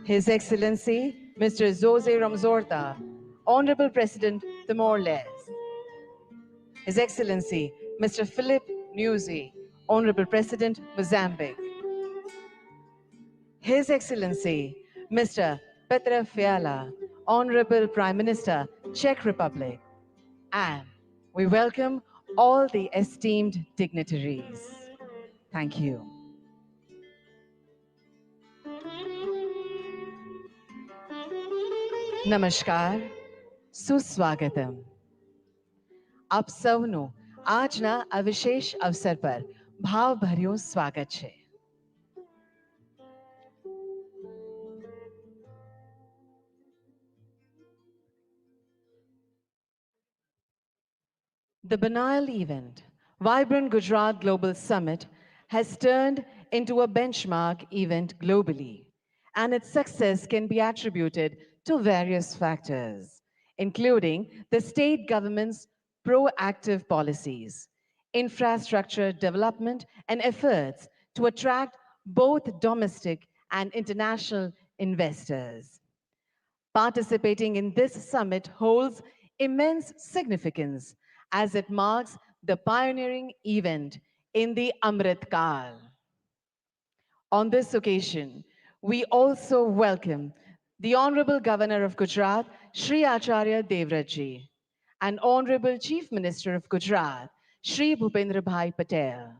His Excellency Mr. Jose Ramzorta, Honorable President Timor-Leste. His Excellency Mr. Philip Nyusi, Honorable President Mozambique. His Excellency Mr. Petra Fiala, Honorable Prime Minister, Czech Republic. And we welcome all the esteemed dignitaries. Thank you. નમસ્કાર સુસ્વાગતમ આપ સૌનું આજના આ વિશેષ અવસર પર ભાવભર્યું સ્વાગત છે. The banal event, Vibrant Gujarat Global Summit, has turned into a benchmark event globally, and its success can be attributed to various factors, including the state government's proactive policies, infrastructure development, and efforts to attract both domestic and international investors. Participating in this summit holds immense significance as it marks the pioneering event in the Amrit Kal. On this occasion, we also welcome the Honorable Governor of Gujarat, Shri Acharya Devratji, and Honorable Chief Minister of Gujarat, Shri Bhupendra Bhai Patel.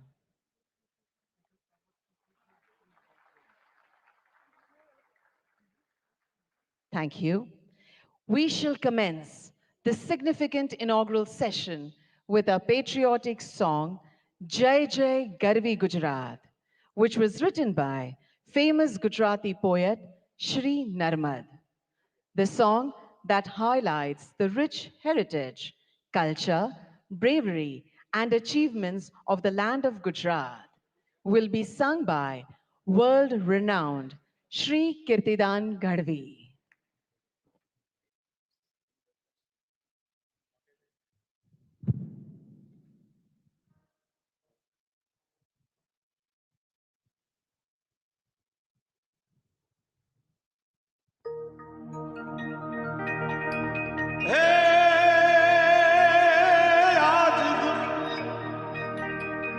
Thank you. We shall commence the significant inaugural session with a patriotic song, Jai Jai Garvi Gujarat, which was written by famous Gujarati poet Shri Narmad. The song that highlights the rich heritage, culture, bravery, and achievements of the land of Gujarat will be sung by world-renowned Shri Kirtidan Gadvi.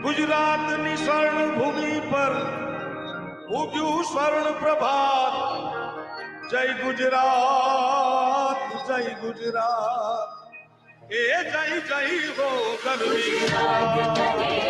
ગુજરાતની સ્વર્ણ ભૂમિ પર ઉગ્યું સ્વર્ણ પ્રભાત જય ગુજરાત એ જય જય હો ગરવી Gujarat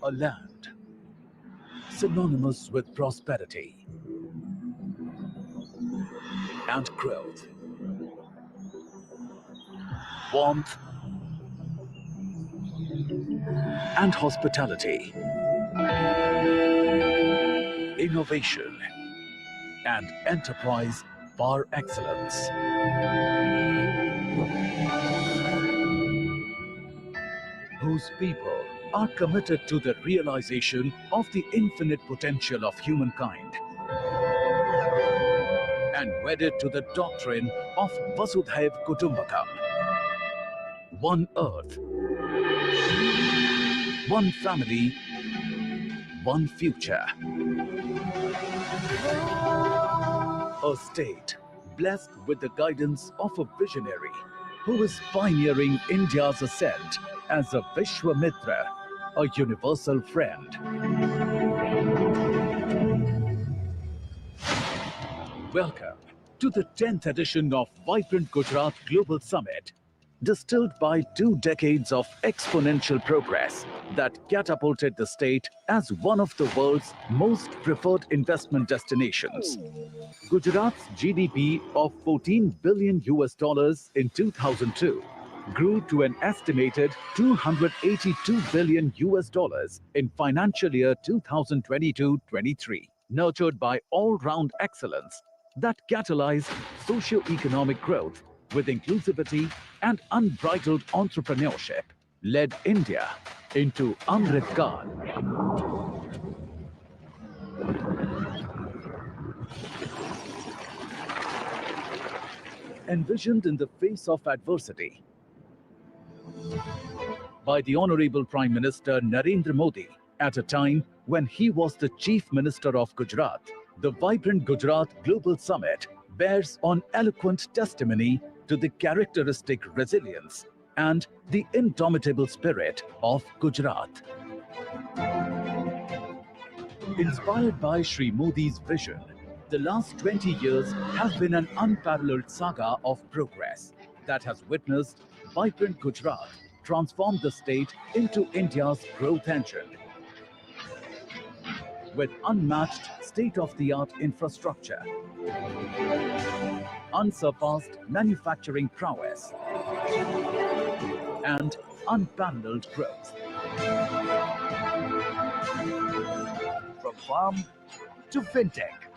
A land synonymous with prosperity and growth, warmth and hospitality, innovation and enterprise par excellence. Whose people are committed to the realization of the infinite potential of humankind and wedded to the doctrine of Vasudhaiv Kutumbakam. One earth, one family, one future. A state blessed with the guidance of a visionary who is pioneering India's ascent as a Vishwamitra, a universal friend. Welcome to the 10th edition of Vibrant Gujarat Global Summit, distilled by 2 decades of exponential progress that catapulted the state as one of the world's most preferred investment destinations. Gujarat's GDP of $14 billion in 2002 grew to an estimated $282 billion in financial year 2022-23, nurtured by all-round excellence that catalyzed socio-economic growth with inclusivity and unbridled entrepreneurship, led India into Amrit Kaal. Envisioned in the face of adversity by the Honorable Prime Minister Narendra Modi at a time when he was the Chief Minister of Gujarat, the Vibrant Gujarat Global Summit bears on eloquent testimony to the characteristic resilience and the indomitable spirit of Gujarat. Inspired by Shri Modi's vision, the last 20 years have been an unparalleled saga of progress that has witnessed Vibrant Gujarat transform the state into India's growth engine. With unmatched state-of-the-art infrastructure, unsurpassed manufacturing prowess, and unparalleled growth. From farm to fintech,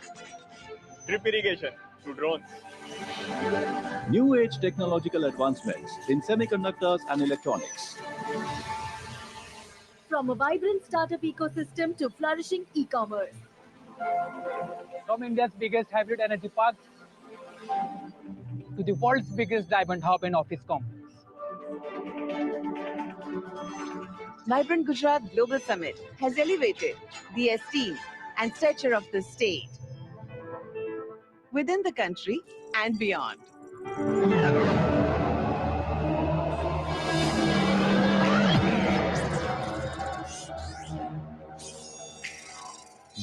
drip irrigation to drones. New age technological advancements in semiconductors and electronics. From a vibrant startup ecosystem to flourishing e-commerce. From India's biggest hybrid energy park to the world's biggest diamond hub and office complex. Vibrant Gujarat Global Summit has elevated the esteem and stature of the state within the country and beyond.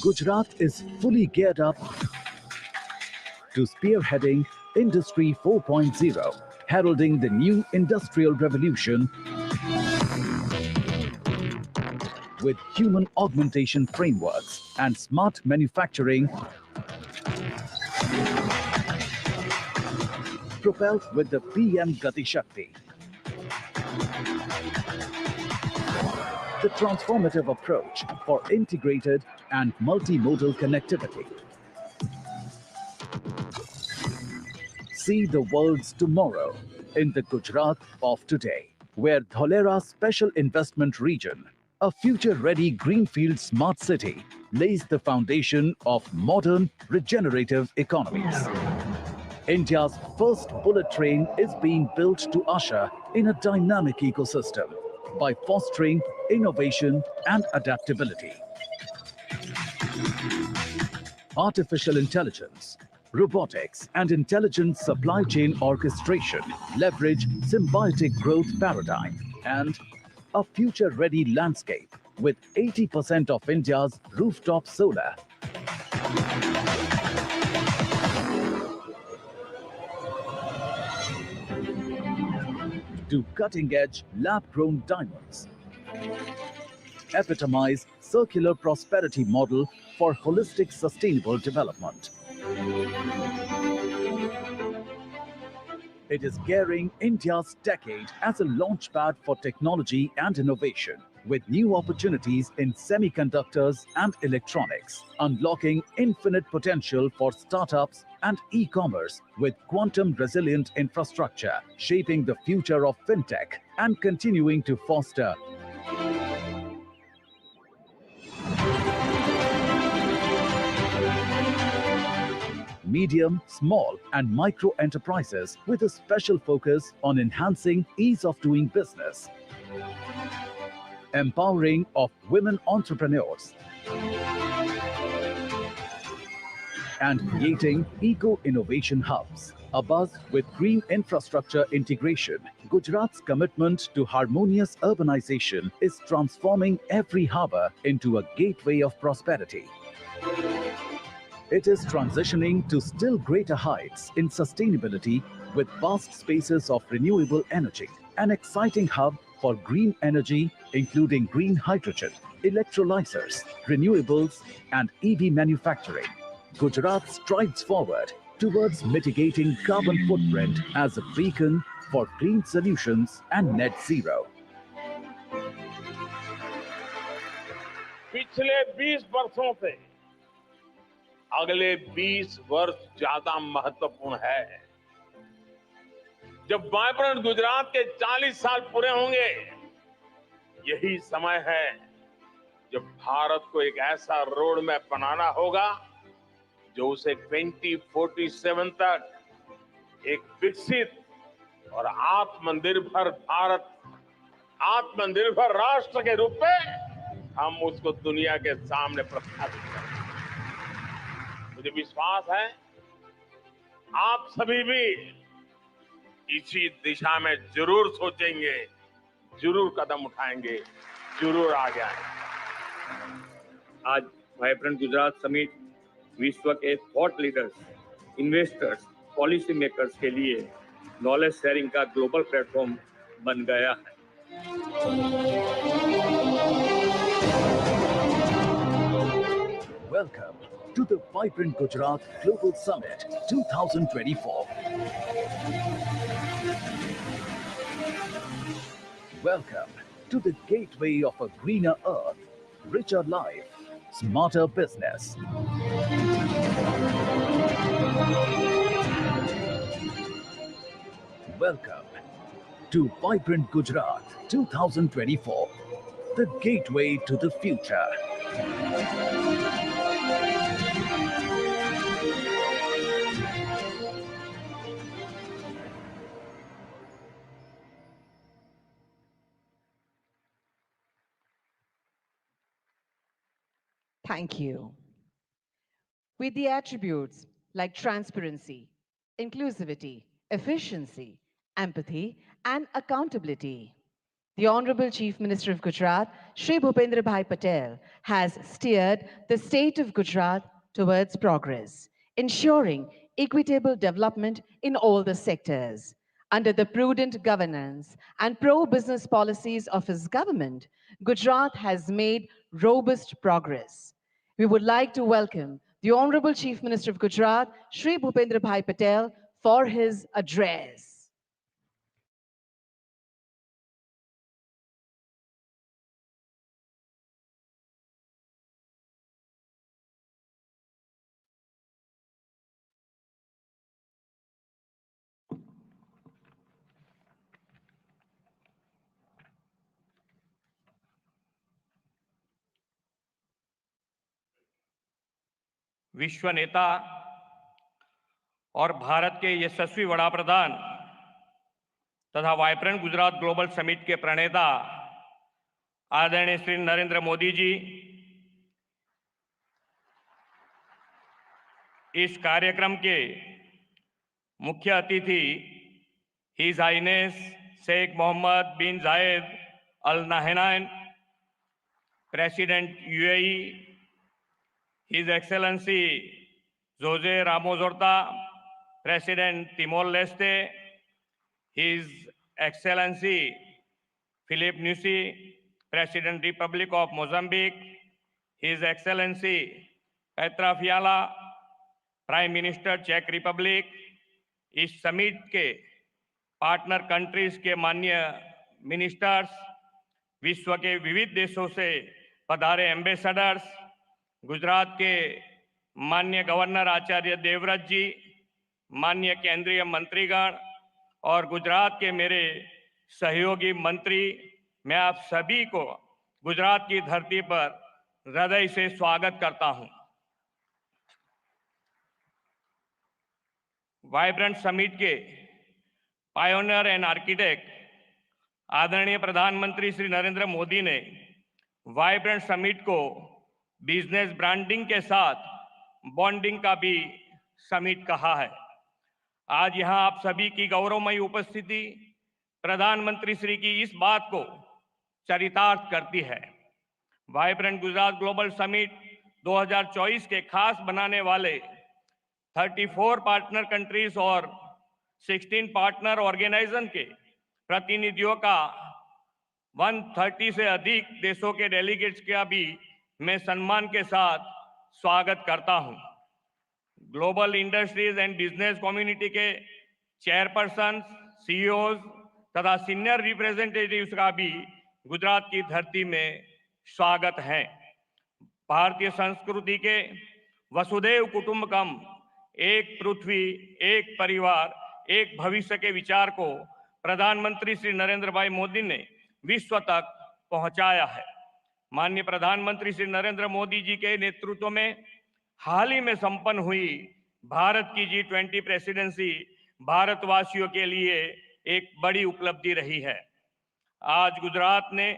Gujarat is fully geared up to spearheading Industry 4.0, heralding the new industrial revolution with human augmentation frameworks and smart manufacturing propelled with the PM Gati Shakti. The transformative approach for integrated and multimodal connectivity. See the world's tomorrow in the Gujarat of today, where Dholera Special Investment Region, a future-ready greenfield smart city, lays the foundation of modern regenerative economies. India's first bullet train is being built to usher in a dynamic ecosystem by fostering innovation and adaptability. Artificial intelligence, robotics, and intelligent supply chain orchestration leverage symbiotic growth paradigm and a future-ready landscape with 80% of India's rooftop solar. to cutting-edge lab-grown diamonds. Epitomize circular prosperity model for holistic sustainable development. It is gearing India's decade as a launchpad for technology and innovation, with new opportunities in semiconductors and electronics, unlocking infinite potential for startups and e-commerce with quantum-resilient infrastructure, shaping the future of fintech and continuing to foster medium, small, and micro enterprises with a special focus on enhancing ease of doing business, empowering of women entrepreneurs, and creating eco-innovation hubs. A buzz with green infrastructure integration, Gujarat's commitment to harmonious urbanization is transforming every harbour into a gateway of prosperity. It is transitioning to still greater heights in sustainability with vast spaces of renewable energy, an exciting hub for green energy including green hydrogen, electrolyzers, renewables and EV manufacturing. Gujarat strides forward towards mitigating carbon footprint as a beacon for clean solutions and net zero. पिछले 20 वर्षों से अगले 20 वर्ष ज्यादा महत्वपूर्ण है। जब vibrant Gujarat के 40 साल पूरे होंगे, यही समय है जब भारत को एक ऐसा रोड मैप बनाना होगा जो उसे 2047 तक एक विकसित और आत्मनिर्भर भारत, आत्मनिर्भर राष्ट्र के रूप में हम उसको दुनिया के सामने प्रस्थापित करें। मुझे विश्वास है आप सभी भी इसी दिशा में जरूर सोचेंगे, जरूर कदम उठाएंगे, जरूर आगे आएंगे। आज वाइब्रेंट गुजरात समिट विश्व के thought leaders, investors, policy makers के लिए नॉलेज शेयरिंग का ग्लोबल प्लेटफॉर्म बन गया है। Welcome to the Vibrant Gujarat Global Summit 2024. Welcome to the gateway of a greener earth, richer life, smarter business. Welcome to Vibrant Gujarat 2024, the gateway to the future. Thank you. With the attributes like transparency, inclusivity, efficiency, empathy, and accountability, the Honorable Chief Minister of Gujarat, Shri Bhupendra Bhai Patel, has steered the state of Gujarat towards progress, ensuring equitable development in all the sectors. Under the prudent governance and pro-business policies of his government, Gujarat has made robust progress. We would like to welcome the Honorable Chief Minister of Gujarat, Shri Bhupendra Bhai Patel, for his address. विश्व नेता और भारत के यशस्वी वड़ा प्रधान तथा vibrant Gujarat global summit के प्रणेता आदरणीय श्री नरेंद्र मोदी जी, इस कार्यक्रम के मुख्य अतिथि His highness Sheikh Mohamed bin Zayed Al Nahyan, president UAE, His Excellency Jose Ramos Horta, President Timor-Leste, His Excellency Philip Nyusi, President Republic of Mozambique, His Excellency Petra Fiala, Prime Minister Czech Republic, इस summit के partner countries के माननीय ministers, विश्व के विविध देशों से पधारे एम्बेसडर्स, गुजरात के माननीय गवर्नर आचार्य देवव्रत जी, माननीय केंद्रीय मंत्रीगण और गुजरात के मेरे सहयोगी मंत्री, मैं आप सभी को गुजरात की धरती पर हृदय से स्वागत करता हूं। वाइब्रेंट समिट के पायोनियर एंड आर्किटेक्ट आदरणीय प्रधानमंत्री श्री नरेंद्र मोदी ने वाइब्रेंट समिट को बिजनेस ब्रांडिंग के साथ बॉन्डिंग का भी समिट कहा है। आज यहां आप सभी की गौरवमयी उपस्थिति प्रधानमंत्री श्री की इस बात को चरितार्थ करती है। वाइब्रेंट गुजरात ग्लोबल समिट 2024 के खास बनाने वाले 34 पार्टनर कंट्रीज और 16 पार्टनर ऑर्गेनाइजेशन के प्रतिनिधियों का 130 से अधिक देशों के डेलीगेट्स का भी मैं सम्मान के साथ स्वागत करता हूं। Global industries and business community के चेयरपर्सन, सीईओज तथा सीनियर रिप्रेजेंटेटिव्स का भी गुजरात की धरती में स्वागत है। भारतीय संस्कृति के वसुधैव कुटुंबकम, एक पृथ्वी, एक परिवार, एक भविष्य के विचार को प्रधानमंत्री श्री नरेंद्र भाई मोदी ने विश्व तक पहुंचाया है। माननीय प्रधानमंत्री श्री नरेंद्र मोदी जी के नेतृत्व में हाल ही में संपन्न हुई भारत की G20 प्रेसिडेंसी भारतवासियों के लिए एक बड़ी उपलब्धि रही है। आज गुजरात ने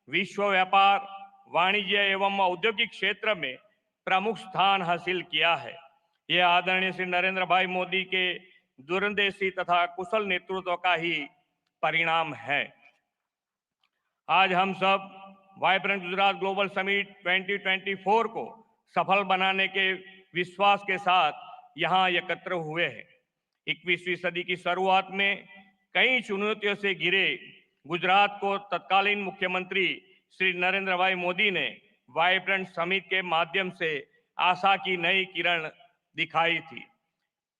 विश्व व्यापार, वाणिज्य एवं औद्योगिक क्षेत्र में प्रमुख स्थान हासिल किया है। यह आदरणीय श्री नरेंद्र भाई मोदी के दूरंदेशी तथा कुशल नेतृत्व का ही परिणाम है। आज हम सब वाइब्रेंट गुजरात ग्लोबल समिट 2024 को सफल बनाने के विश्वास के साथ यहाँ एकत्र हुए हैं। 21वीं सदी की शुरुआत में कई चुनौतियों से घिरे गुजरात को तत्कालीन मुख्यमंत्री श्री नरेंद्र भाई मोदी ने वाइब्रेंट समिट के माध्यम से आशा की नई किरण दिखाई थी।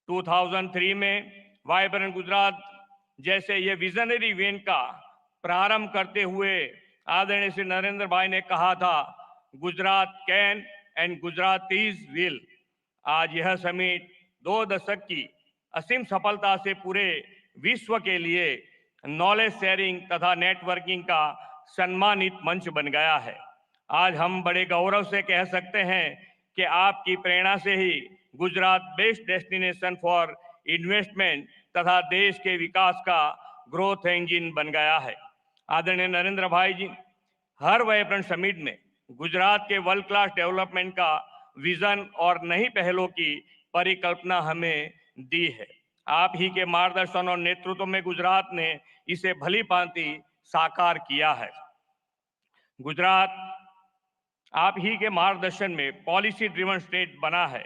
2003 में वाइब्रेंट गुजरात जैसे ये विजनरी इवेंट का प्रारंभ करते हुए आदरणीय श्री नरेंद्र भाई ने कहा था, Gujarat can and Gujaratis will. आज यह समिट 2 दशक की असीम सफलता से पूरे विश्व के लिए नॉलेज शेयरिंग तथा नेटवर्किंग का सम्मानित मंच बन गया है। आज हम बड़े गौरव से कह सकते हैं कि आपकी प्रेरणा से ही Gujarat best destination for investment तथा देश के विकास का ग्रोथ इंजन बन गया है। आदरणीय नरेंद्र भाई जी हर वाइब्रेंट समिट में गुजरात के वर्ल्ड क्लास डेवलपमेंट का विजन और नई पहलों की परिकल्पना हमें दी है। आप ही के मार्गदर्शन और नेतृत्व में गुजरात ने इसे भली भांति साकार किया है। गुजरात आप ही के मार्गदर्शन में पॉलिसी ड्रिवन स्टेट बना है।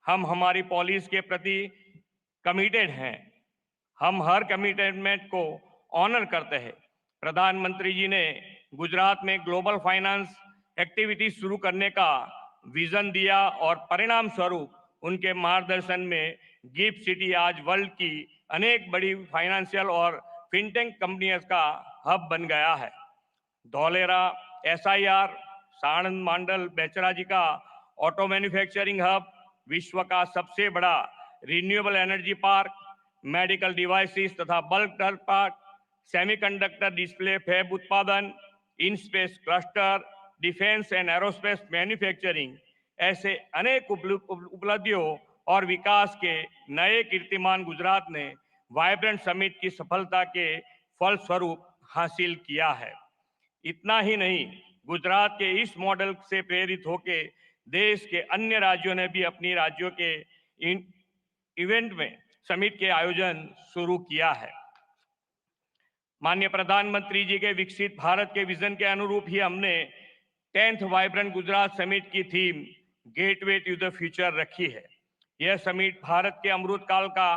हम हमारी पॉलिसी के प्रति कमिटेड हैं। हम हर कमिटमेंट को ऑनर करते हैं। प्रधानमंत्री जी ने गुजरात में ग्लोबल फाइनेंस एक्टिविटी शुरू करने का विजन दिया और परिणाम स्वरूप उनके मार्गदर्शन में गिफ्ट सिटी आज वर्ल्ड की अनेक बड़ी फाइनेंशियल और फिनटेक कंपनियों का हब बन गया है। धौलेरा SIR, साणंद मंडल बेचराजी का ऑटो मैन्युफैक्चरिंग हब, विश्व का सबसे बड़ा renewable energy park, medical devices तथा bulk drug park, semiconductor display fab उत्पादन, in space cluster, defence and aerospace manufacturing, ऐसे अनेक उपलब्धियों और विकास के नए कीर्तिमान गुजरात ने वाइब्रेंट समिट की सफलता के फलस्वरूप हासिल किया है। इतना ही नहीं, गुजरात के इस मॉडल से प्रेरित होकर देश के अन्य राज्यों ने भी अपनी राज्यों के इवेंट में समिट के आयोजन शुरू किया है। माननीय प्रधानमंत्री जी के विकसित भारत के विजन के अनुरूप ही हमने 10th वाइब्रेंट गुजरात समिट की theme gateway to the future रखी है। यह समिट भारत के अमृत काल का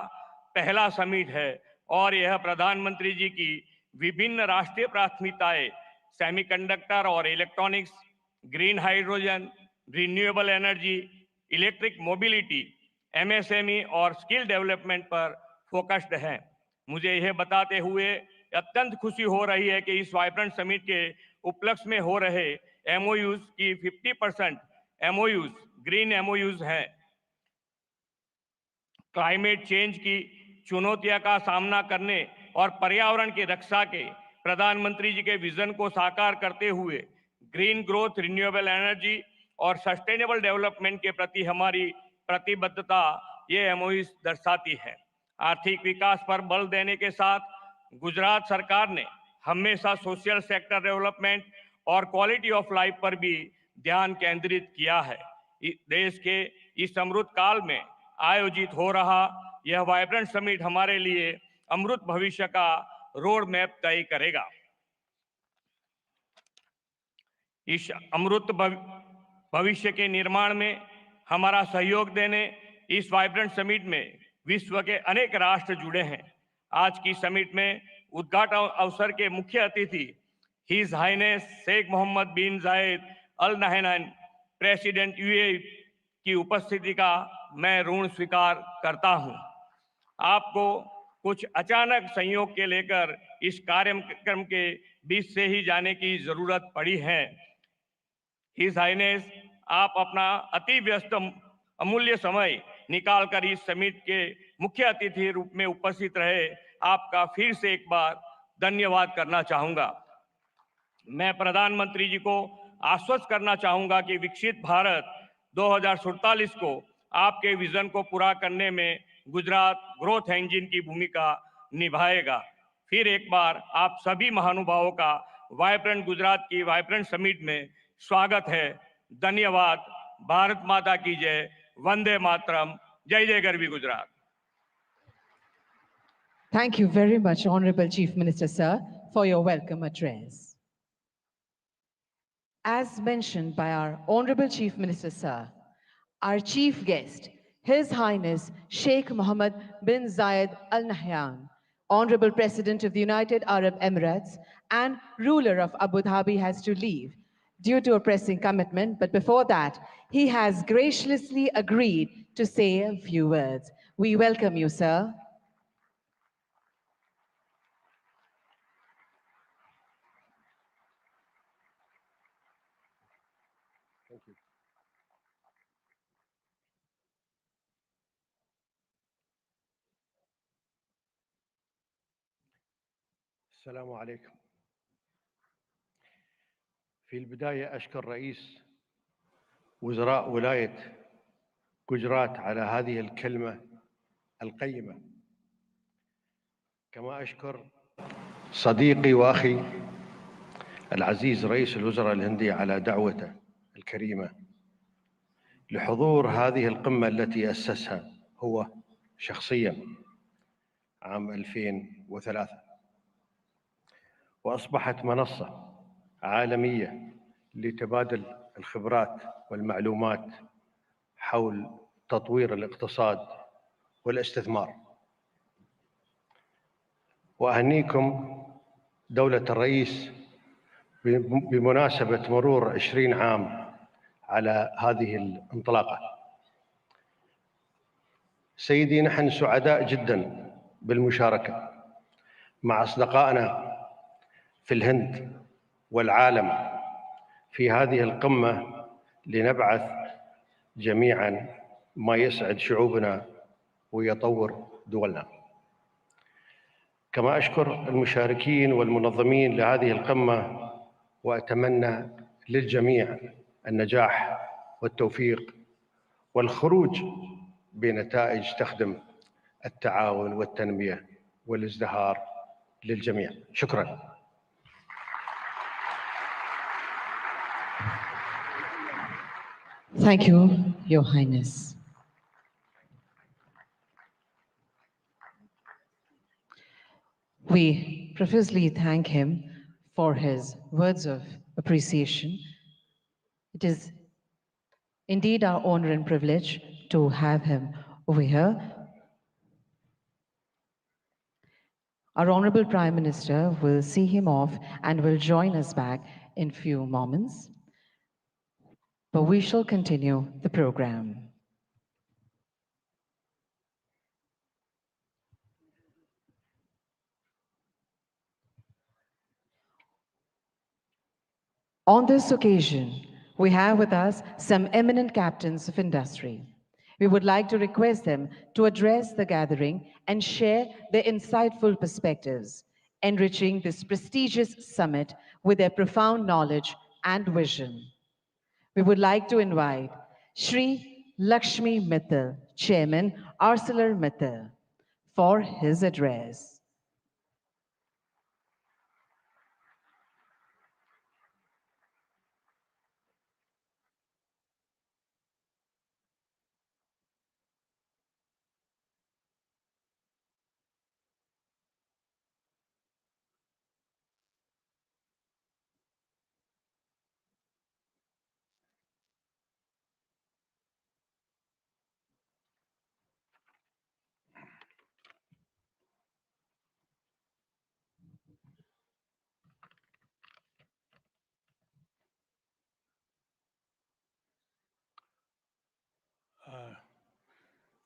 पहला समिट है और यह प्रधानमंत्री जी की विभिन्न राष्ट्रीय प्राथमिकताएं सेमीकंडक्टर और electronics, green hydrogen, renewable energy, electric mobility, MSME और स्किल डेवलपमेंट पर फोकस्ड है। मुझे यह बताते हुए अत्यंत खुशी हो रही है कि इस वाइब्रेंट समिट के उपलक्ष्य में हो रहे एमओयूज की 50% एमओयूज ग्रीन एमओयूज हैं। क्लाइमेट चेंज की चुनौतियों का सामना करने और पर्यावरण की रक्षा के प्रधानमंत्री जी के विजन को साकार करते हुए ग्रीन ग्रोथ, रिन्यूएबल एनर्जी और सस्टेनेबल डेवलपमेंट के प्रति हमारी प्रतिबद्धता ये एमओयू दर्शाती है। आर्थिक विकास पर बल देने के साथ गुजरात सरकार ने हमेशा सोशल सेक्टर डेवलपमेंट और क्वालिटी ऑफ लाइफ पर भी ध्यान केंद्रित किया है। देश के इस अमृत काल में आयोजित हो रहा यह वाइब्रेंट समिट हमारे लिए अमृत भविष्य का रोड मैप तय करेगा। इस अमृत भविष्य के निर्माण में हमारा सहयोग देने इस वाइब्रेंट समिट में विश्व के अनेक राष्ट्र जुड़े हैं। आज की समिट में उद्घाटन अवसर के मुख्य अतिथि His highness Sheikh Mohamed bin Zayed Al Nahyan, president UAE की उपस्थिति का मैं ऋण स्वीकार करता हूं। आपको कुछ अचानक संयोग के लेकर इस कार्यक्रम के बीच से ही जाने की जरूरत पड़ी है। हिज हाइनेस, आप अपना अति व्यस्त अमूल्य समय निकालकर इस समिट के मुख्य अतिथि रूप में उपस्थित रहे, आपका फिर से एक बार धन्यवाद करना चाहूंगा। मैं प्रधानमंत्री जी को आश्वस्त करना चाहूंगा कि विकसित भारत 2047 को आपके विजन को पूरा करने में गुजरात ग्रोथ इंजन की भूमिका निभाएगा। फिर एक बार आप सभी महानुभावों का वाइब्रेंट गुजरात की वाइब्रेंट समिट में स्वागत है। धन्यवाद। भारत माता की जय। वंदे मातरम। जय जय Garvi Gujarat. Thank you very much, Honorable Chief Minister, sir, for your welcome address. As mentioned by our Honorable Chief Minister, sir, our chief guest, His Highness Sheikh Mohammed bin Zayed Al Nahyan, Honorable President of the United Arab Emirates and ruler of Abu Dhabi, has to leave due to a pressing commitment, but before that, he has graciously agreed to say a few words. We welcome you, sir. Thank you. السلام عليكم. في البداية أشكر رئيس وزراء ولاية جوجرات على هذه الكلمة القيمة، كما أشكر صديقي وأخي العزيز رئيس الوزراء الهندي على دعوته الكريمة لحضور هذه القمة التي أسسها هو شخصياً عام 2003، وأصبحت منصة عالمية لتبادل الخبرات والمعلومات حول تطوير الاقتصاد والاستثمار. وأهنيكم دولة الرئيس بمناسبة مرور 20 عام على هذه الانطلاقة. سيدي، نحن سعداء جدا بالمشاركة مع أصدقائنا في الهند والعالم في هذه القمة لنبعث جميعا ما يسعد شعوبنا ويطور دولنا. كما أشكر المشاركين والمنظمين لهذه القمة، وأتمنى للجميع النجاح والتوفيق والخروج بنتائج تخدم التعاون والتنمية والازدهار للجميع. شكرا. Thank you, Your Highness. We profusely thank him for his words of appreciation. It is Indeed, our honor and privilege to have him over here. Our Honorable Prime Minister will see him off and will join us back in few moments. But we shall continue the program. On this occasion, we have with us some eminent captains of industry. We would like to request them to address the gathering and share their insightful perspectives, enriching this prestigious summit with their profound knowledge and vision. We would like to invite Shri Lakshmi Mittal, Chairman, ArcelorMittal, for his address.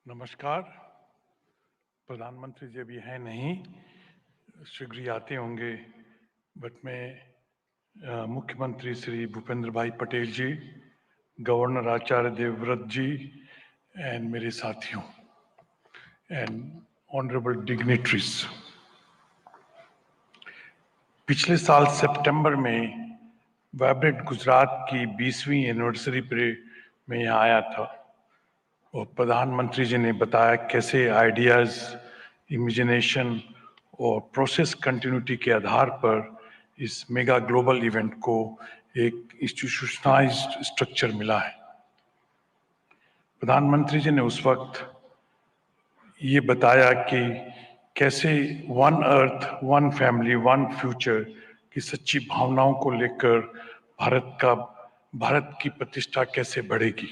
नमस्कार। प्रधानमंत्री जी अभी हैं नहीं, शीघ्र ही आते होंगे, but मैं मुख्यमंत्री श्री भूपेंद्र भाई पटेल जी, गवर्नर आचार्य देवव्रत जी एंड मेरे साथियों एंड ऑनरेबल डिग्निटरीज, पिछले साल सितंबर में वाइब्रेंट गुजरात की 20वीं एनिवर्सरी पे मैं यहाँ आया था और प्रधानमंत्री जी ने बताया कैसे आइडियाज़, इमेजिनेशन और प्रोसेस कंटिन्यूटी के आधार पर इस मेगा ग्लोबल इवेंट को एक इंस्टीट्यूशनलाइज्ड स्ट्रक्चर मिला है। प्रधानमंत्री जी ने उस वक्त ये बताया कि कैसे one earth, one family, one future की सच्ची भावनाओं को लेकर भारत की प्रतिष्ठा कैसे बढ़ेगी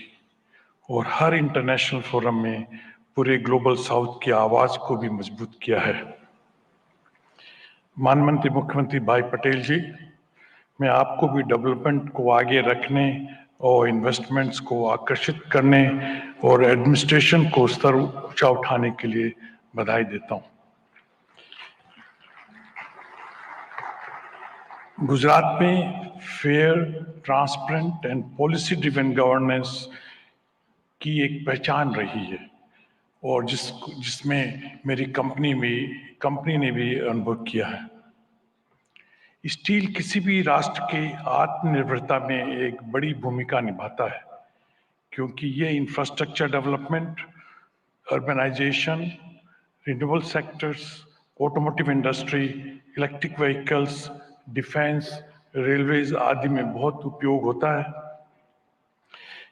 और हर इंटरनेशनल फोरम में पूरे ग्लोबल साउथ की आवाज को भी मजबूत किया है। माननीय मुख्यमंत्री भाई पटेल जी, मैं आपको भी डेवलपमेंट को आगे रखने और इन्वेस्टमेंट्स को आकर्षित करने और एडमिनिस्ट्रेशन को स्तर ऊंचा उठाने के लिए बधाई देता हूं। गुजरात में fair, transparent and policy driven governance की एक पहचान रही है और जिसमें मेरी कंपनी ने भी अनुभव किया है। स्टील किसी भी राष्ट्र के आत्मनिर्भरता में एक बड़ी भूमिका निभाता है, क्योंकि ये infrastructure development, urbanisation, renewable sectors, automotive industry, electric vehicles, defence, railways आदि में बहुत उपयोग होता है।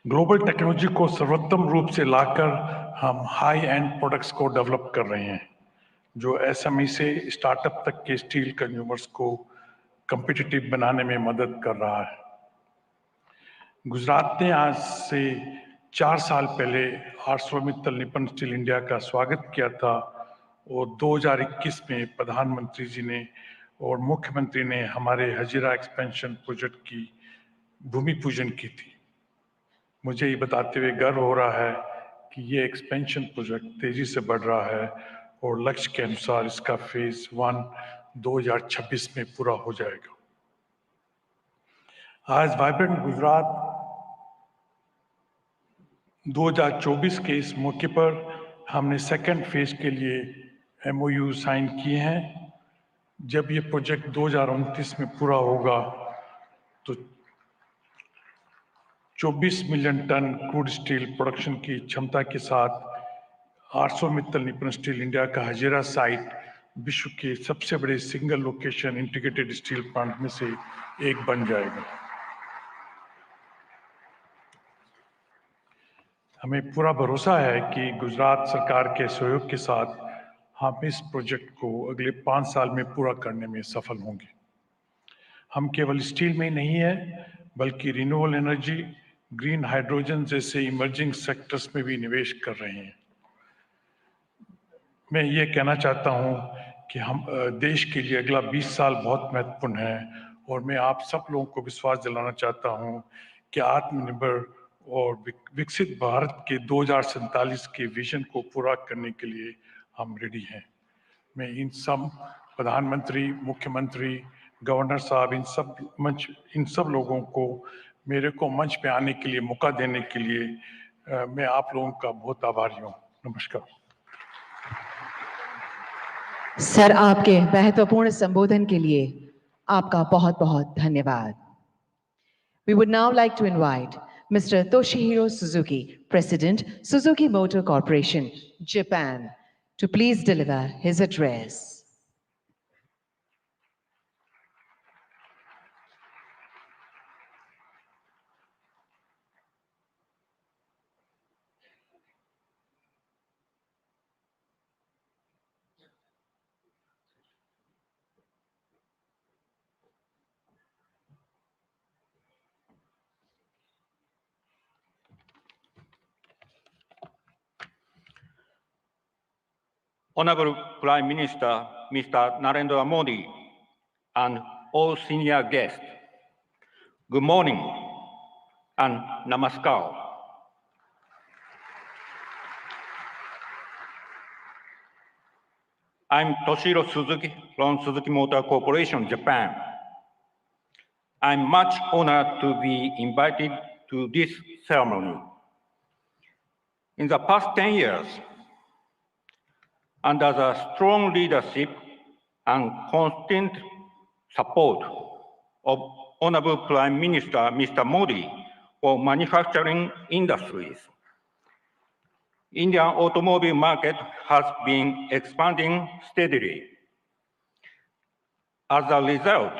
ग्लोबल टेक्नोलॉजी को सर्वोत्तम रूप से लाकर हम हाई एंड प्रोडक्ट्स को डेवलप कर रहे हैं, जो एसएमई से स्टार्टअप तक के स्टील कंज्यूमर्स को कॉम्पिटिटिव बनाने में मदद कर रहा है। गुजरात ने आज से 4 साल पहले आर्सलरमित्तल निप्पन स्टील इंडिया का स्वागत किया था और 2021 में प्रधानमंत्री जी ने और मुख्यमंत्री ने हमारे हजीरा एक्सपेंशन प्रोजेक्ट की भूमि पूजन की थी। मुझे ये बताते हुए गर्व हो रहा है कि ये एक्सपेंशन प्रोजेक्ट तेजी से बढ़ रहा है और लक्ष्य के अनुसार इसका फेज 1 2026 में पूरा हो जाएगा। आज वाइब्रेंट गुजरात 2024 के इस मौके पर हमने सेकंड फेज के लिए एमओयू साइन किए हैं। जब ये प्रोजेक्ट 2029 में पूरा होगा तो 24 million tonne crude steel production की क्षमता के साथ आर्सलरमित्तल निप्पन स्टील इंडिया का हजीरा साइट विश्व के सबसे बड़े single location integrated steel plant में से एक बन जाएगा। हमें पूरा भरोसा है कि गुजरात सरकार के सहयोग के साथ हम इस प्रोजेक्ट को अगले 5 साल में पूरा करने में सफल होंगे। हम केवल स्टील में ही नहीं है, बल्कि रिन्यूएबल एनर्जी, ग्रीन हाइड्रोजन जैसे इमर्जिंग सेक्टर्स में भी निवेश कर रहे हैं। मैं ये कहना चाहता हूँ कि हम देश के लिए अगला 20 साल बहुत महत्वपूर्ण है और मैं आप सब लोगों को विश्वास दिलाना चाहता हूँ कि आत्मनिर्भर और विकसित भारत के 2047 के विजन को पूरा करने के लिए हम रेडी हैं। मैं इन सब प्रधानमंत्री, मुख्यमंत्री, गवर्नर साहब, इन सब लोगों को मेरे को मंच पे आने के लिए मौका देने के लिए मैं आप लोगों का बहुत आभारी हूँ। नमस्कार। सर, आपके महत्वपूर्ण संबोधन के लिए आपका बहुत बहुत धन्यवाद। We would now like to invite Mr. Toshihiro Suzuki, President, Suzuki Motor Corporation, Japan, to please deliver his address. Honorable Prime Minister, Mr. Narendra Modi, and all senior guests, good morning and namaskar. I'm Toshihiro Suzuki from Suzuki Motor Corporation, Japan. I'm much honored to be invited to this ceremony. In the past 10 years, under the strong leadership and constant support of Honorable Prime Minister Mr. Modi for manufacturing industries, Indian automobile market has been expanding steadily. As a result,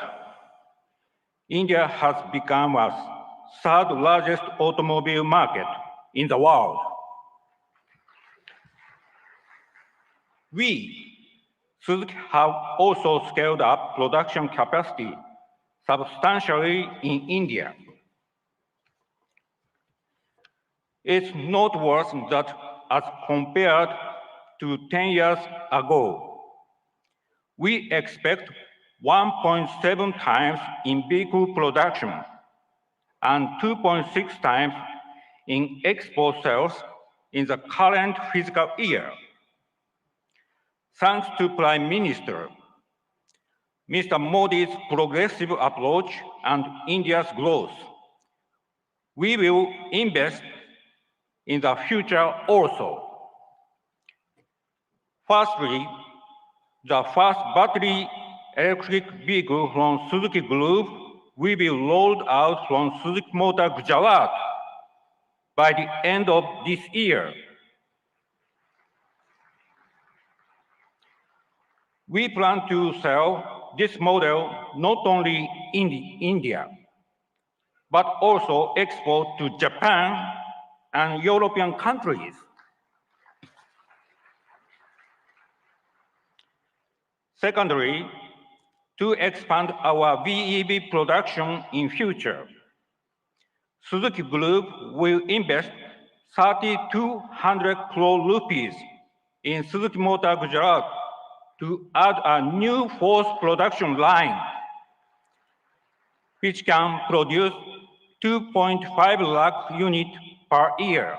India has become a third largest automobile market in the world. We, Suzuki, have also scaled up production capacity substantially in India. It's noteworthy that as compared to 10 years ago, we expect 1.7 times in vehicle production and 2.6 times in export sales in the current fiscal year. Thanks to Prime Minister Mr. Modi's progressive approach and India's growth, we will invest in the future also. Firstly, the first battery electric vehicle from Suzuki Group will be rolled out from Suzuki Motor Gujarat by the end of this year. We plan to sell this model not only in India, but also export to Japan and European countries. Secondly, to expand our BEV production in future, Suzuki Group will invest 3,200 crore rupees in Suzuki Motor Gujarat to add a new fourth production line, which can produce 2.5 lakh units per year.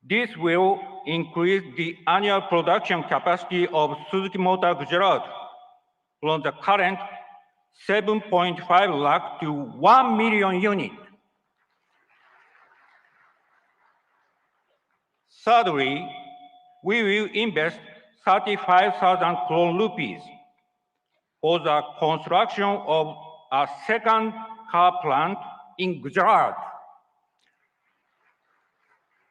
This will increase the annual production capacity of Suzuki Motor Gujarat from the current 7.5 lakh to 1 million units. Thirdly, we will invest 35,000 crore rupees for the construction of a second car plant in Gujarat,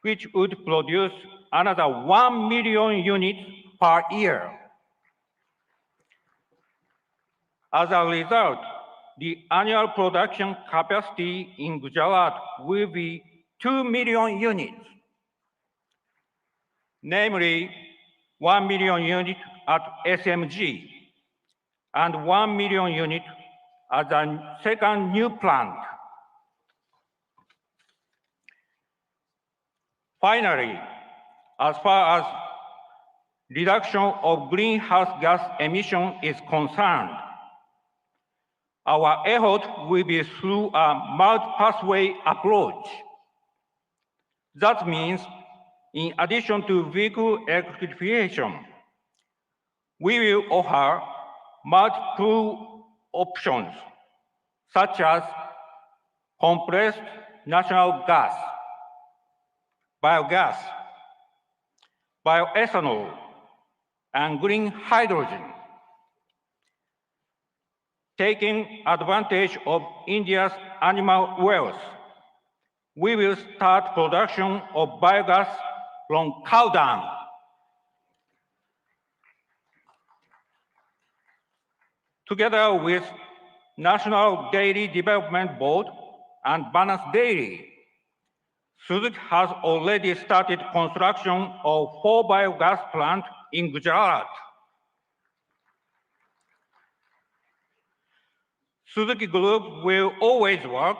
which would produce another 1 million units per year. As a result, the annual production capacity in Gujarat will be 2 million units, namely 1 million units at SMG and 1 million units at the second new plant. Finally, as far as reduction of greenhouse gas emission is concerned, our effort will be through a multi-pathway approach. That means, in addition to vehicle electrification, we will offer multiple options, such as compressed natural gas, biogas, bioethanol, and green hydrogen. Taking advantage of India's animal wealth, we will start production of biogas from cow dung. Together with National Dairy Development Board and Balance Dairy, Suzuki has already started construction of 4 biogas plants in Gujarat. Suzuki Group will always work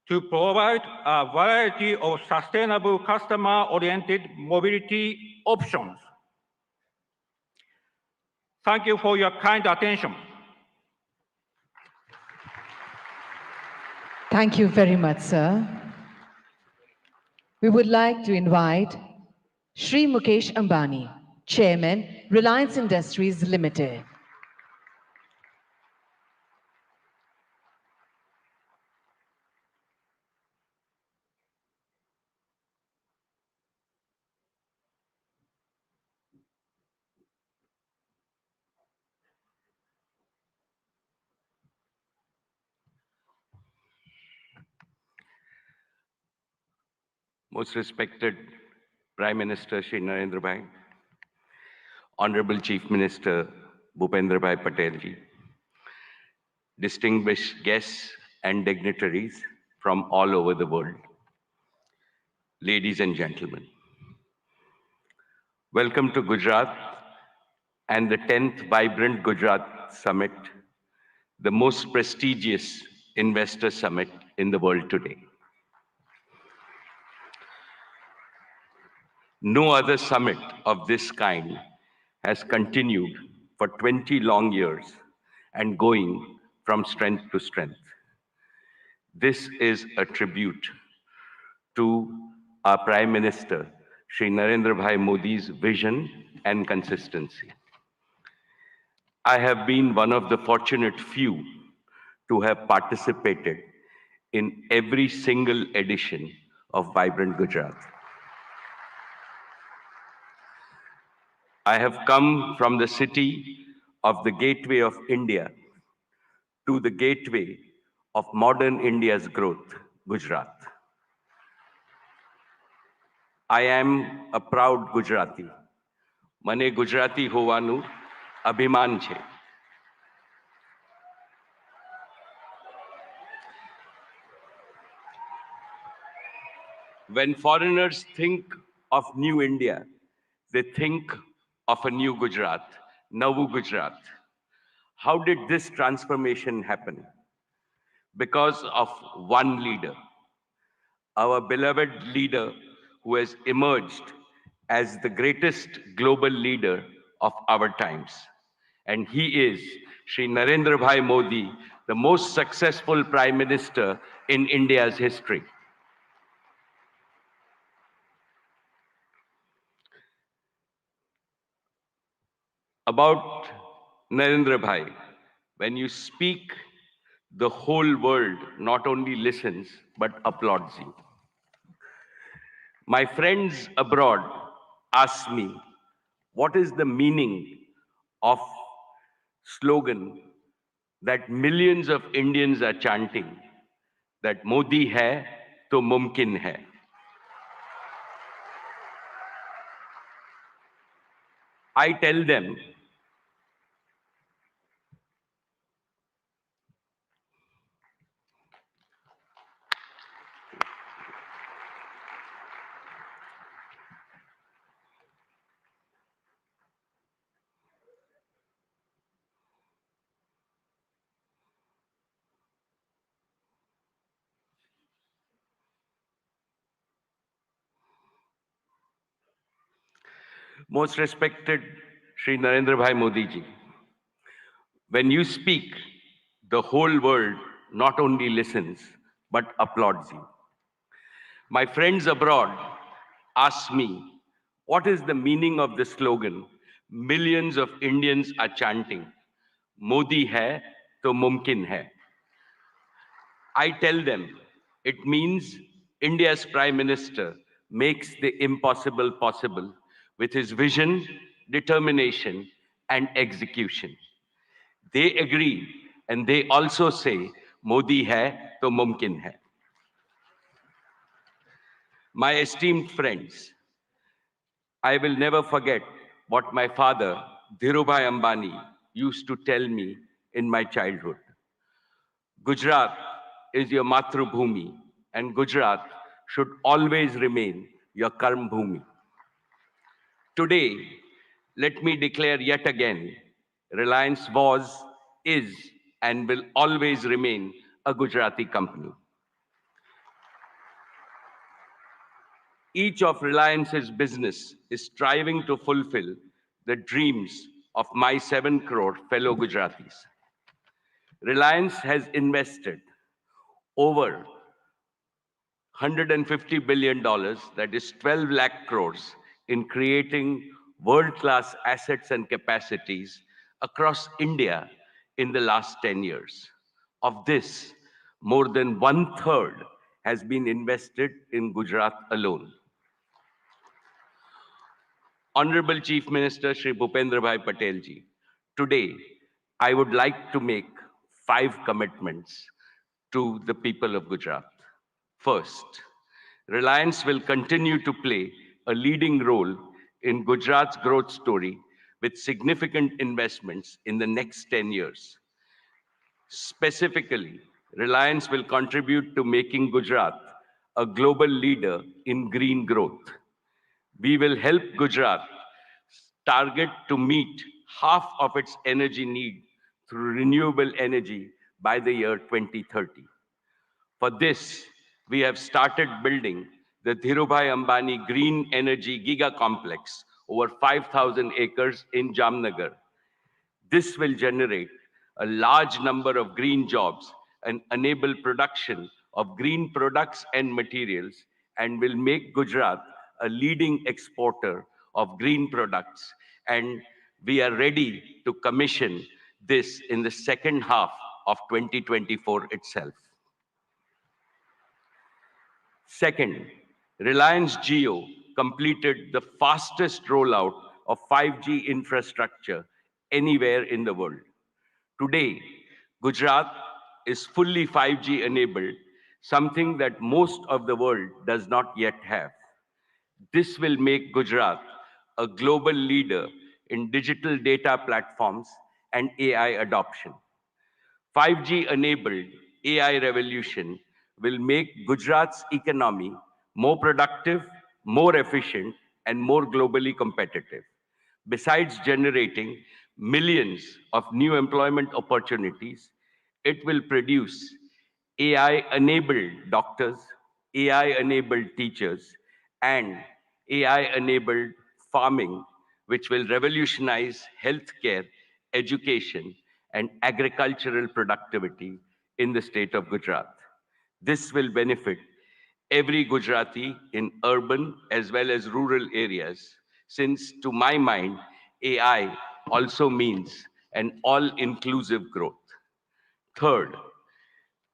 to provide a variety of sustainable customer-oriented mobility options. Thank you for your kind attention. Thank you very much, sir. We would like to invite Shri Mukesh Ambani, Chairman, Reliance Industries Limited. Most respected Prime Minister Shri Narendra Bhai, Honorable Chief Minister Bhupendra Bhai Patel ji, distinguished guests and dignitaries from all over the world, ladies and gentlemen, welcome to Gujarat and the 10th Vibrant Gujarat Summit, the most prestigious investor summit in the world today. No other summit of this kind has continued for 20 long years and going from strength to strength. This is a tribute to our Prime Minister, Shri Narendra Bhai Modi's vision and consistency. I have been one of the fortunate few to have participated in every single edition of Vibrant Gujarat. I have come from the city of the gateway of India to the gateway of modern India's growth, Gujarat. I am a proud Gujarati. Mane Gujarati hovanu abhiman છે. When foreigners think of new India, they think of a new Gujarat, Navu Gujarat. How did this transformation happen? Because of one leader, our beloved leader who has emerged as the greatest global leader of our times. And he is Shri Narendra Bhai Modi, the most successful Prime Minister in India's history. About Narendra Bhai, when you speak, the whole world not only listens, but applauds you. My friends abroad ask me, what is the meaning of slogan that millions of Indians are chanting, that Modi hai, to mumkin hai. I tell them, Most respected Shri Narendra Bhai Modi ji, when you speak, the whole world not only listens, but applauds you. My friends abroad ask me, what is the meaning of the slogan millions of Indians are chanting, Modi hai to mumkin hai. I tell them it means India's Prime Minister makes the impossible possible with his vision, determination, and execution. They agree and they also say, Modi hai to mumkin hai. My esteemed friends, I will never forget what my father, Dhirubhai Ambani, used to tell me in my childhood. Gujarat is your Matrubhumi, and Gujarat should always remain your Karm Bhumi. Today, let me declare yet again, Reliance was, is, and will always remain a Gujarati company. Each of Reliance's business is striving to fulfill the dreams of my 7 crore fellow Gujaratis. Reliance has invested over $150 billion, that is 12 lakh crores, in creating world-class assets and capacities across India in the last 10 years. Of this, more than 1/3 has been invested in Gujarat alone. Honorable Chief Minister Shri Bhupendra Bhai Patel ji, today I would like to make 5 commitments to the people of Gujarat. First, Reliance will continue to play a leading role in Gujarat's growth story with significant investments in the next 10 years. Specifically, Reliance will contribute to making Gujarat a global leader in green growth. We will help Gujarat target to meet half of its energy need through renewable energy by the year 2030. For this, we have started building the Dhirubhai Ambani Green Energy Giga Complex over 5,000 acres in Jamnagar. This will generate a large number of green jobs and enable production of green products and materials, and will make Gujarat a leading exporter of green products. And we are ready to commission this in the second half of 2024 itself. Second, Reliance Jio completed the fastest rollout of 5G infrastructure anywhere in the world. Today, Gujarat is fully 5G enabled, something that most of the world does not yet have. This will make Gujarat a global leader in digital data platforms and AI adoption. 5G-enabled AI revolution will make Gujarat's economy more productive, more efficient, and more globally competitive. Besides generating millions of new employment opportunities, it will produce AI-enabled doctors, AI-enabled teachers, and AI-enabled farming, which will revolutionize healthcare, education, and agricultural productivity in the state of Gujarat. This will benefit every Gujarati in urban as well as rural areas, since to my mind, AI also means an all-inclusive growth. Third,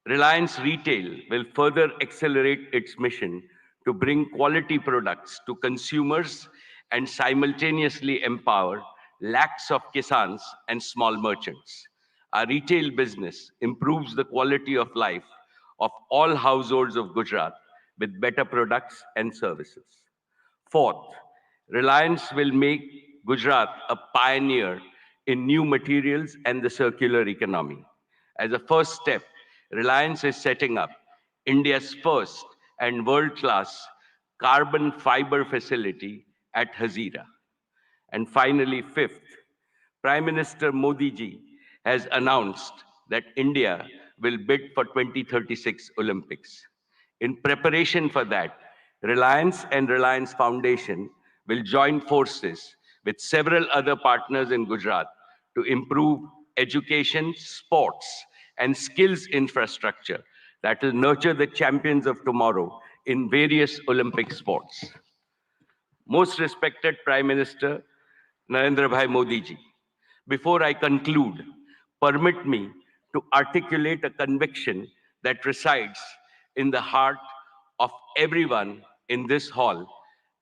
Reliance Retail will further accelerate its mission to bring quality products to consumers and simultaneously empower lakhs of kisans and small merchants. Our retail business improves the quality of life of all households of Gujarat with better products and services. Fourth, Reliance will make Gujarat a pioneer in new materials and the circular economy. As a first step, Reliance is setting up India's first and world-class carbon fiber facility at Hazira. And finally, fifth, Prime Minister Modi ji has announced that India will bid for 2036 Olympics. In preparation for that, Reliance and Reliance Foundation will join forces with several other partners in Gujarat to improve education, sports, and skills infrastructure that will nurture the champions of tomorrow in various Olympic sports. Most respected Prime Minister Narendra Bhai Modi ji, before I conclude, permit me to articulate a conviction that resides in the heart of everyone in this hall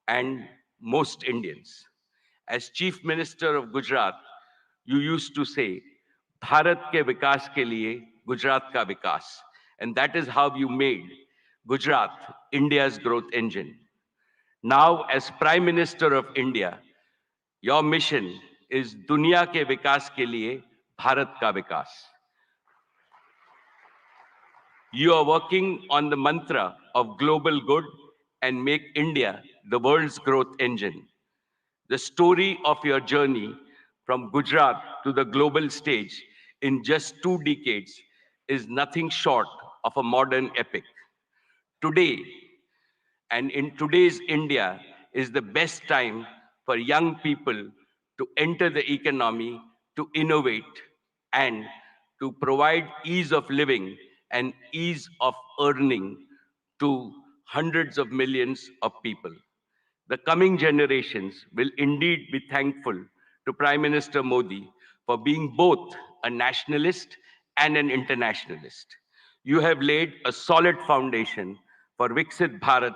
and most Indians. As Chief Minister of Gujarat, you used to say, Bharat ke vikas ke liye Gujarat ka vikas. And that is how you made Gujarat India's growth engine. Now, as Prime Minister of India, your mission is दुनिया के विकास के लिए भारत का विकास. You are working on the mantra of global good and make India the world's growth engine. The story of your journey from Gujarat to the global stage in just 2 decades is nothing short of a modern epic. Today, and in today's India, is the best time for young people to enter the economy, to innovate, and to provide ease of living and ease of earning to hundreds of millions of people. The coming generations will indeed be thankful to Prime Minister Modi for being both a nationalist and an internationalist. You have laid a solid foundation for Viksit Bharat,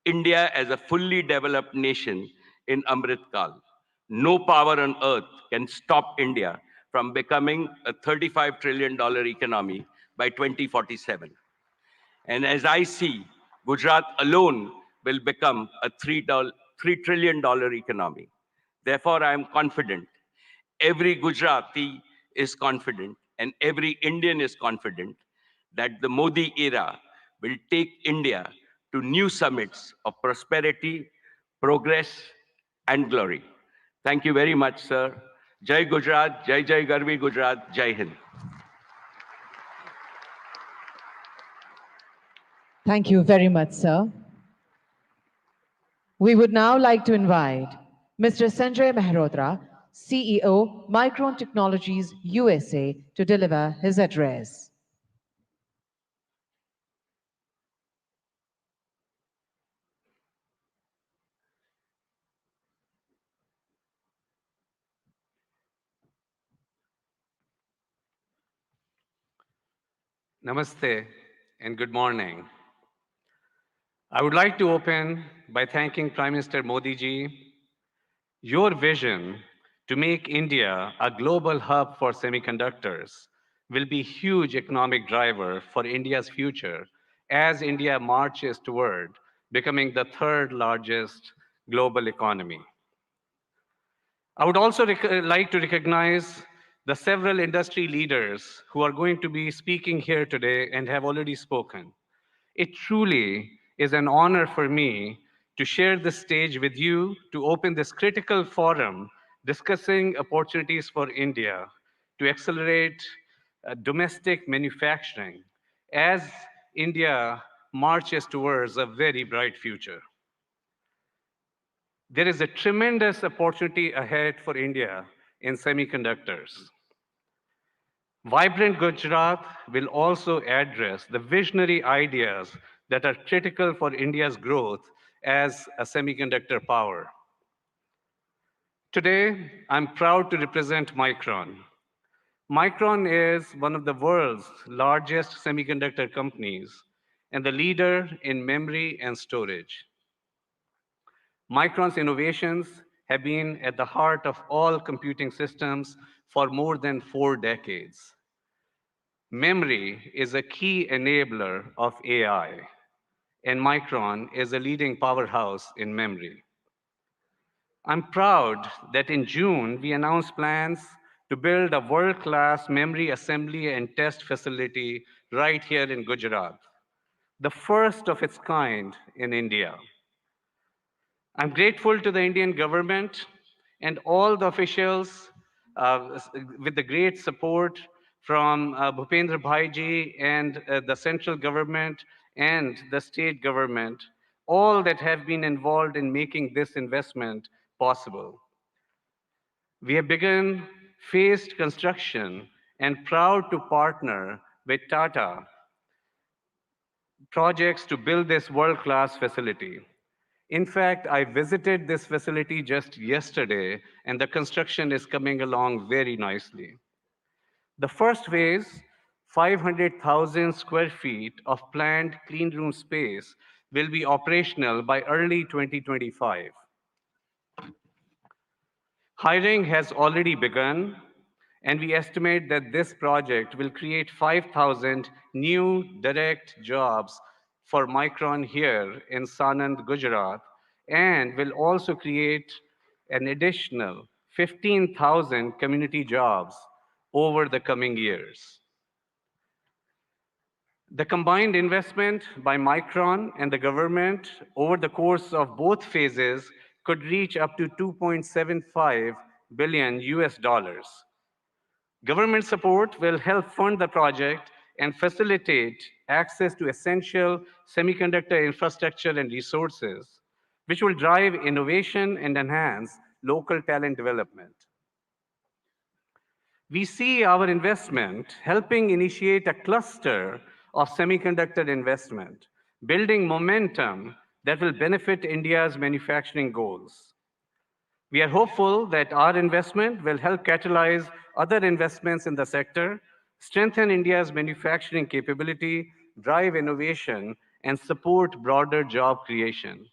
India as a fully developed nation in Amrit Kal. No power on earth can stop India from becoming a $35 trillion economy by 2047. And as I see, Gujarat alone will become a $3 trillion economy. Therefore, I am confident. Every Gujarati is confident, and every Indian is confident that the Modi era will take India to new summits of prosperity, progress, and glory. Thank you very much, sir. Jai Gujarat, Jai Jai Garvi Gujarat, Jai Hind. Thank you very much, sir. We would now like to invite Mr. Sanjay Mehrotra, CEO, Micron Technologies USA, to deliver his address. Namaste and good morning. I would like to open by thanking Prime Minister Modi ji. Your vision to make India a global hub for semiconductors will be a huge economic driver for India's future as India marches toward becoming the third largest global economy. I would also like to recognize the several industry leaders who are going to be speaking here today and have already spoken. It truly is an honor for me to share the stage with you to open this critical forum discussing opportunities for India to accelerate domestic manufacturing as India marches towards a very bright future. There is a tremendous opportunity ahead for India in semiconductors. Vibrant Gujarat will also address the visionary ideas that are critical for India's growth as a semiconductor power. Today, I'm proud to represent Micron. Micron is one of the world's largest semiconductor companies and the leader in memory and storage. Micron's innovations have been at the heart of all computing systems for more than 4 decades. Memory is a key enabler of AI, and Micron is a leading powerhouse in memory. I'm proud that in June, we announced plans to build a world-class memory assembly and test facility right here in Gujarat, the first of its kind in India. I'm grateful to the Indian government and all the officials with the great support from Bhupendra Bhaiji and the central government and the state government, all that have been involved in making this investment possible. We have begun phased construction and proud to partner with Tata projects to build this world-class facility. In fact, I visited this facility just yesterday, and the construction is coming along very nicely. The first phase, 500,000 square feet of planned clean room space, will be operational by early 2025. Hiring has already begun, and we estimate that this project will create 5,000 new direct jobs for Micron here in Sanand, Gujarat, and will also create an additional 15,000 community jobs over the coming years. The combined investment by Micron and the government over the course of both phases could reach up to 2.75 billion US dollars. Government support will help fund the project and facilitate access to essential semiconductor infrastructure and resources, which will drive innovation and enhance local talent development. We see our investment helping initiate a cluster of semiconductor investment, building momentum that will benefit India's manufacturing goals. We are hopeful that our investment will help catalyze other investments in the sector, strengthen India's manufacturing capability, drive innovation, and support broader job creation.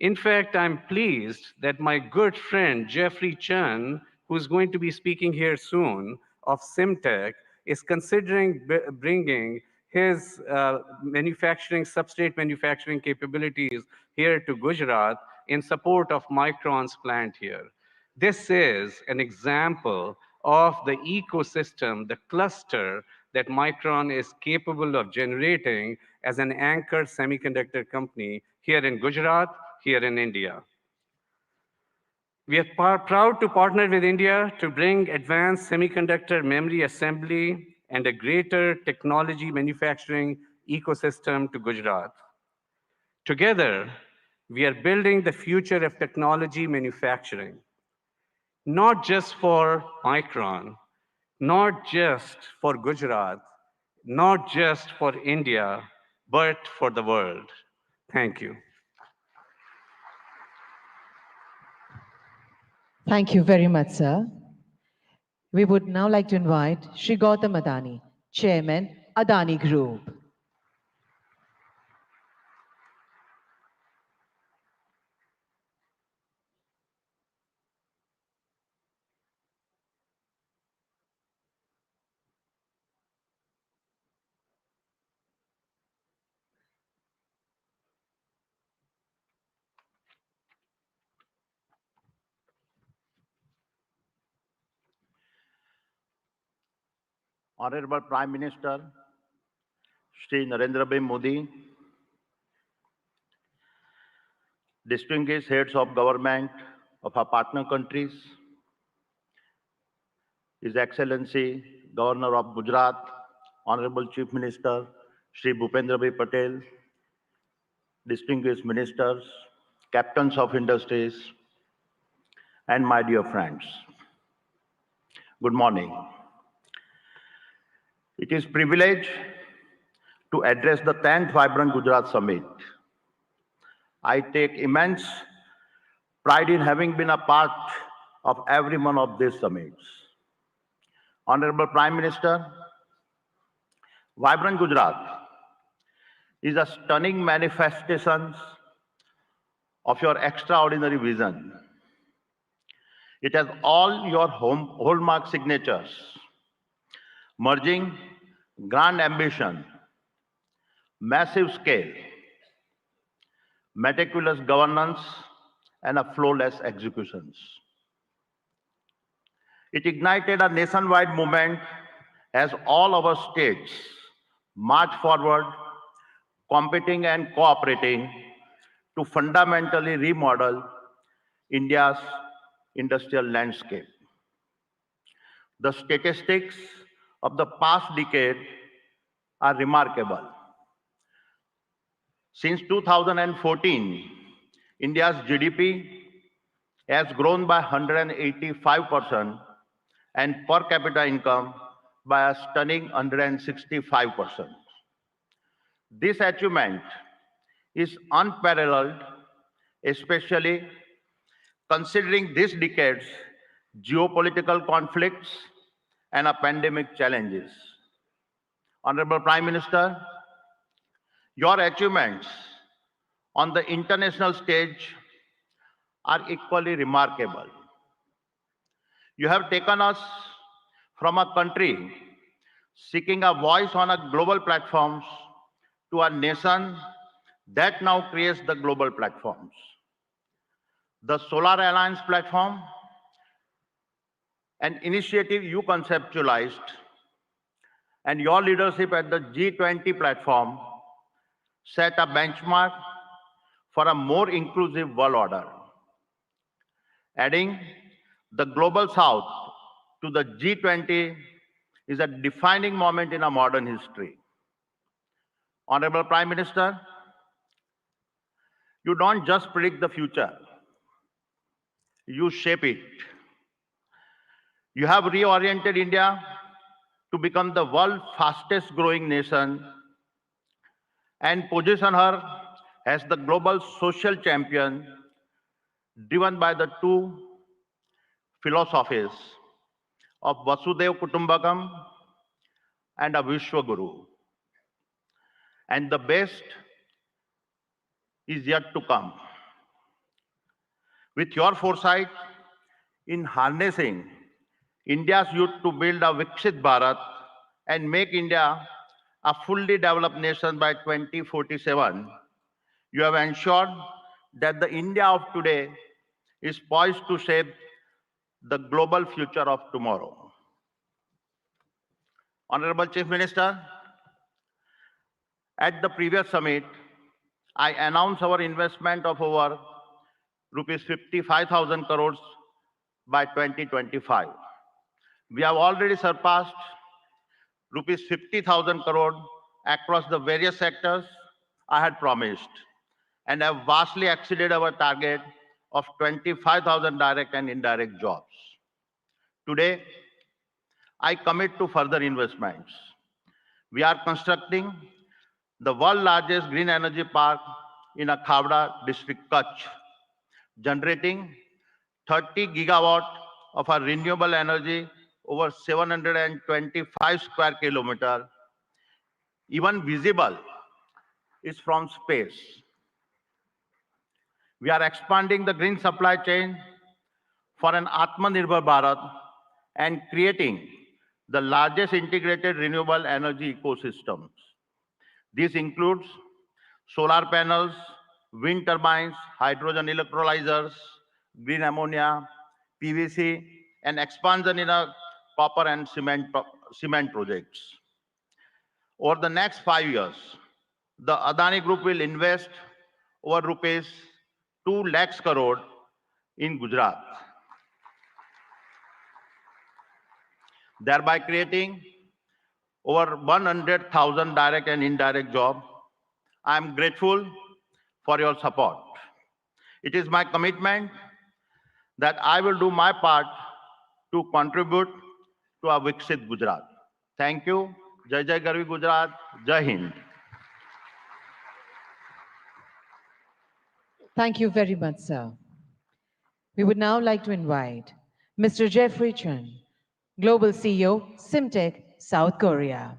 In fact, I'm pleased that my good friend Jeffrey Chan, who's going to be speaking here soon of Simtech, is considering bringing his substrate manufacturing capabilities here to Gujarat in support of Micron's plant here. This is an example of the ecosystem, the cluster that Micron is capable of generating as an anchor semiconductor company here in Gujarat, here in India. We are proud to partner with India to bring advanced semiconductor memory assembly and a greater technology manufacturing ecosystem to Gujarat. Together, we are building the future of technology manufacturing, not just for Micron, not just for Gujarat, not just for India, but for the world. Thank you. Thank you very much, sir. We would now like to invite Shri Gautam Adani, Chairman, Adani Group. Honorable Prime Minister, Shri Narendra Modi, distinguished heads of government of our partner countries, His Excellency Governor of Gujarat, Honorable Chief Minister, Shri Bhupendra Patel, distinguished ministers, captains of industries, and my dear friends. Good morning. It is a privilege to address the 10th Vibrant Gujarat Summit. I take immense pride in having been a part of every one of these summits. Honorable Prime Minister, Vibrant Gujarat is a stunning manifestation of your extraordinary vision. It has all your hallmark signatures, merging grand ambition, massive scale, meticulous governance, and a flawless executions. It ignited a nationwide movement as all our states march forward, competing and cooperating to fundamentally remodel India's industrial landscape. The statistics of the past decade are remarkable. Since 2014, India's GDP has grown by 185% and per capita income by a stunning 165%. This achievement is unparalleled, especially considering this decade's geopolitical conflicts and a pandemic challenges. Honorable Prime Minister, your achievements on the international stage are equally remarkable. You have taken us from a country seeking a voice on a global platforms to a nation that now creates the global platforms. The Solar Alliance platform, an initiative you conceptualized, and your leadership at the G20 platform set a benchmark for a more inclusive world order. Adding the Global South to the G20 is a defining moment in our modern history. Honorable Prime Minister, you don't just predict the future, you shape it. You have reoriented India to become the world's fastest growing nation and position her as the global social champion driven by the two philosophies of Vasudev Kutumbakam and a Vishwaguru. And the best is yet to come. With your foresight in harnessing India's youth to build a Viksit Bharat and make India a fully developed nation by 2047, you have ensured that the India of today is poised to shape the global future of tomorrow. Honorable Chief Minister, at the previous summit, I announced our investment of over rupees 55,000 crores by 2025. We have already surpassed rupees 50,000 crore across the various sectors I had promised and have vastly exceeded our target of 25,000 direct and indirect jobs. Today, I commit to further investments. We are constructing the world's largest green energy park in Khavda district, Kutch, generating 30 gigawatt of our renewable energy over 725 square kilometer. Even visible is from space. We are expanding the green supply chain for an Atmanirbhar Bharat and creating the largest integrated renewable energy ecosystems. This includes solar panels, wind turbines, hydrogen electrolyzers, green ammonia, PVC, and expansion in a copper and cement projects. Over the next 5 years, the Adani Group will invest over rupees 2 lakhs crore in Gujarat, thereby creating over 100,000 direct and indirect jobs. I am grateful for your support. It is my commitment that I will do my part to contribute to a Viksit Gujarat. Thank you. Jai Jai Garvi Gujarat. Jai Hind. Thank you very much, sir. We would now like to invite Mr. Jeffrey Chun, Global CEO, Simtech, South Korea.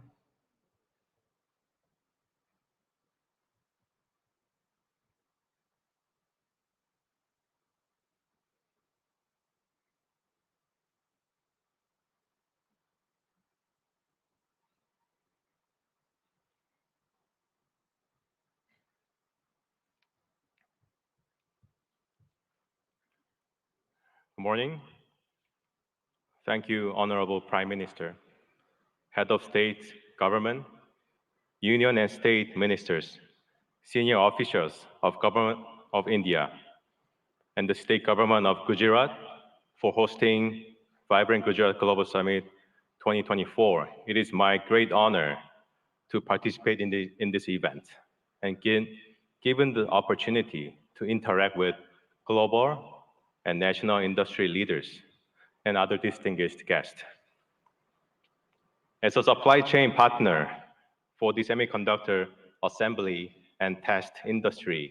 Good morning. Thank you, Honorable Prime Minister, Head of State Government, Union and State Ministers, senior officials of Government of India, and the State Government of Gujarat for hosting Vibrant Gujarat Global Summit 2024. It is my great honor to participate in this event and given the opportunity to interact with global and national industry leaders, and other distinguished guests. As a supply chain partner for the semiconductor assembly and test industry,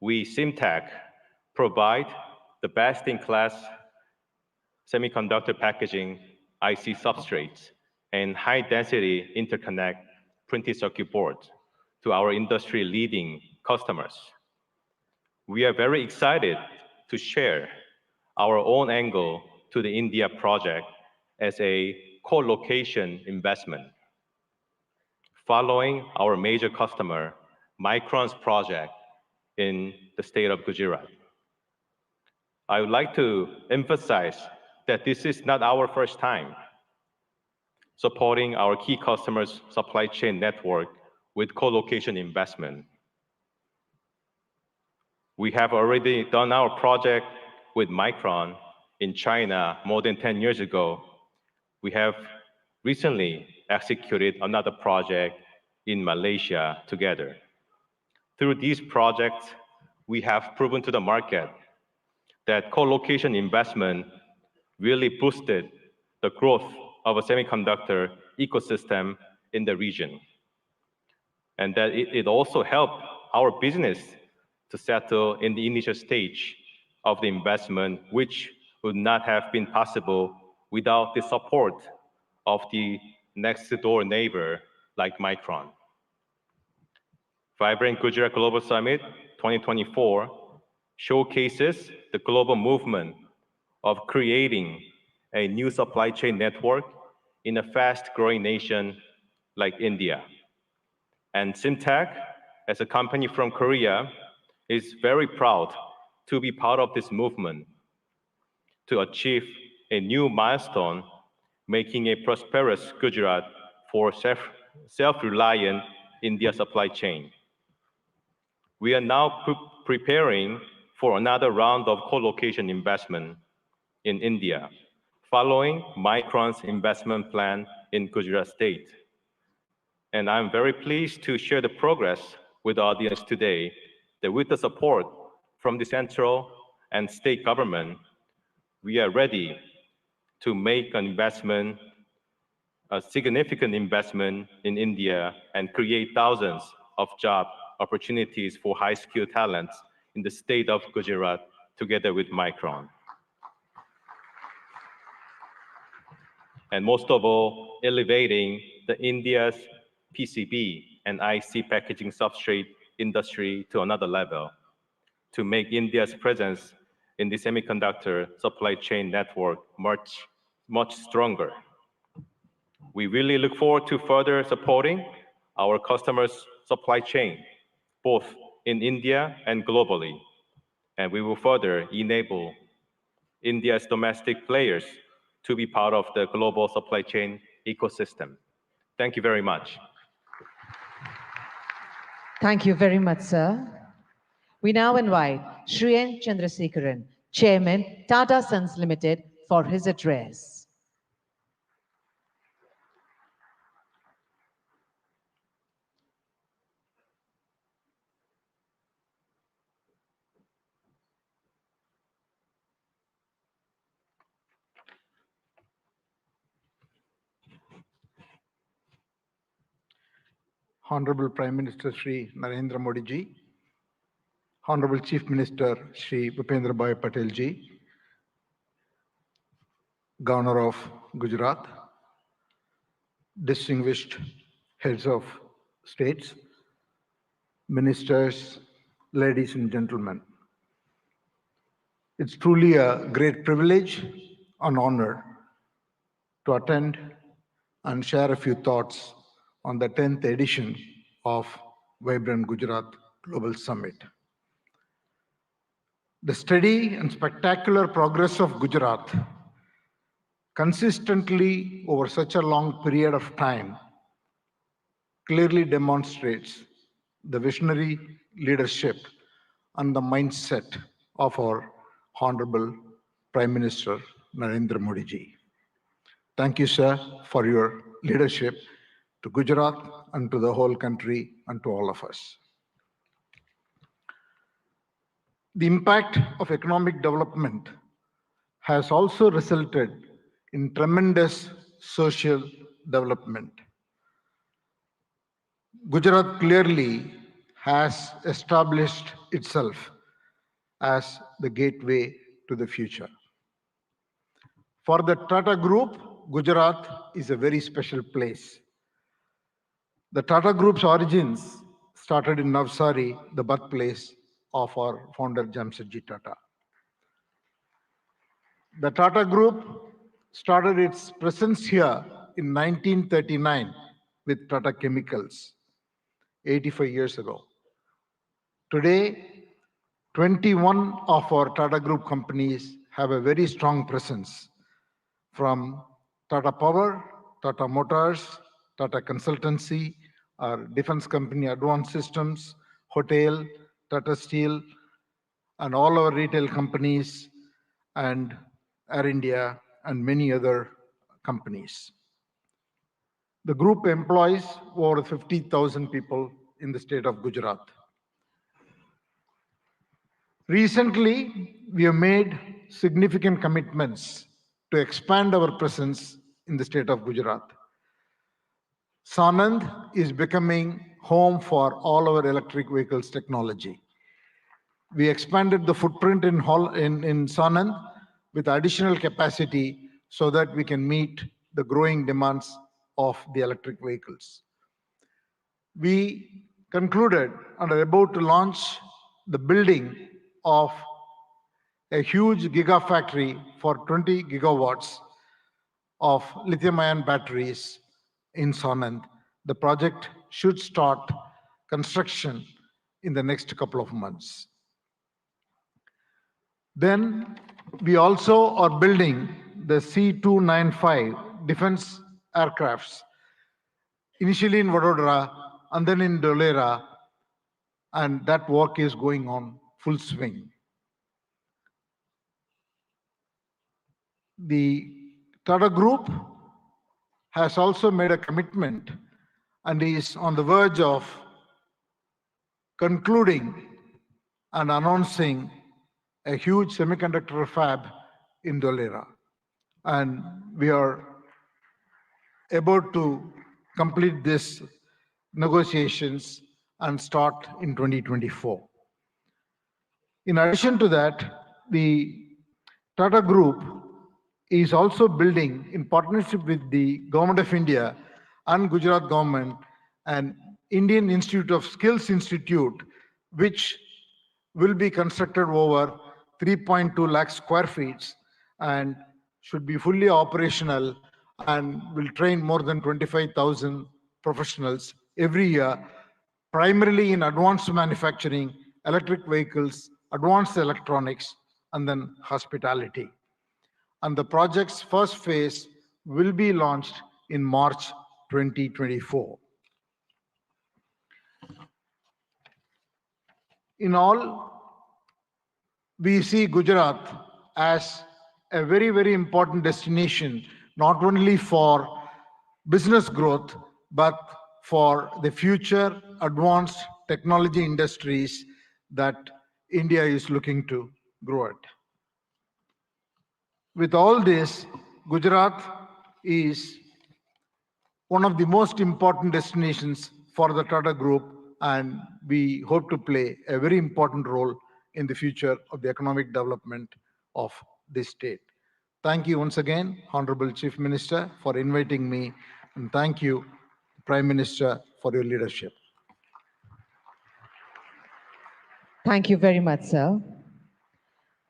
we, SIMTech, provide the best-in-class semiconductor packaging, IC substrates, and high-density interconnect printed circuit boards to our industry-leading customers. We are very excited to share our own angle to the India project as a co-location investment. Following our major customer, Micron's project in the state of Gujarat. I would like to emphasize that this is not our first time supporting our key customers' supply chain network with co-location investment. We have already done our project with Micron in China more than 10 years ago. We have recently executed another project in Malaysia together. Through these projects, we have proven to the market that co-location investment really boosted the growth of a semiconductor ecosystem in the region. And that it also helped our business to settle in the initial stage of the investment, which would not have been possible without the support of the next door neighbor like Micron. Vibrant Gujarat Global Summit 2024 showcases the global movement of creating a new supply chain network in a fast-growing nation like India. And SIMTech, as a company from Korea, is very proud to be part of this movement to achieve a new milestone, making a prosperous Gujarat for self-reliant India supply chain. We are now preparing for another round of co-location investment in India, following Micron's investment plan in Gujarat state. And I'm very pleased to share the progress with the audience today that with the support from the central and state government, we are ready to make an investment, a significant investment in India and create thousands of job opportunities for high-skilled talents in the state of Gujarat together with Micron. And most of all, elevating the India's PCB and IC packaging substrate industry to another level to make India's presence in the semiconductor supply chain network much stronger. We really look forward to further supporting our customers' supply chain, both in India and globally. And we will further enable India's domestic players to be part of the global supply chain ecosystem. Thank you very much. Thank you very much, sir. We now invite Shri N. Chandrasekharan, Chairman, Tata Sons Limited, for his address. Honorable Prime Minister Shri Narendra Modi ji, Honorable Chief Minister Shri Bhupendra Bhai Patel ji, Governor of Gujarat, distinguished heads of states, ministers, ladies and gentlemen. It's truly a great privilege and honor to attend and share a few thoughts on the 10th edition of Vibrant Gujarat Global Summit. The steady and spectacular progress of Gujarat consistently over such a long period of time clearly demonstrates the visionary leadership and the mindset of our Honorable Prime Minister Narendra Modi ji. Thank you, sir, for your leadership to Gujarat and to the whole country and to all of us. The impact of economic development has also resulted in tremendous social development. Gujarat clearly has established itself as the gateway to the future. For the Tata Group, Gujarat is a very special place. The Tata Group's origins started in Navsari, the birthplace of our founder Jamshedji Tata. The Tata Group started its presence here in 1939 with Tata Chemicals, 85 years ago. Today, 21 of our Tata Group companies have a very strong presence, from Tata Power, Tata Motors, Tata Consultancy, our defense company Advanced Systems, Hotel, Tata Steel, and all our retail companies, and Air India, and many other companies. The group employs over 50,000 people in the state of Gujarat. Recently, we have made significant commitments to expand our presence in the state of Gujarat. Sanand is becoming home for all our electric vehicles technology. We expanded the footprint in Sanand with additional capacity so that we can meet the growing demands of the electric vehicles. We concluded and are about to launch the building of a huge gigafactory for 20 gigawatts of lithium-ion batteries in Sanand. The project should start construction in the next couple of months. Then we also are building the C-295 defense aircrafts, initially in Vadodara and then in Dholera, and that work is going on full swing. The Tata Group has also made a commitment and is on the verge of concluding and announcing a huge semiconductor fab in Dholera. And we are about to complete these negotiations and start in 2024. In addition to that, the Tata Group is also building, in partnership with the Government of India and Gujarat government, an Indian Institute of Skills Institute, which will be constructed over 3.2 lakh square feet and should be fully operational and will train more than 25,000 professionals every year, primarily in advanced manufacturing, electric vehicles, advanced electronics, and then hospitality. And the project's first phase will be launched in March 2024. In all, we see Gujarat as a very, very important destination, not only for business growth, but for the future advanced technology industries that India is looking to grow at. With all this, Gujarat is one of the most important destinations for the Tata Group, and we hope to play a very important role in the future of the economic development of this state. Thank you once again, Honorable Chief Minister, for inviting me, and thank you, Prime Minister, for your leadership. Thank you very much, sir.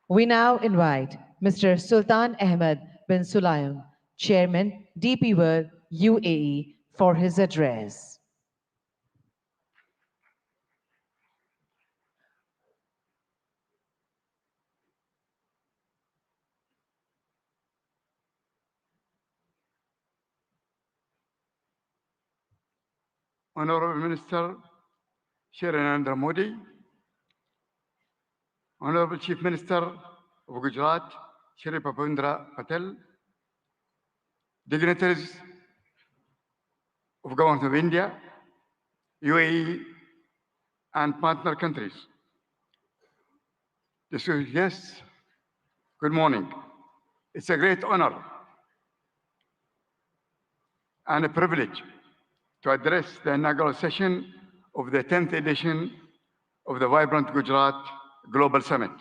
We now invite Mr. Sultan Ahmed bin Sulayem, Chairman, DP World, UAE, for his address. Honorable Minister Shri Narendra Modi, Honorable Chief Minister of Gujarat Shri Bhupendra Patel, dignitaries of Government of India, UAE, and partner countries, Distinguished guests, good morning. It's a great honor and a privilege to address the inaugural session of the 10th edition of the Vibrant Gujarat Global Summit.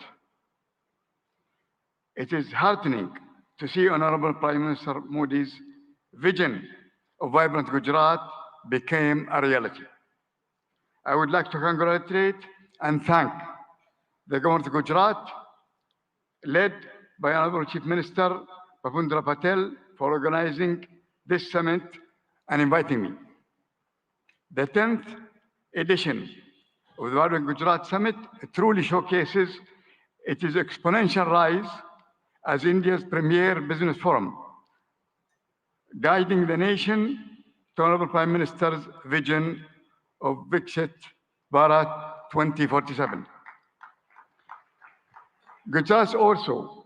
It is heartening to see Honorable Prime Minister Modi's vision of Vibrant Gujarat became a reality. I would like to congratulate and thank the Government of Gujarat, led by Honorable Chief Minister Bhavendra Patel, for organizing this summit and inviting me. The 10th edition of the Vibrant Gujarat Summit truly showcases its exponential rise as India's premier business forum, guiding the nation to Honorable Prime Minister's vision of Viksit Bharat 2047. Gujarat also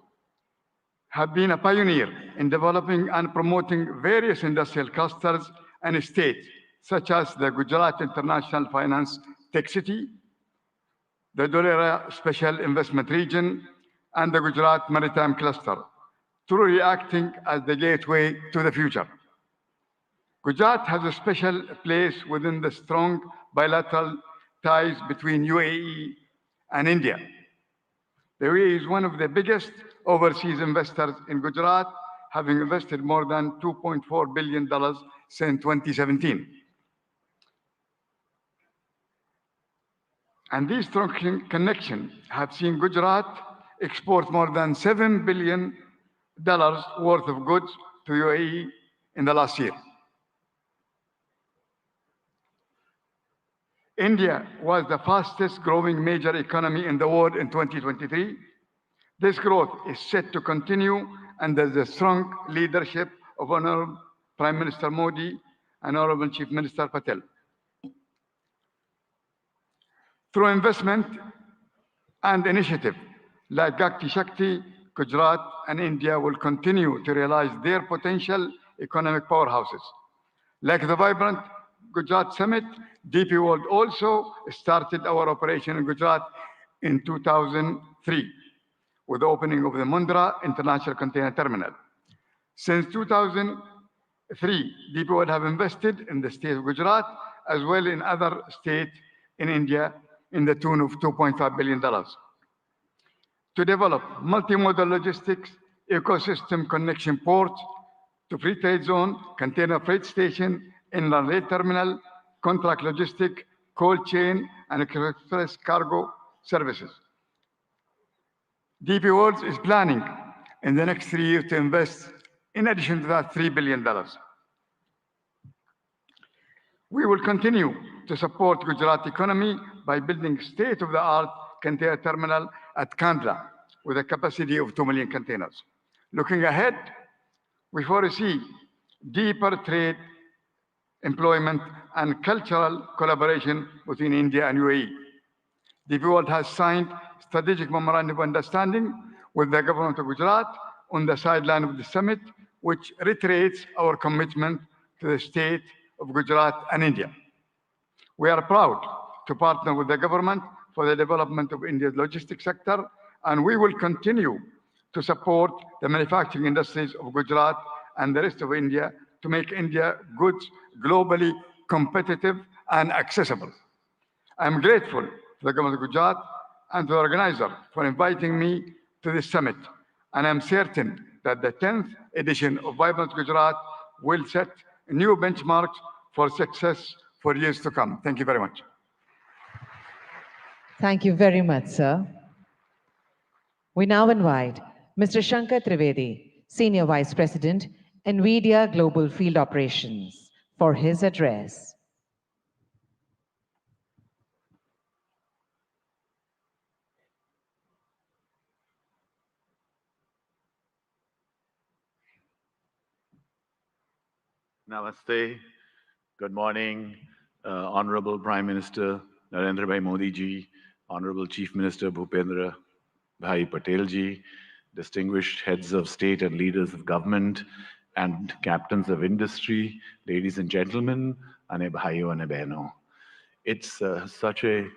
have been a pioneer in developing and promoting various industrial clusters and states, such as the Gujarat International Finance Tech City, the Dholera Special Investment Region, and the Gujarat Maritime Cluster, truly acting as the gateway to the future. Gujarat has a special place within the strong bilateral ties between UAE and India. The UAE is one of the biggest overseas investors in Gujarat, having invested more than $2.4 billion since 2017. And these strong connections have seen Gujarat export more than $7 billion worth of goods to UAE in the last year. India was the fastest growing major economy in the world in 2023. This growth is set to continue under the strong leadership of Honorable Prime Minister Modi and Honorable Chief Minister Patel. Through investment and initiative like Gati Shakti, Gujarat and India will continue to realize their potential economic powerhouses. Like the Vibrant Gujarat Summit, DP World also started our operation in Gujarat in 2003 with the opening of the Mundra International Container Terminal. Since 2003, DP World have invested in the state of Gujarat as well in other states in India in the tune of $2.5 billion to develop multimodal logistics, ecosystem connection ports to free trade zone, container freight station, inland rail terminal, contract logistic, cold chain, and express cargo services. DP World is planning in the next 3 years to invest, in addition to that, $3 billion. We will continue to support Gujarat economy by building state-of-the-art container terminal at Kandla with a capacity of 2 million containers. Looking ahead, we foresee deeper trade, employment, and cultural collaboration between India and UAE. DP World has signed strategic memorandum of understanding with the government of Gujarat on the sideline of the summit, which reiterates our commitment to the state of Gujarat and India. We are proud to partner with the government for the development of India's logistics sector, and we will continue to support the manufacturing industries of Gujarat and the rest of India to make India goods globally competitive and accessible. I am grateful to the government of Gujarat and to the organizer for inviting me to this summit, and I am certain that the 10th edition of Vibrant Gujarat will set new benchmarks for success for years to come. Thank you very much. Thank you very much, sir. We now invite Mr. Shankar Trivedi, Senior Vice President, NVIDIA Global Field Operations, for his address. Namaste. Good morning, Honorable Prime Minister Narendra Modi ji, Honorable Chief Minister Bhupendra Bhai Patel ji, distinguished heads of state and leaders of government, and captains of industry, ladies and gentlemen, ane bhaiyo ane behno. It's such a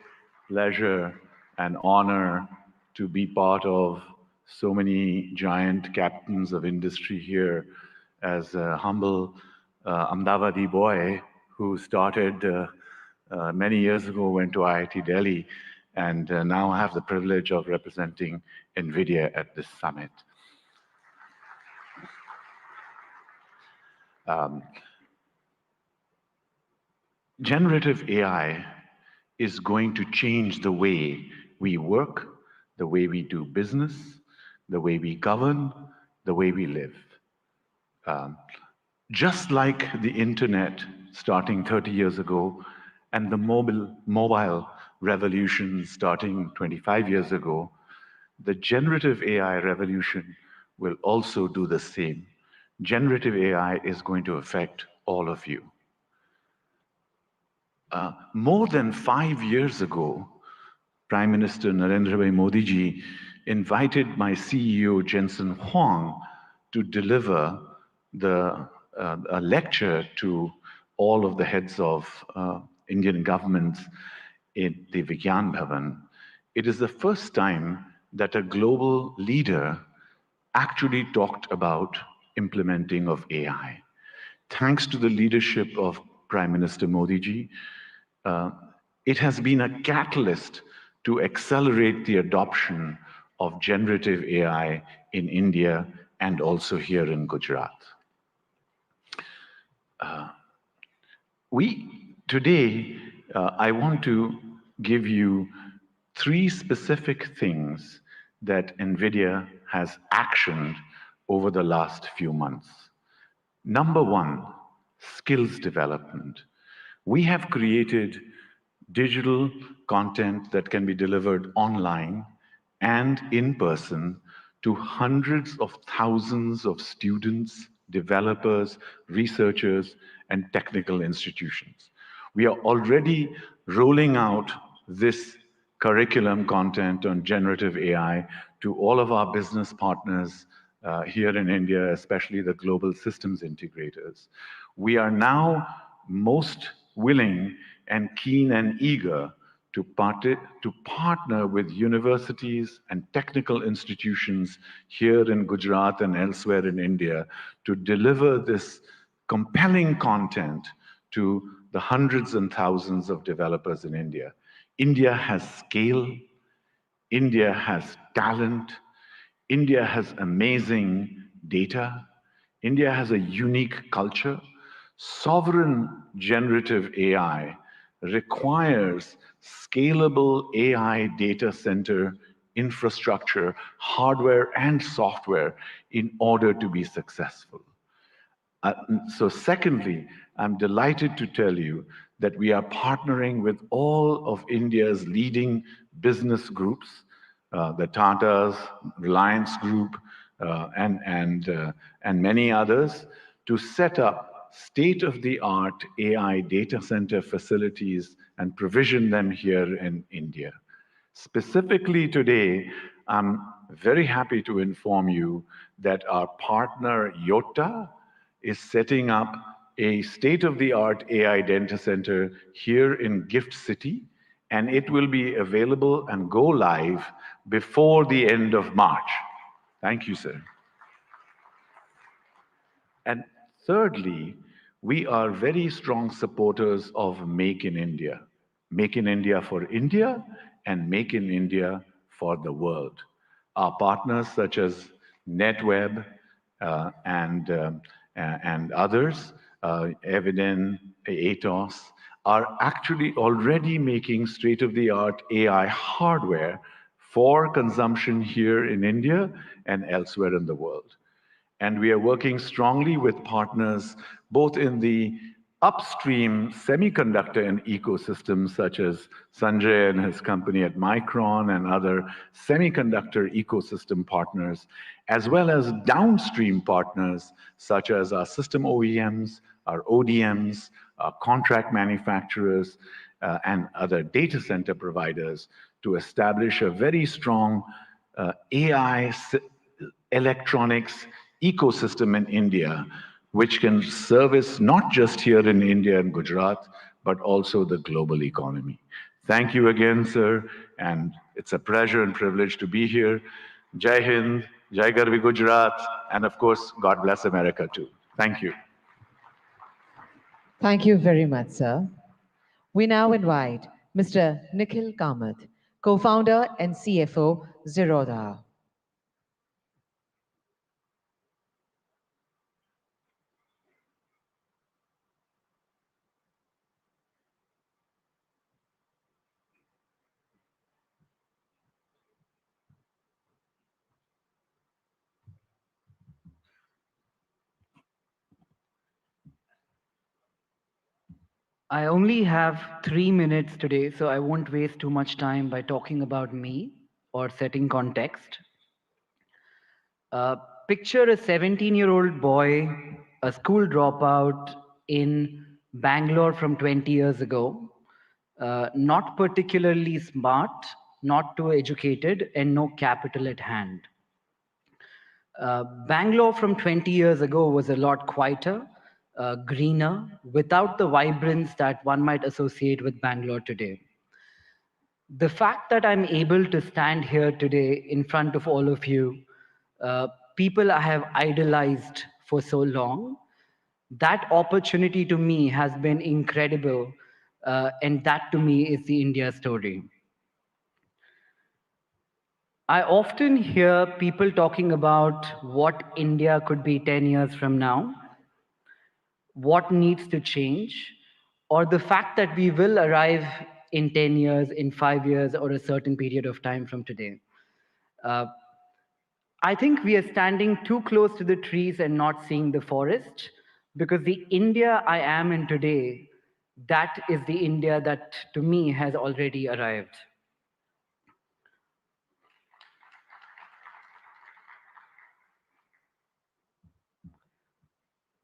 pleasure and honor to be part of so many giant captains of industry here as a humble Ahmedabadi boy who started many years ago, went to IIT Delhi, and now I have the privilege of representing NVIDIA at this summit. Generative AI is going to change the way we work, the way we do business, the way we govern, the way we live. Just like the internet starting 30 years ago and the mobile revolution starting 25 years ago, the generative AI revolution will also do the same. Generative AI is going to affect all of you. More than 5 years ago, Prime Minister Narendra Modi ji invited my CEO Jensen Huang to deliver a lecture to all of the heads of Indian governments in the Vigyan Bhavan. It is the first time that a global leader actually talked about implementing of AI. Thanks to the leadership of Prime Minister Modi ji, it has been a catalyst to accelerate the adoption of generative AI in India and also here in Gujarat. Today, I want to give you 3 specific things that NVIDIA has actioned over the last few months. Number 1, skills development. We have created digital content that can be delivered online and in person to hundreds of thousands of students, developers, researchers, and technical institutions. We are already rolling out this curriculum content on generative AI to all of our business partners here in India, especially the global systems integrators. We are now most willing and keen and eager to partner with universities and technical institutions here in Gujarat and elsewhere in India to deliver this compelling content to the hundreds and thousands of developers in India. India has scale, India has talent, India has amazing data, India has a unique culture. Sovereign generative AI requires scalable AI data center infrastructure, hardware and software in order to be successful. So secondly, I'm delighted to tell you that we are partnering with all of India's leading business groups, the Tatas, Reliance Group, and many others, to set up state-of-the-art AI data center facilities and provision them here in India. Specifically today, I'm very happy to inform you that our partner Yotta is setting up a state-of-the-art AI data center here in Gift City, and it will be available and go live before the end of March. Thank you, sir. And thirdly, we are very strong supporters of Make in India. Make in India for India and Make in India for the world. Our partners such as NetWeb and others, Eviden, Atos, are actually already making state-of-the-art AI hardware for consumption here in India and elsewhere in the world. And we are working strongly with partners both in the upstream semiconductor and ecosystems such as Sanjay and his company at Micron and other semiconductor ecosystem partners, as well as downstream partners such as our system OEMs, our ODMs, our contract manufacturers, and other data center providers to establish a very strong AI electronics ecosystem in India, which can service not just here in India and Gujarat, but also the global economy. Thank you again, sir, and it's a pleasure and privilege to be here. Jai Hind, Jai Garvi Gujarat, and of course, God bless America too. Thank you. Thank you very much, sir. We now invite Mr. Nikhil Kamath, co-founder and CFO, Zerodha. I only have 3 minutes today, so I won't waste too much time by talking about me or setting context. Picture a 17-year-old boy, a school dropout in Bangalore from 20 years ago, not particularly smart, not too educated, and no capital at hand. Bangalore from 20 years ago was a lot quieter, greener, without the vibrance that one might associate with Bangalore today. The fact that I'm able to stand here today in front of all of you, people I have idolized for so long, that opportunity to me has been incredible, and that to me is the India story. I often hear people talking about what India could be 10 years from now, what needs to change, or the fact that we will arrive in 10 years, in 5 years, or a certain period of time from today. I think we are standing too close to the trees and not seeing the forest, because the India I am in today, that is the India that to me has already arrived.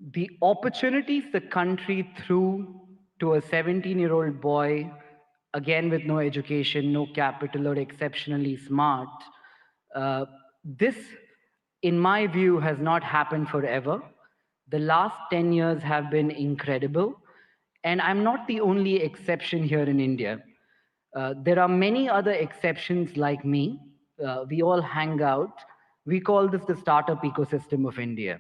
The opportunities the country threw to a 17-year-old boy, again with no education, no capital, or exceptionally smart, this, in my view, has not happened forever. The last 10 years have been incredible, and I'm not the only exception here in India. There are many other exceptions like me. We all hang out. We call this the startup ecosystem of India.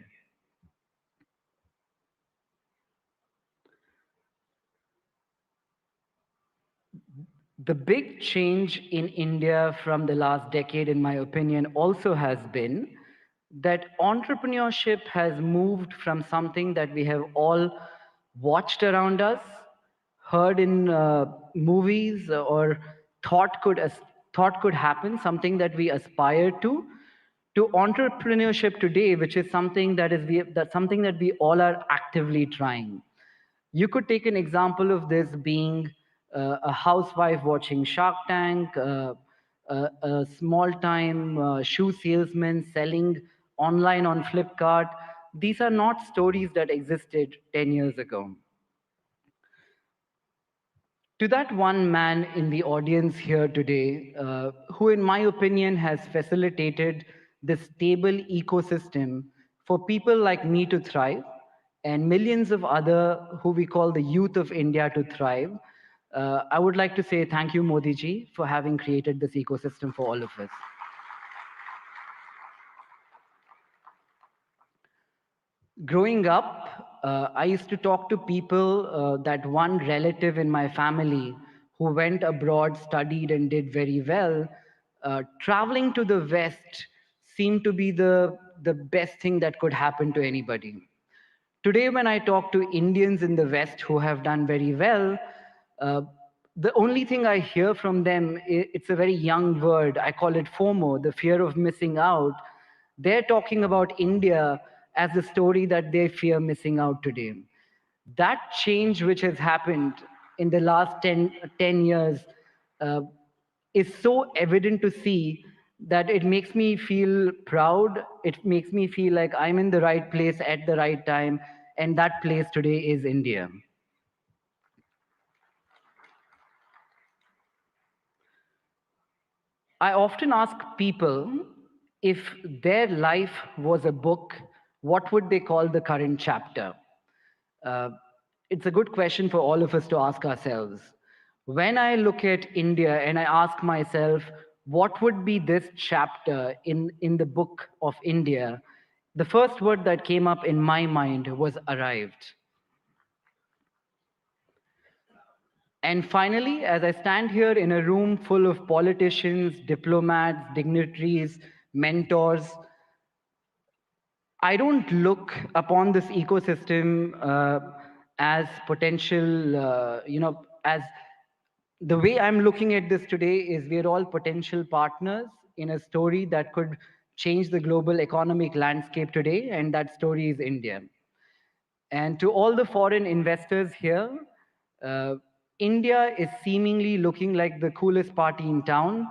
The big change in India from the last decade, in my opinion, also has been that entrepreneurship has moved from something that we have all watched around us, heard in movies, or thought could happen, something that we aspire to entrepreneurship today, which is something something that we all are actively trying. You could take an example of this being a housewife watching Shark Tank, a small-time shoe salesman selling online on Flipkart. These are not stories that existed 10 years ago. To that one man in the audience here today, who in my opinion has facilitated this stable ecosystem for people like me to thrive, and millions of other who we call the youth of India to thrive, I would like to say thank you, Modi ji, for having created this ecosystem for all of us. Growing up, I used to talk to people, that one relative in my family who went abroad, studied, and did very well. Traveling to the West seemed to be the best thing that could happen to anybody. Today, when I talk to Indians in the West who have done very well, the only thing I hear from them, it's a very young word. I call it FOMO, the fear of missing out. They're talking about India as the story that they fear missing out today. That change which has happened in the last 10 years is so evident to see that it makes me feel proud. It makes me feel like I'm in the right place at the right time, and that place today is India. I often ask people, if their life was a book, what would they call the current chapter? It's a good question for all of us to ask ourselves. When I look at India and I ask myself, what would be this chapter in the book of India, the first word that came up in my mind was arrived. And finally, as I stand here in a room full of politicians, diplomats, dignitaries, mentors, I don't look upon this ecosystem as potential, as the way I'm looking at this today is we're all potential partners in a story that could change the global economic landscape today, and that story is India. And to all the foreign investors here, India is seemingly looking like the coolest party in town.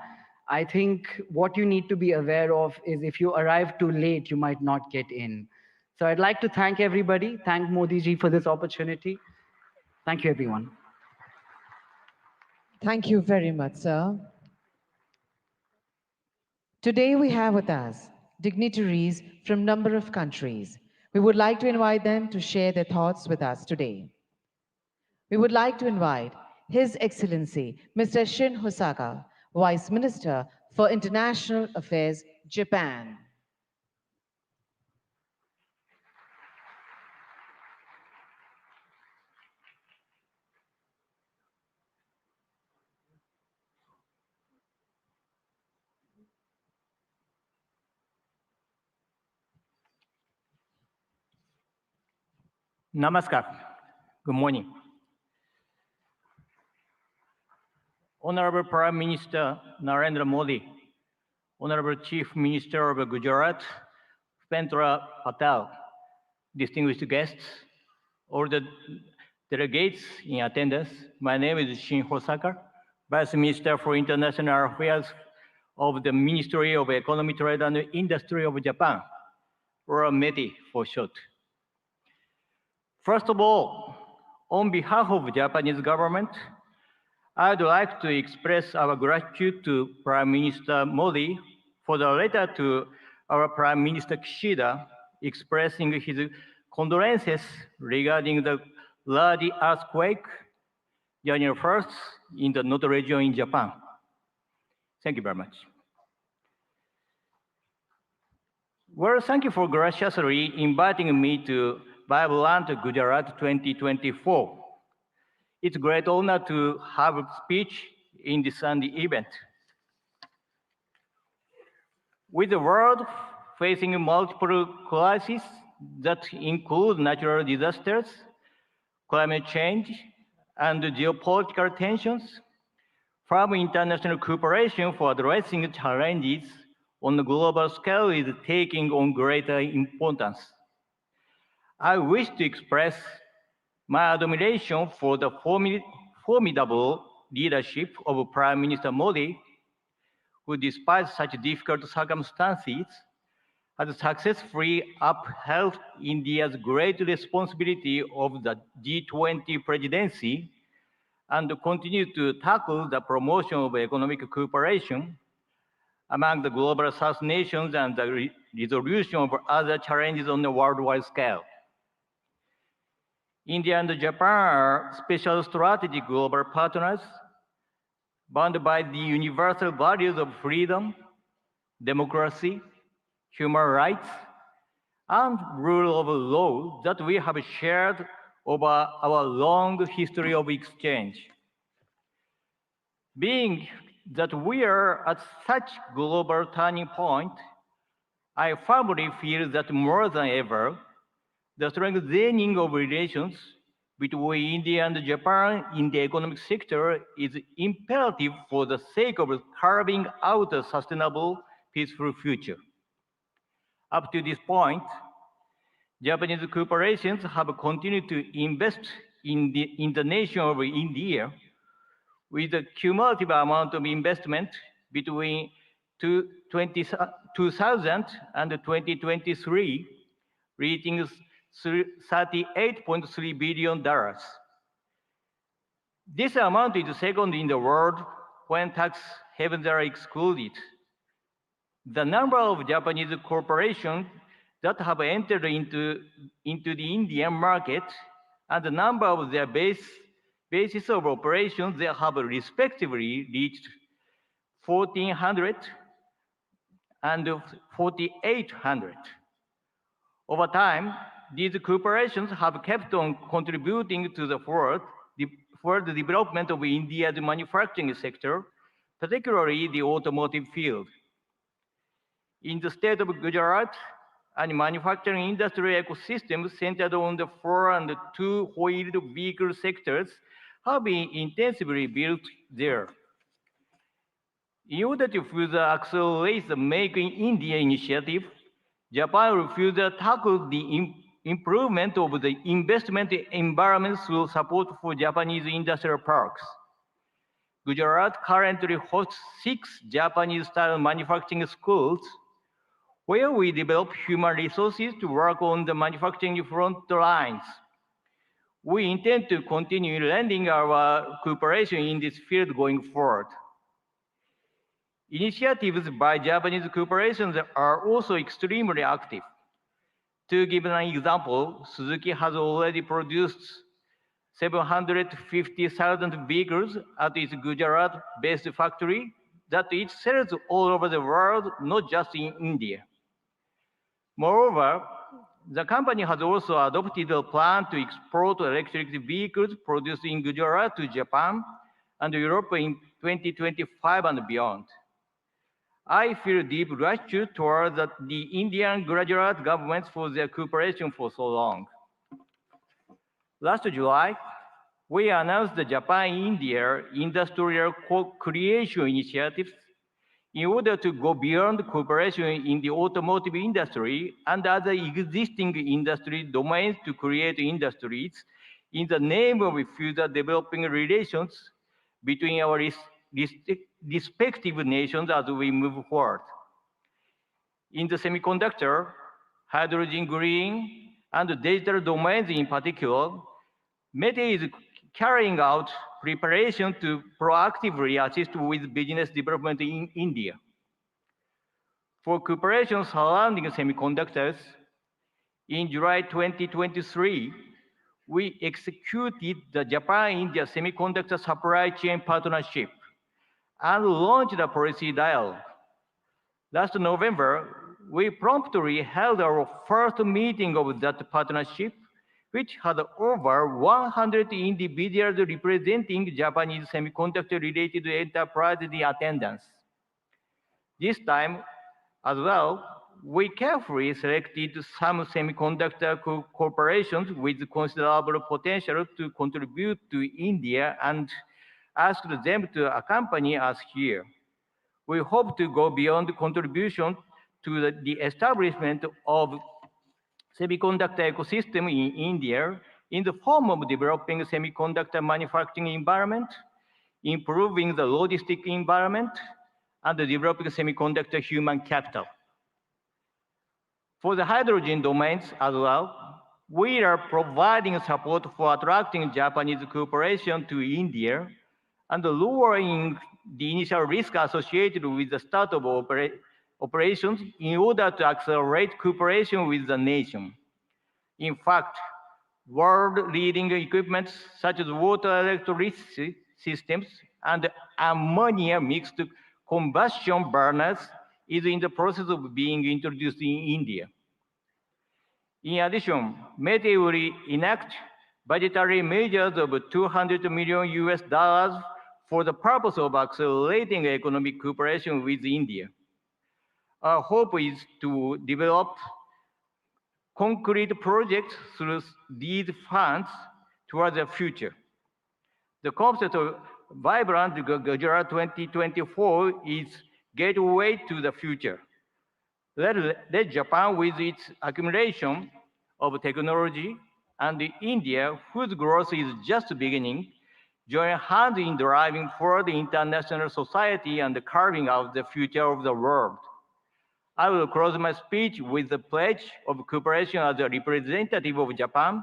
I think what you need to be aware of is if you arrive too late, you might not get in. So I'd like to thank everybody. Thank Modi ji for this opportunity. Thank you, everyone. Thank you very much, sir. Today we have with us dignitaries from a number of countries. We would like to invite them to share their thoughts with us today. We would like to invite His Excellency Mr. Shin Hosaka, Vice Minister for International Affairs, Japan. Namaskar. Good morning. Honorable Prime Minister Narendra Modi, Honorable Chief Minister of Gujarat, Bhupendra Patel, distinguished guests, all the delegates in attendance, my name is Shin Hosaka, Vice Minister for International Affairs of the Ministry of Economy, Trade and Industry of Japan, or METI for short. First of all, on behalf of the Japanese government, I'd like to express our gratitude to Prime Minister Modi for the letter to our Prime Minister Kishida expressing his condolences regarding the large earthquake January 1st in the Noto region in Japan. Thank you very much. Well, thank you for graciously inviting me to Vibrant Gujarat 2024. It's a great honor to have a speech in this Sunday event. With the world facing multiple crises that include natural disasters, climate change, and geopolitical tensions, firm international cooperation for addressing challenges on the global scale is taking on greater importance. I wish to express my admiration for the formidable leadership of Prime Minister Modi, who despite such difficult circumstances, has successfully upheld India's great responsibility of the G20 presidency and continues to tackle the promotion of economic cooperation among the global South nations and the resolution of other challenges on the worldwide scale. India and Japan are special strategic global partners bound by the universal values of freedom, democracy, human rights, and rule of law that we have shared over our long history of exchange. Being that we are at such global turning point, I firmly feel that more than ever, the strengthening of relations between India and Japan in the economic sector is imperative for the sake of carving out a sustainable, peaceful future. Up to this point, Japanese corporations have continued to invest in the nation of India with a cumulative amount of investment between 2000 and 2023 reaching $38.3 billion. This amount is second in the world when tax havens are excluded. The number of Japanese corporations that have entered into the Indian market and the number of their base Bases of operations they have respectively reached 1,400 and 4,800. Over time, these corporations have kept on contributing to the further development of India's manufacturing sector, particularly the automotive field. In the state of Gujarat, a manufacturing industry ecosystem centered on the 4- and 2-wheeled vehicle sectors have been intensively built there. In order to further accelerate the Make in India initiative, Japan will further tackle the improvement of the investment environment through support for Japanese industrial parks. Gujarat currently hosts 6 Japanese-style manufacturing schools where we develop human resources to work on the manufacturing front lines. We intend to continue lending our cooperation in this field going forward. Initiatives by Japanese corporations are also extremely active. To give an example, Suzuki has already produced 750,000 vehicles at its Gujarat-based factory that it sells all over the world, not just in India. Moreover, the company has also adopted a plan to export electric vehicles produced in Gujarat to Japan and Europe in 2025 and beyond. I feel deep gratitude toward the Indian Gujarat governments for their cooperation for so long. Last July, we announced the Japan-India Industrial Co-Creation Initiative in order to go beyond cooperation in the automotive industry and other existing industry domains to create industries in the name of further developing relations between our respective nations as we move forward. In the semiconductor, hydrogen green, and digital domains in particular, METE is carrying out preparation to proactively assist with business development in India. For cooperation surrounding semiconductors, in July 2023, we executed the Japan-India Semiconductor Supply Chain Partnership and launched a policy dialogue. Last November, we promptly held our first meeting of that partnership, which had over 100 individuals representing Japanese semiconductor-related enterprises in attendance. This time, as well, we carefully selected some semiconductor corporations with considerable potential to contribute to India and asked them to accompany us here. We hope to go beyond contribution to the establishment of semiconductor ecosystem in India in the form of developing semiconductor manufacturing environment, improving the logistic environment, and developing semiconductor human capital. For the hydrogen domains as well, we are providing support for attracting Japanese cooperation to India and lowering the initial risk associated with the start of operations in order to accelerate cooperation with the nation. In fact, world-leading equipment such as water electricity systems and ammonia mixed combustion burners is in the process of being introduced in India. In addition, METE will enact budgetary measures of $200 million for the purpose of accelerating economic cooperation with India. Our hope is to develop concrete projects through these funds towards the future. The concept of Vibrant Gujarat 2024 is gateway to the future. Let Japan, with its accumulation of technology, and India, whose growth is just beginning, join hands in driving forward the international society and carving out the future of the world. I will close my speech with the pledge of cooperation as a representative of Japan,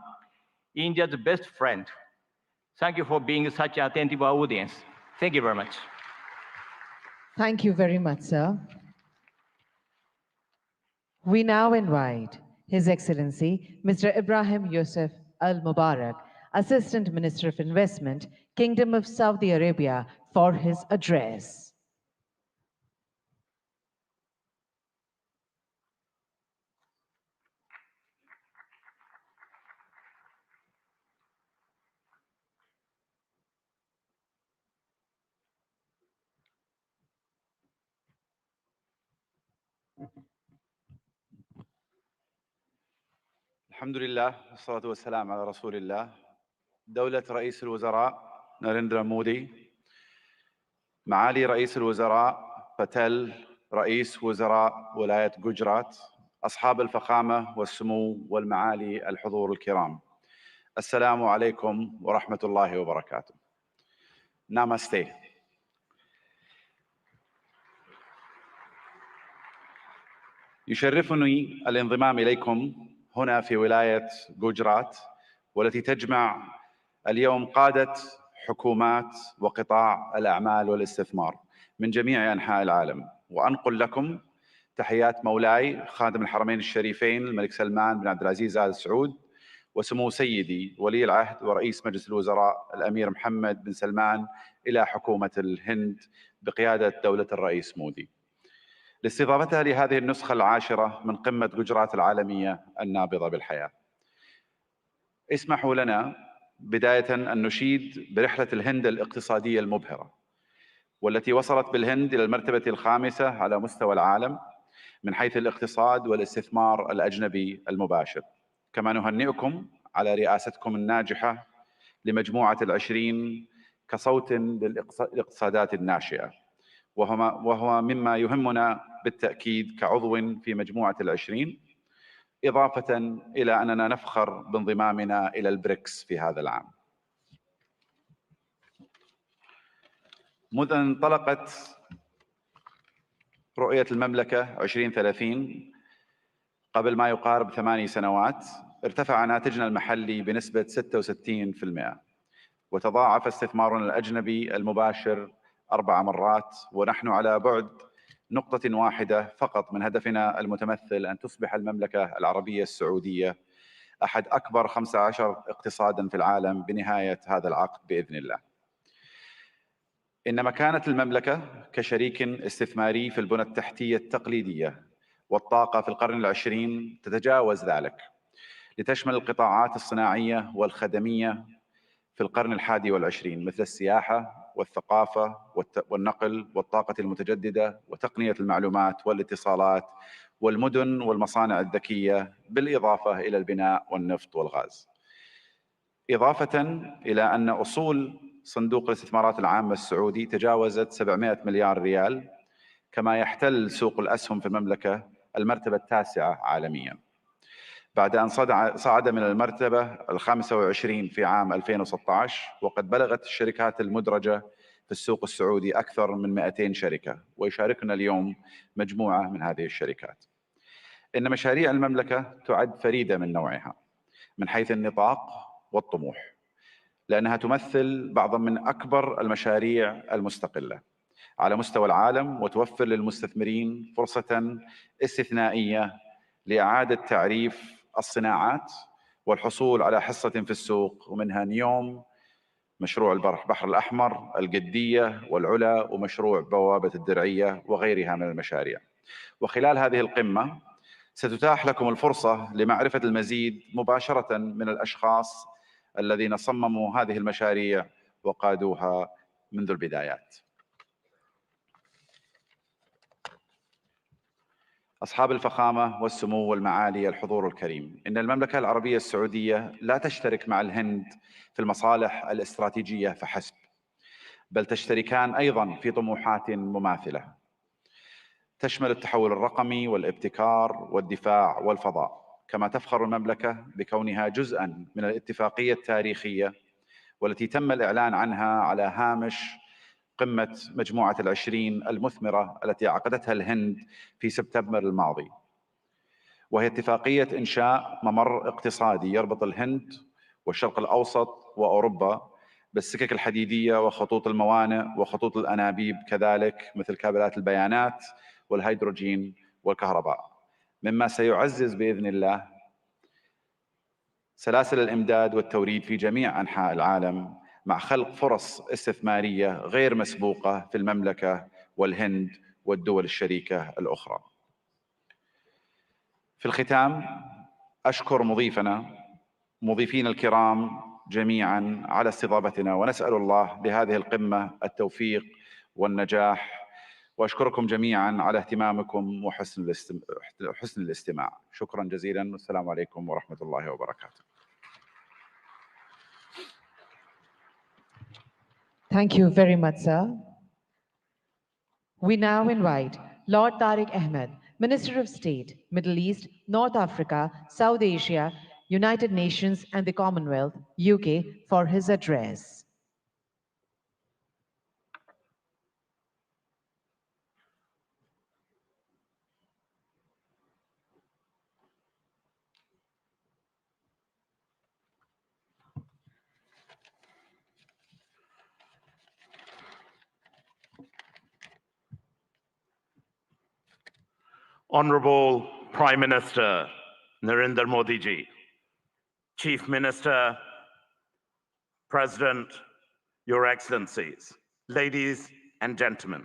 India's best friend. Thank you for being such an attentive audience. Thank you very much. Thank you very much, sir. We now invite His Excellency, Mr. Ibrahim Yusuf Al Mubarak, Assistant Minister of Investment, Kingdom of Saudi Arabia, for his address. الحمد لله والصلاة والسلام على رسول الله. دولة رئيس الوزراء ناريندرا مودي، معالي رئيس الوزراء باتيل رئيس وزراء ولاية جوجرات، أصحاب الفخامة والسمو والمعالي الحضور الكرام، السلام عليكم ورحمة الله وبركاته. نامستي. يشرفني الانضمام إليكم هنا في ولاية جوجرات، والتي تجمع اليوم قادة حكومات وقطاع الأعمال والاستثمار من جميع أنحاء العالم، وأنقل لكم تحيات مولاي خادم الحرمين الشريفين الملك سلمان بن عبد العزيز آل سعود، وسمو سيدي ولي العهد ورئيس مجلس الوزراء الأمير محمد بن سلمان إلى حكومة الهند بقيادة دولة الرئيس مودي، لاستضافتها لهذه النسخة العاشرة من قمة جوجرات العالمية النابضة بالحياة. اسمحوا لنا بداية أن نشيد برحلة الهند الاقتصادية المبهرة، والتي وصلت بالهند إلى المرتبة الخامسة على مستوى العالم من حيث الاقتصاد والاستثمار الأجنبي المباشر. كما نهنئكم على رئاستكم الناجحة لمجموعة ال20 كصوت للاقتصادات الناشئة، وهو مما يهمنا بالتأكيد كعضو في مجموعة ال20، إضافة إلى أننا نفخر بانضمامنا إلى البريكس في هذا العام. منذ أن انطلقت رؤية المملكة 2030 قبل ما يقارب 8 سنوات، ارتفع ناتجنا المحلي بنسبة 66%، وتضاعف استثمارنا الأجنبي المباشر 4 مرات، ونحن على بعد نقطة واحدة فقط من هدفنا المتمثل أن تصبح المملكة العربية السعودية أحد أكبر 15 اقتصاداً في العالم بنهاية هذا العقد بإذن الله. إن مكانة المملكة كشريك استثماري في البنى التحتية التقليدية والطاقة في القرن العشرين تتجاوز ذلك، لتشمل القطاعات الصناعية والخدمية في القرن ال21 مثل السياحة والثقافة والنقل والطاقة المتجددة وتقنية المعلومات والاتصالات والمدن والمصانع الذكية، بالإضافة إلى البناء والنفط والغاز. إضافة إلى أن أصول صندوق الاستثمارات العامة السعودي تجاوزت 700 مليار ريال، كما يحتل سوق الأسهم في المملكة المرتبة التاسعة عالمياً، بعد أن صعد من المرتبة ال25 في عام 2016، وقد بلغت الشركات المدرجة في السوق السعودي أكثر من 200 شركة، ويشاركنا اليوم مجموعة من هذه الشركات. إن مشاريع المملكة تعد فريدة من نوعها من حيث النطاق والطموح، لأنها تمثل بعضا من أكبر المشاريع المستقلة على مستوى العالم، وتوفر للمستثمرين فرصة استثنائية لإعادة تعريف الصناعات والحصول على حصة في السوق، ومنها نيوم، مشروع البحر الأحمر، القدية والعلا، ومشروع بوابة الدرعية وغيرها من المشاريع. وخلال هذه القمة ستتاح لكم الفرصة لمعرفة المزيد مباشرة من الأشخاص الذين صمموا هذه المشاريع وقادوها منذ البدايات. أصحاب الفخامة والسمو والمعالي الحضور الكريم، إن المملكة العربية السعودية لا تشترك مع الهند في المصالح الاستراتيجية فحسب، بل تشتركان أيضاً في طموحات مماثلة تشمل التحول الرقمي والابتكار والدفاع والفضاء. كما تفخر المملكة بكونها جزءاً من الاتفاقية التاريخية والتي تم الإعلان عنها على هامش قمة مجموعة ال20 المثمرة التي عقدتها الهند في سبتمبر الماضي، وهي اتفاقية إنشاء ممر اقتصادي يربط الهند والشرق الأوسط وأوروبا بالسكك الحديدية وخطوط الموانئ وخطوط الأنابيب، كذلك مثل كابلات البيانات والهيدروجين والكهرباء، مما سيعزز بإذن الله سلاسل الإمداد والتوريد في جميع أنحاء العالم مع خلق فرص استثمارية غير مسبوقة في المملكة والهند والدول الشريكة الأخرى. في الختام أشكر مضيفين الكرام جميعا على استضافتنا، ونسأل الله بهذه القمة التوفيق والنجاح، وأشكركم جميعا على اهتمامكم وحسن الاستماع. شكرا جزيلا، والسلام عليكم ورحمة الله وبركاته. Thank you very much, sir. We now invite Lord Tariq Ahmed, Minister of State, Middle East, North Africa, South Asia, United Nations and the Commonwealth, UK, for his address. Honorable Prime Minister Narendra Modi ji, Chief Minister, President, Your Excellencies, ladies and gentlemen,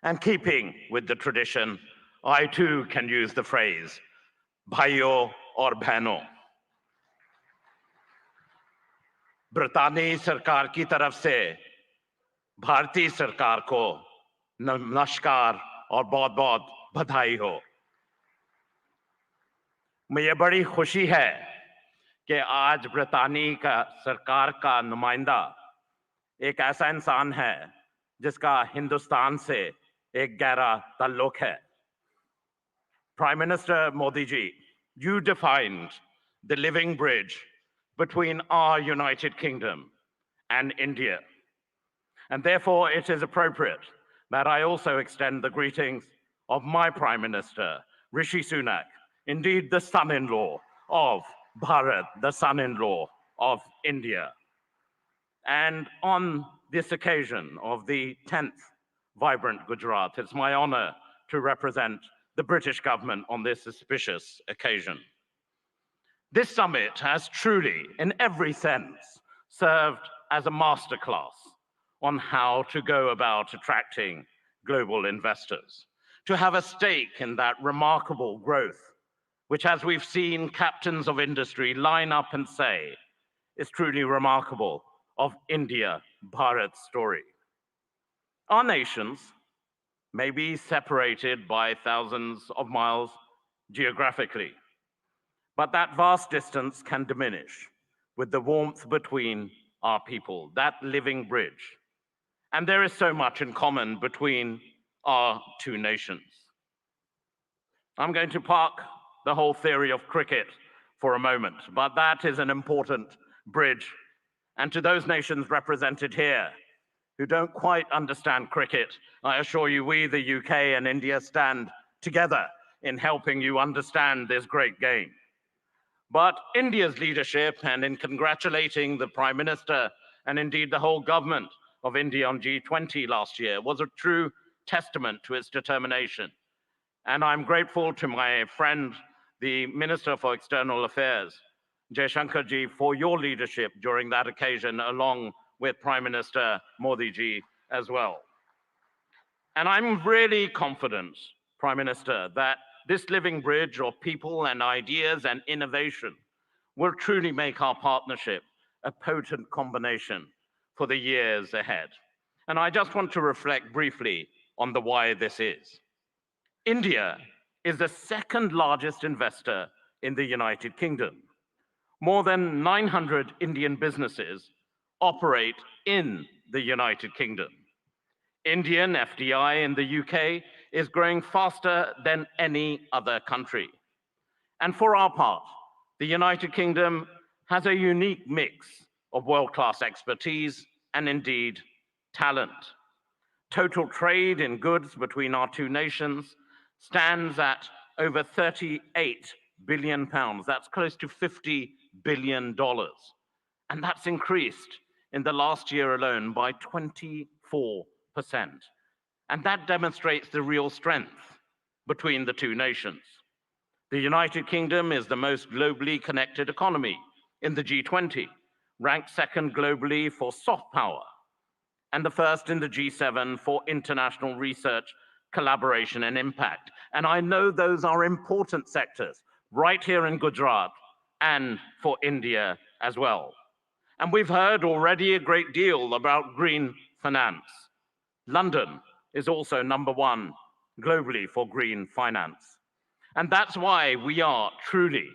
and keeping with the tradition, I too can use the phrase, Bhaiyo aur Behno. Britani Sarkar ki taraf se, Bharati Sarkar ko namaskar aur bahut-bahut बधाई हो। मुझे बड़ी खुशी है कि आज ब्रितानी का सरकार का नुमाइंदा एक ऐसा इंसान है जिसका हिंदुस्तान से एक गहरा ताल्लुक है। Prime Minister Modi ji, you defined the living bridge between our United Kingdom and India. And therefore it is appropriate that I also extend the greetings of my Prime Minister, Rishi Sunak, indeed the son-in-law of Bharat, the son-in-law of India. And on this occasion of the 10th Vibrant Gujarat, it's my honor to represent the British government on this auspicious occasion. This summit has truly, in every sense, served as a masterclass on how to go about attracting global investors, to have a stake in that remarkable growth, which, as we've seen captains of industry line up and say, is truly remarkable of India-Bharat story. Our nations may be separated by thousands of miles geographically, but that vast distance can diminish with the warmth between our people, that living bridge. And there is so much in common between our two nations. I'm going to park the whole theory of cricket for a moment, but that is an important bridge. And to those nations represented here who don't quite understand cricket, I assure you we, the UK and India, stand together in helping you understand this great game. But India's leadership, and in congratulating the Prime Minister and indeed the whole government of India on G20 last year, was a true testament to its determination. And I'm grateful to my friend, the Minister for External Affairs, Jaishankar ji, for your leadership during that occasion, along with Prime Minister Modi ji as well. And I'm really confident, Prime Minister, that this living bridge of people and ideas and innovation will truly make our partnership a potent combination for the years ahead. And I just want to reflect briefly on the why this is. India is the second largest investor in the United Kingdom. More than 900 Indian businesses operate in the United Kingdom. Indian FDI in the UK is growing faster than any other country. And for our part, the United Kingdom has a unique mix of world-class expertise and indeed talent. Total trade in goods between our two nations stands at over 38 billion pounds. That's close to $50 billion. And that's increased in the last year alone by 24%. And that demonstrates the real strength between the two nations. The United Kingdom is the most globally connected economy in the G20, ranked second globally for soft power, and the first in the G7 for international research, collaboration, and impact. And I know those are important sectors right here in Gujarat and for India as well. And we've heard already a great deal about green finance. London is also #1 globally for green finance. And that's why we are truly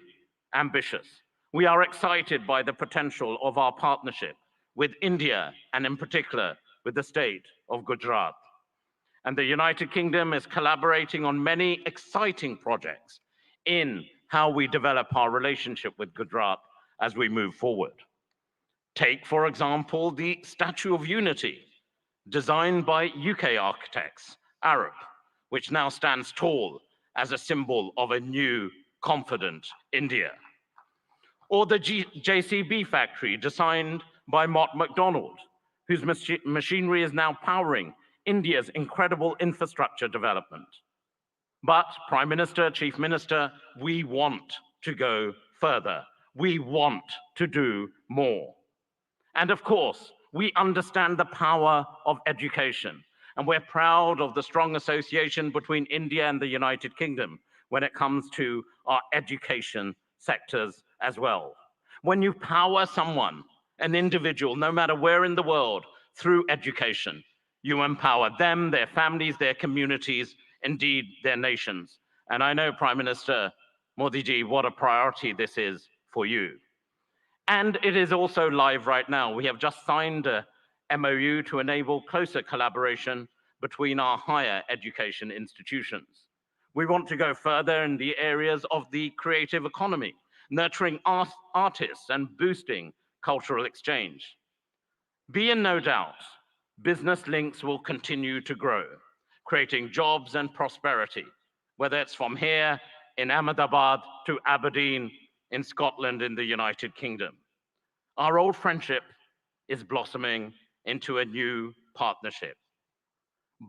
ambitious. We are excited by the potential of our partnership with India and in particular with the state of Gujarat. And the United Kingdom is collaborating on many exciting projects in how we develop our relationship with Gujarat as we move forward. Take, for example, the Statue of Unity, designed by UK architects, Arab, which now stands tall as a symbol of a new, confident India. Or the JCB factory, designed by Mott MacDonald, whose machinery is now powering India's incredible infrastructure development. But, Prime Minister, Chief Minister, we want to go further. We want to do more. And of course, we understand the power of education, and we're proud of the strong association between India and the United Kingdom when it comes to our education sectors as well. When you power someone, an individual, no matter where in the world, through education, you empower them, their families, their communities, indeed their nations. And I know, Prime Minister Modi ji, what a priority this is for you. And it is also live right now. We have just signed a MOU to enable closer collaboration between our higher education institutions. We want to go further in the areas of the creative economy, nurturing artists and boosting cultural exchange. Be in no doubt, business links will continue to grow, creating jobs and prosperity, whether it's from here in Ahmedabad to Aberdeen in Scotland in the United Kingdom. Our old friendship is blossoming into a new partnership.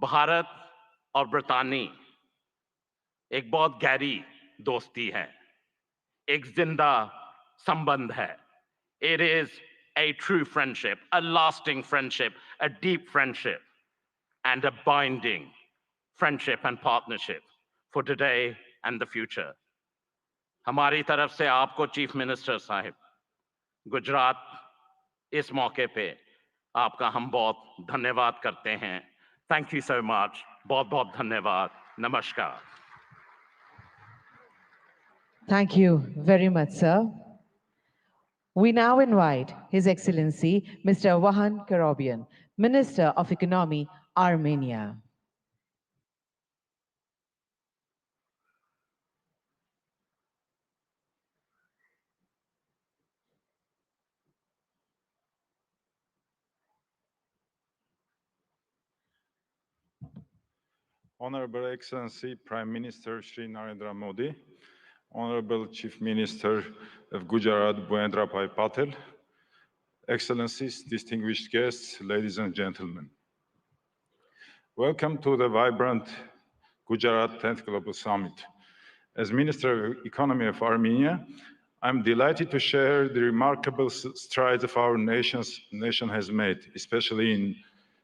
Bharat और ब्रितानी एक बहुत गहरी दोस्ती है, एक जिंदा संबंध है. It is a true friendship, a lasting friendship, a deep friendship, and a binding friendship and partnership for today and the future. हमारी तरफ से आपको चीफ मिनिस्टर साहिब, गुजरात इस मौके पे आपका हम बहुत धन्यवाद करते हैं. Thank you so much. बहुत बहुत धन्यवाद. Namaskar. Thank you very much, sir. We now invite His Excellency Mr. Vahan Karobian, Minister of Economy, Armenia. Honorable Excellency Prime Minister Shri Narendra Modi, Honorable Chief Minister of Gujarat Bhuendra Bhai Patel, Excellencies, distinguished guests, ladies and gentlemen. Welcome to the vibrant Gujarat 10th Global Summit. As Minister of Economy of Armenia, I'm delighted to share the remarkable strides of our nation has made, especially in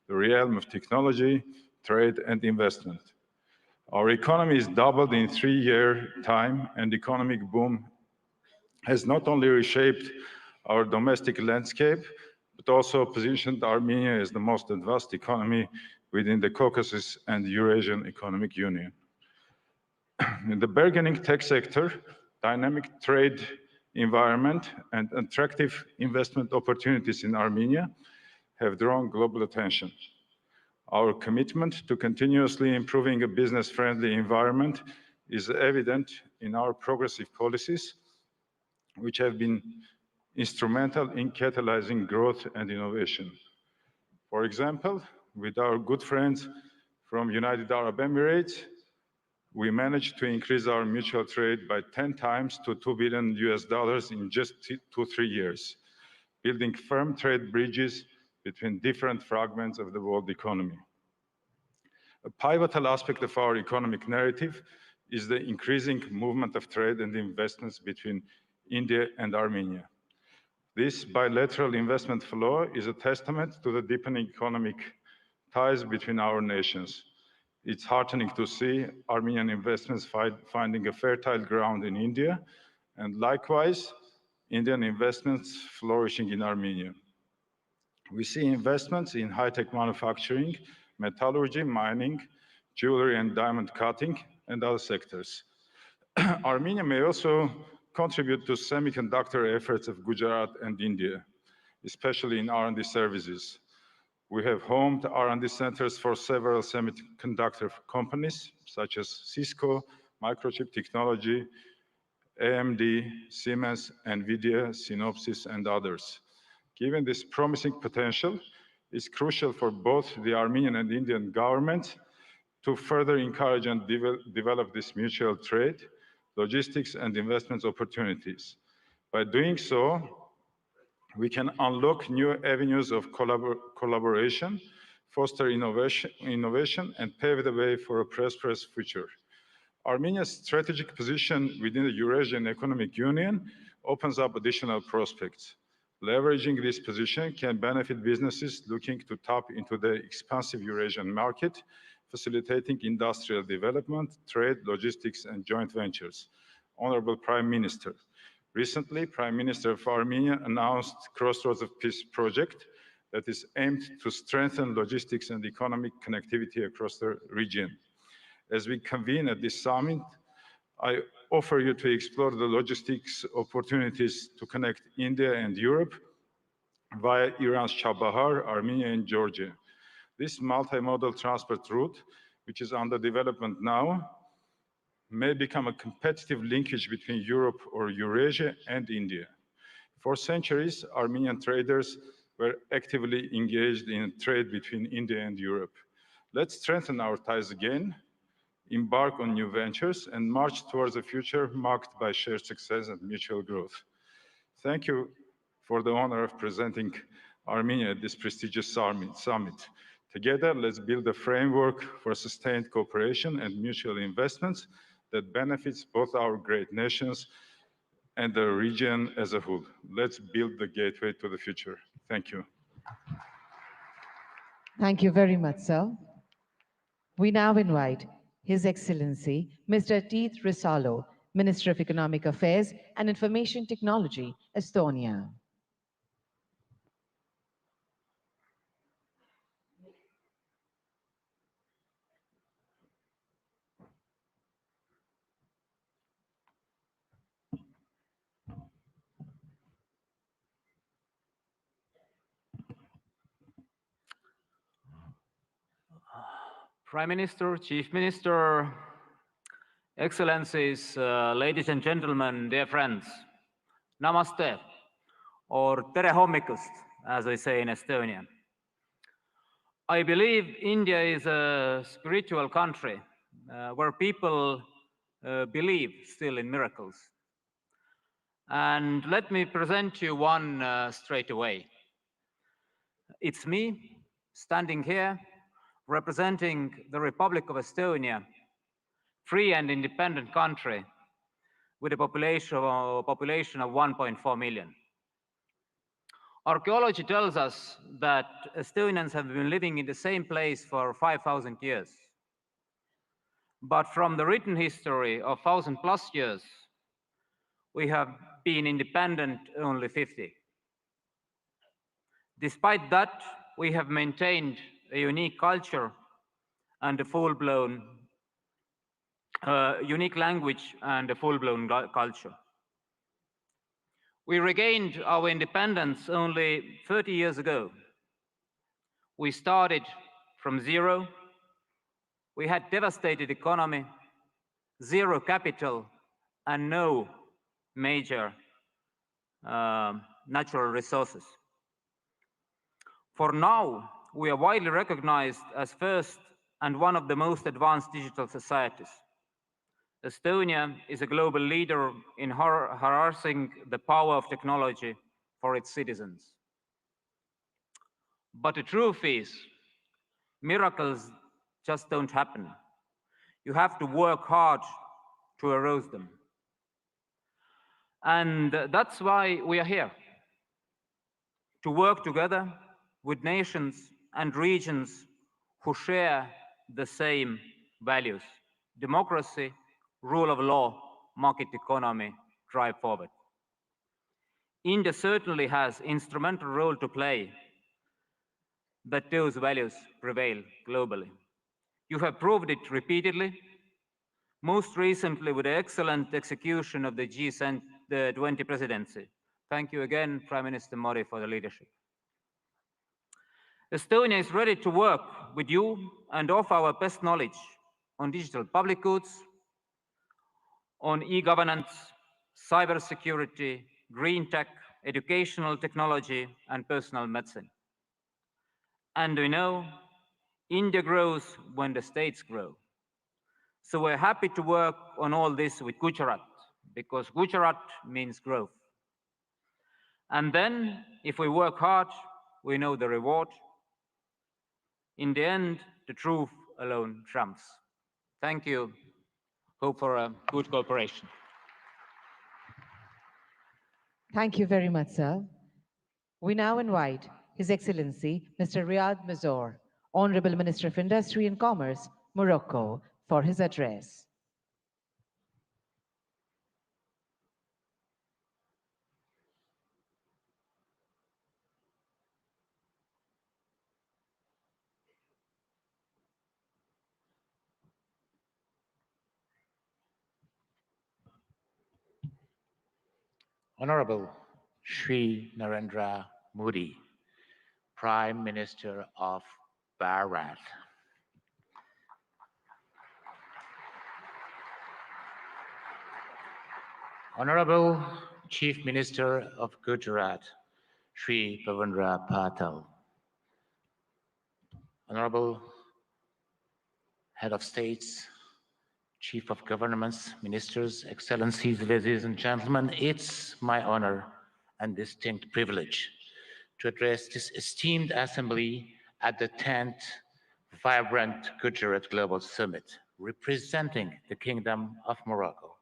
the realm of technology, trade, and investment. Our economy is doubled in 3-year time, and economic boom has not only reshaped our domestic landscape, but also positioned Armenia as the most advanced economy within the Caucasus and the Eurasian Economic Union. In the bargaining tech sector, dynamic trade environment and attractive investment opportunities in Armenia have drawn global attention. Our commitment to continuously improving a business-friendly environment is evident in our progressive policies, which have been instrumental in catalyzing growth and innovation. For example, with our good friends from United Arab Emirates, we managed to increase our mutual trade by 10 times to $2 billion in just 2-3 years, building firm trade bridges between different fragments of the world economy. A pivotal aspect of our economic narrative is the increasing movement of trade and investments between India and Armenia. This bilateral investment flow is a testament to the deepening economic ties between our nations. It's heartening to see Armenian investments finding a fertile ground in India, and likewise, Indian investments flourishing in Armenia. We see investments in high-tech manufacturing, metallurgy, mining, jewelry and diamond cutting, and other sectors. Armenia may also contribute to semiconductor efforts of Gujarat and India, especially in R&D services. We have homed R&D centers for several semiconductor companies, such as Cisco, Microchip Technology, AMD, Siemens, NVIDIA, Synopsys, and others. Given this promising potential, it's crucial for both the Armenian and Indian governments to further encourage and develop this mutual trade, logistics, and investment opportunities. By doing so, we can unlock new avenues of collaboration, foster innovation, and pave the way for a prosperous future. Armenia's strategic position within the Eurasian Economic Union opens up additional prospects. Leveraging this position can benefit businesses looking to tap into the expansive Eurasian market, facilitating industrial development, trade, logistics, and joint ventures. Honorable Prime Minister, recently, Prime Minister of Armenia announced Crossroads of Peace project that is aimed to strengthen logistics and economic connectivity across the region. As we convene at this summit, I offer you to explore the logistics opportunities to connect India and Europe via Iran's Chabahar, Armenia, and Georgia. This multimodal transport route, which is under development now, may become a competitive linkage between Europe or Eurasia and India. For centuries, Armenian traders were actively engaged in trade between India and Europe. Let's strengthen our ties again, embark on new ventures, and march towards a future marked by shared success and mutual growth. Thank you for the honor of presenting Armenia at this prestigious summit. Together, let's build a framework for sustained cooperation and mutual investments that benefits both our great nations and the region as a whole. Let's build the gateway to the future. Thank you. Thank you very much, sir. We now invite His Excellency, Mr. Teeth Risalo, Minister of Economic Affairs and Information Technology, Estonia. Prime Minister, Chief Minister, Excellencies, ladies and gentlemen, dear friends, Namaste, or Tere hommikust, as we say in Estonia. I believe India is a spiritual country where people believe still in miracles. And let me present you one straight away. It's me standing here representing the Republic of Estonia, free and independent country with a population of 1.4 million. Archaeology tells us that Estonians have been living in the same place for 5,000 years. But from the written history of 1,000+ years, we have been independent only 50. Despite that, we have maintained a unique culture and a full-blown unique language and a full-blown culture. We regained our independence only 30 years ago. We started from zero. We had devastated economy, zero capital, and no major natural resources. For now, we are widely recognized as first and one of the most advanced digital societies. Estonia is a global leader in harnessing the power of technology for its citizens. But the truth is, miracles just don't happen. You have to work hard to erode them. And that's why we are here, to work together with nations and regions who share the same values: democracy, rule of law, market economy, drive forward. India certainly has instrumental role to play that those values prevail globally. You have proved it repeatedly, most recently with the excellent execution of the G20 presidency. Thank you again, Prime Minister Modi, for the leadership. Estonia is ready to work with you and offer our best knowledge on digital public goods, on e-governance, cybersecurity, green tech, educational technology, and personal medicine. And we know India grows when the states grow. So we're happy to work on all this with Gujarat, because Gujarat means growth. And then, if we work hard, we know the reward. In the end, the truth alone trumps. Thank you. Hope for a good cooperation. Thank you very much, sir. We now invite His Excellency Mr. Riyad Mazzour, Honorable Minister of Industry and Commerce, Morocco, for his address. Honorable Shri Narendra Modi, Prime Minister of Bharat. Honorable Chief Minister of Gujarat, Shri Bhavendra Patel. Honorable Head of States, Chief of Governments, Ministers, Excellencies, ladies and gentlemen, it's my honor and distinct privilege to address this esteemed assembly at the 10th Vibrant Gujarat Global Summit, representing the Kingdom of Morocco.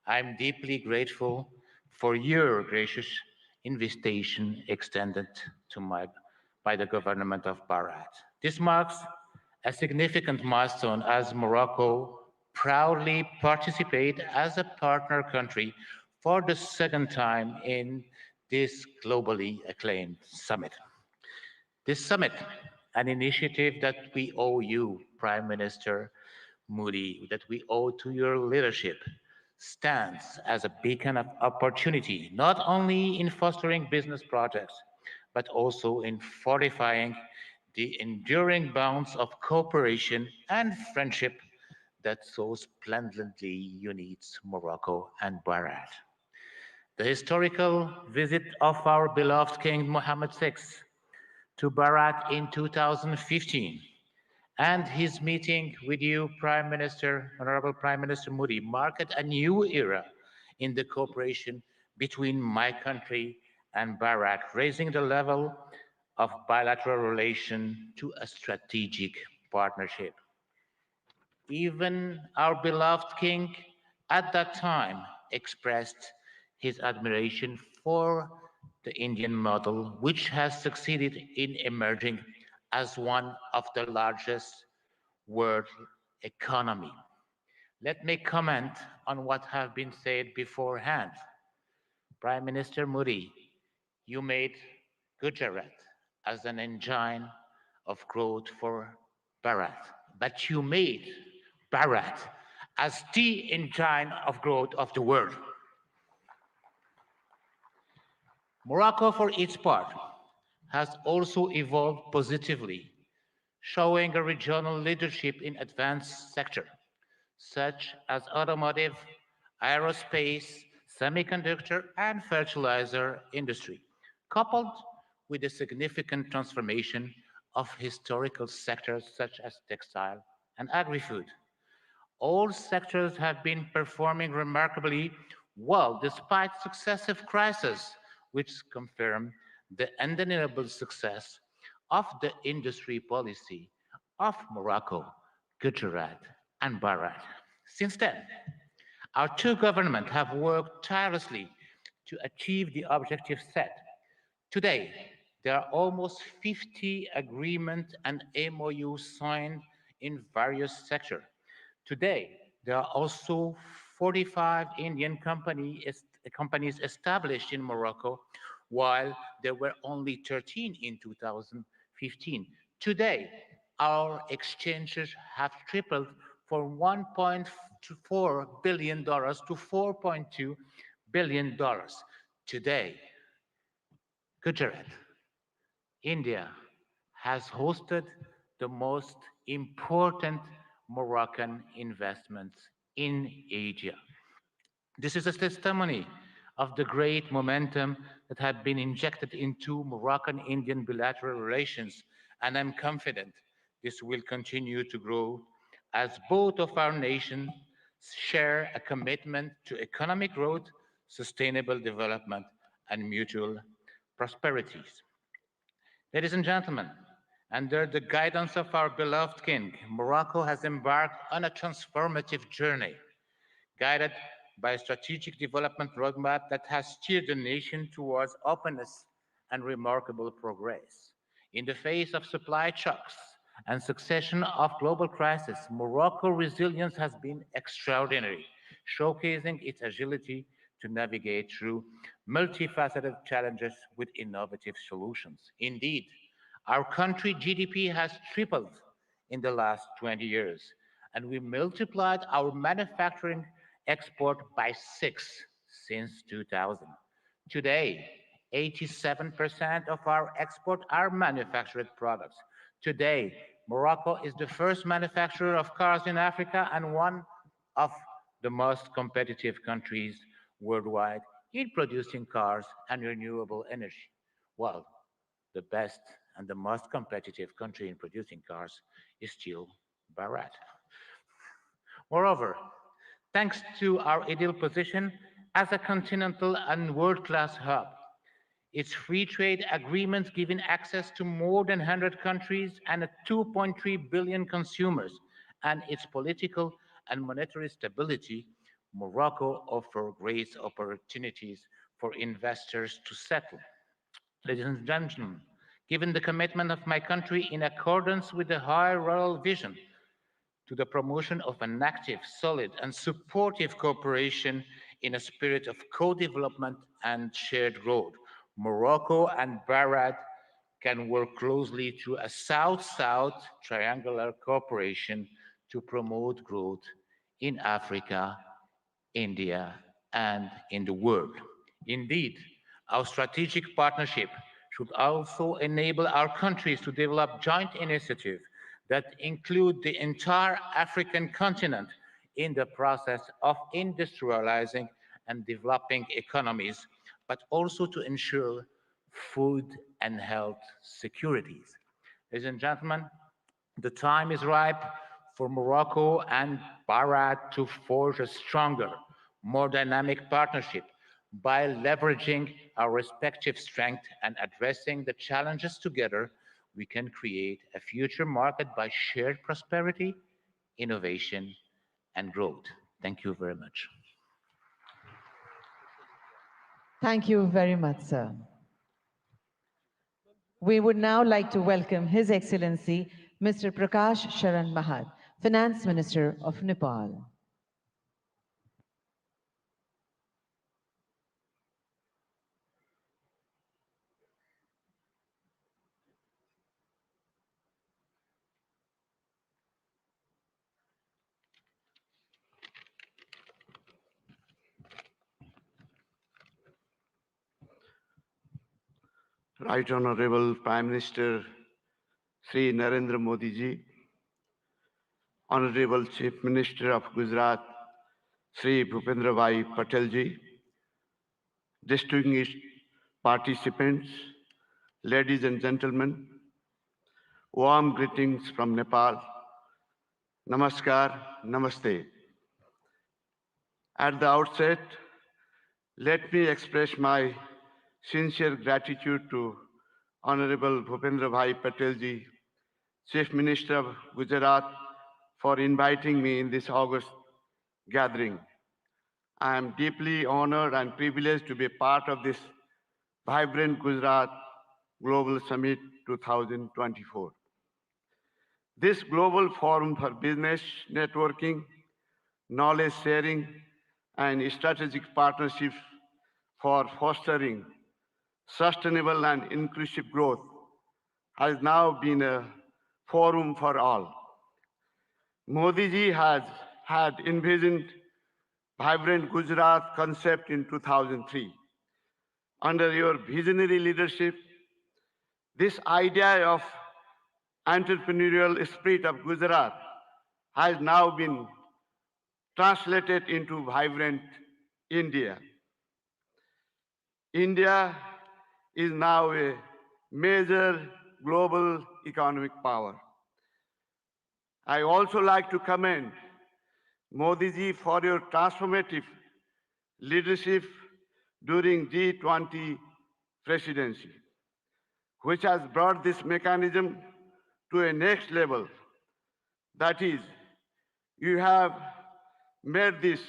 I'm deeply grateful for your gracious invitation extended to by the government of Bharat. This marks a significant milestone as Morocco proudly participate as a partner country for the second time in this globally acclaimed summit. This summit, an initiative that we owe you, Prime Minister Modi, that we owe to your leadership, stands as a beacon of opportunity, not only in fostering business projects, but also in fortifying the enduring bonds of cooperation and friendship that so splendidly unites Morocco and Bharat. The historical visit of our beloved King Mohammed VI to Bharat in 2015 and his meeting with you, Prime Minister, Honorable Prime Minister Modi, marked a new era in the cooperation between my country and Bharat, raising the level of bilateral relation to a strategic partnership. Even our beloved king at that time expressed his admiration for the Indian model, which has succeeded in emerging as one of the largest world economy. Let me comment on what have been said beforehand. Prime Minister Modi, you made Gujarat as an engine of growth for Bharat, but you made Bharat as the engine of growth of the world. Morocco, for its part, has also evolved positively, showing a regional leadership in advanced sectors such as automotive, aerospace, semiconductor, and fertilizer industry, coupled with a significant transformation of historical sectors such as textile and agri-food. All sectors have been performing remarkably well despite successive crises, which confirm the undeniable success of the industry policy of Morocco, Gujarat, and Bharat. Since then, Our two governments have worked tirelessly to achieve the objectives set. Today, there are almost 50 agreements and MOUs signed in various sectors. Today, there are also 45 Indian companies established in Morocco, while there were only 13 in 2015. Today, our exchanges have tripled from $1.4 billion to $4.2 billion. Today, Gujarat, India, has hosted the most important Moroccan investments in Asia. This is a testimony of the great momentum that had been injected into Moroccan-Indian bilateral relations, and I'm confident this will continue to grow as both of our nations share a commitment to economic growth, sustainable development, and mutual prosperities. Ladies and gentlemen, under the guidance of our beloved king, Morocco has embarked on a transformative journey, guided by a strategic development roadmap that has steered the nation towards openness and remarkable progress. In the face of supply shocks and succession of global crises, Morocco's resilience has been extraordinary, showcasing its agility to navigate through multifaceted challenges with innovative solutions. Indeed, our country GDP has tripled in the last 20 years, and we multiplied our manufacturing export by six since 2000. Today, 87% of our export are manufactured products. Today, Morocco is the first manufacturer of cars in Africa and one of the most competitive countries worldwide in producing cars and renewable energy. Well, the best and the most competitive country in producing cars is still Bharat. Moreover, thanks to our ideal position as a continental and world-class hub, its free trade agreements giving access to more than 100 countries and 2.3 billion consumers, and its political and monetary stability, Morocco offers great opportunities for investors to settle. Ladies and gentlemen, given the commitment of my country in accordance with the high rural vision to the promotion of an active, solid, and supportive cooperation in a spirit of co-development and shared growth, Morocco and Bharat can work closely through a South-South triangular cooperation to promote growth in Africa, India, and in the world. Indeed, our strategic partnership should also enable our countries to develop joint initiatives that include the entire African continent in the process of industrializing and developing economies, but also to ensure food and health securities. Ladies and gentlemen, the time is ripe for Morocco and Bharat to forge a stronger, more dynamic partnership by leveraging our respective strengths and addressing the challenges together. We can create a future marked by shared prosperity, innovation, and growth. Thank you very much. Thank you very much, sir. We would now like to welcome His Excellency Mr. Prakash Sharan Mahat, Finance Minister of Nepal. Right Honorable Prime Minister Sri Narendra Modi ji, Honorable Chief Minister of Gujarat Sri Bhupendra Bhai Patel ji, distinguished participants, ladies and gentlemen, warm greetings from Nepal. Namaskar, Namaste. At the outset, let me express my sincere gratitude to Honorable Bhupendra Bhai Patel ji, Chief Minister of Gujarat, for inviting me in this August gathering. I am deeply honored and privileged to be part of this vibrant Gujarat Global Summit 2024. This global forum for business networking, knowledge sharing, and strategic partnerships for fostering sustainable and inclusive growth has now been a forum for all. Modi ji had envisioned vibrant Gujarat concept in 2003. Under your visionary leadership, this idea of entrepreneurial spirit of Gujarat has now been translated into vibrant India. India is now a major global economic power. I also like to commend Modi ji for your transformative leadership during G20 presidency, which has brought this mechanism to a next level. That is, you have made this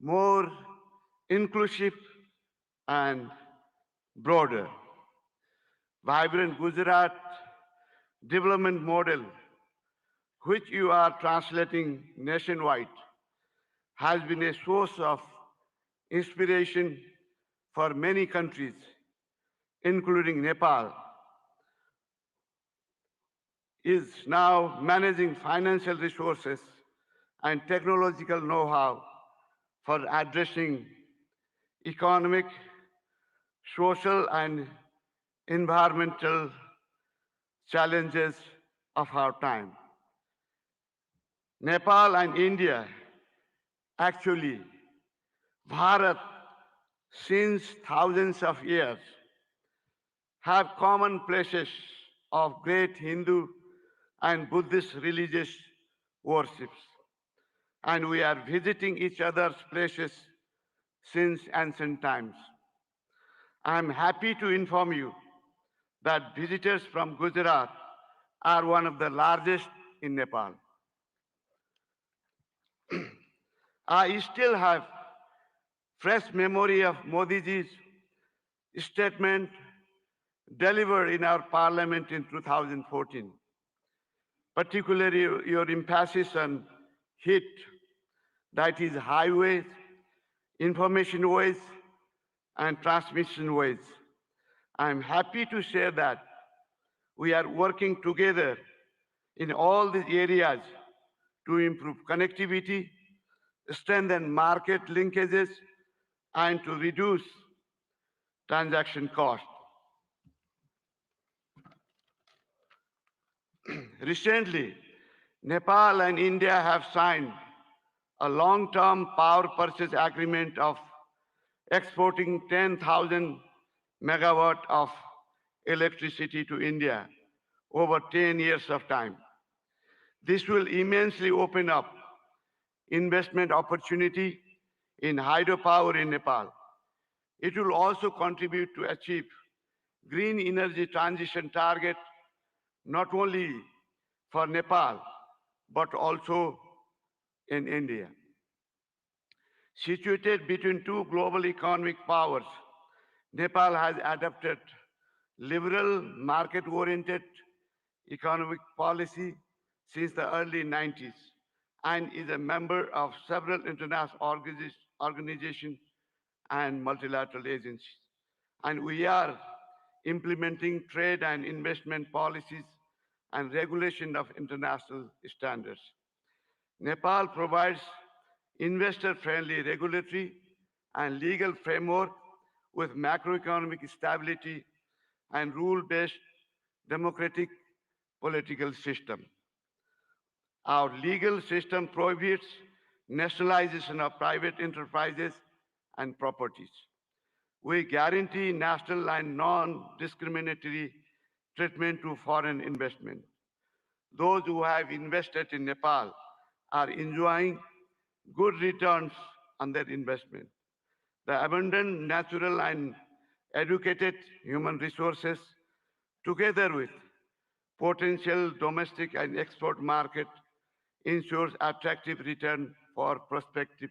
more inclusive and broader. Vibrant Gujarat development model, which you are translating nationwide, has been a source of inspiration for many countries, including Nepal, is now managing financial resources and technological know-how for addressing economic, social, and environmental challenges of our time. Nepal and India, actually, Bharat, since thousands of years, have common places of great Hindu and Buddhist religious worships. And we are visiting each other's places since ancient times. I am happy to inform you that visitors from Gujarat are one of the largest in Nepal. I still have fresh memory of Modi ji's statement delivered in our parliament in 2014, particularly your emphasis on HIT, that is highways, information ways, and transmission ways. I am happy to share that we are working together in all these areas to improve connectivity, strengthen market linkages, and to reduce transaction costs. Recently, Nepal and India have signed a long-term power purchase agreement of exporting 10,000 megawatt of electricity to India over 10 years of time. This will immensely open up investment opportunity in hydropower in Nepal. It will also contribute to achieve green energy transition target, not only for Nepal, but also in India. Situated between two global economic powers, Nepal has adopted liberal, market-oriented economic policy since the early 90s and is a member of several international organizations and multilateral agencies. And we are implementing trade and investment policies and regulation of international standards. Nepal provides investor-friendly regulatory and legal framework with macroeconomic stability and rule-based democratic political system. Our legal system prohibits nationalization of private enterprises and properties. We guarantee national and non-discriminatory treatment to foreign investment. Those who have invested in Nepal are enjoying good returns on their investment. The abundant natural and educated human resources, together with potential domestic and export market, ensures attractive return for prospective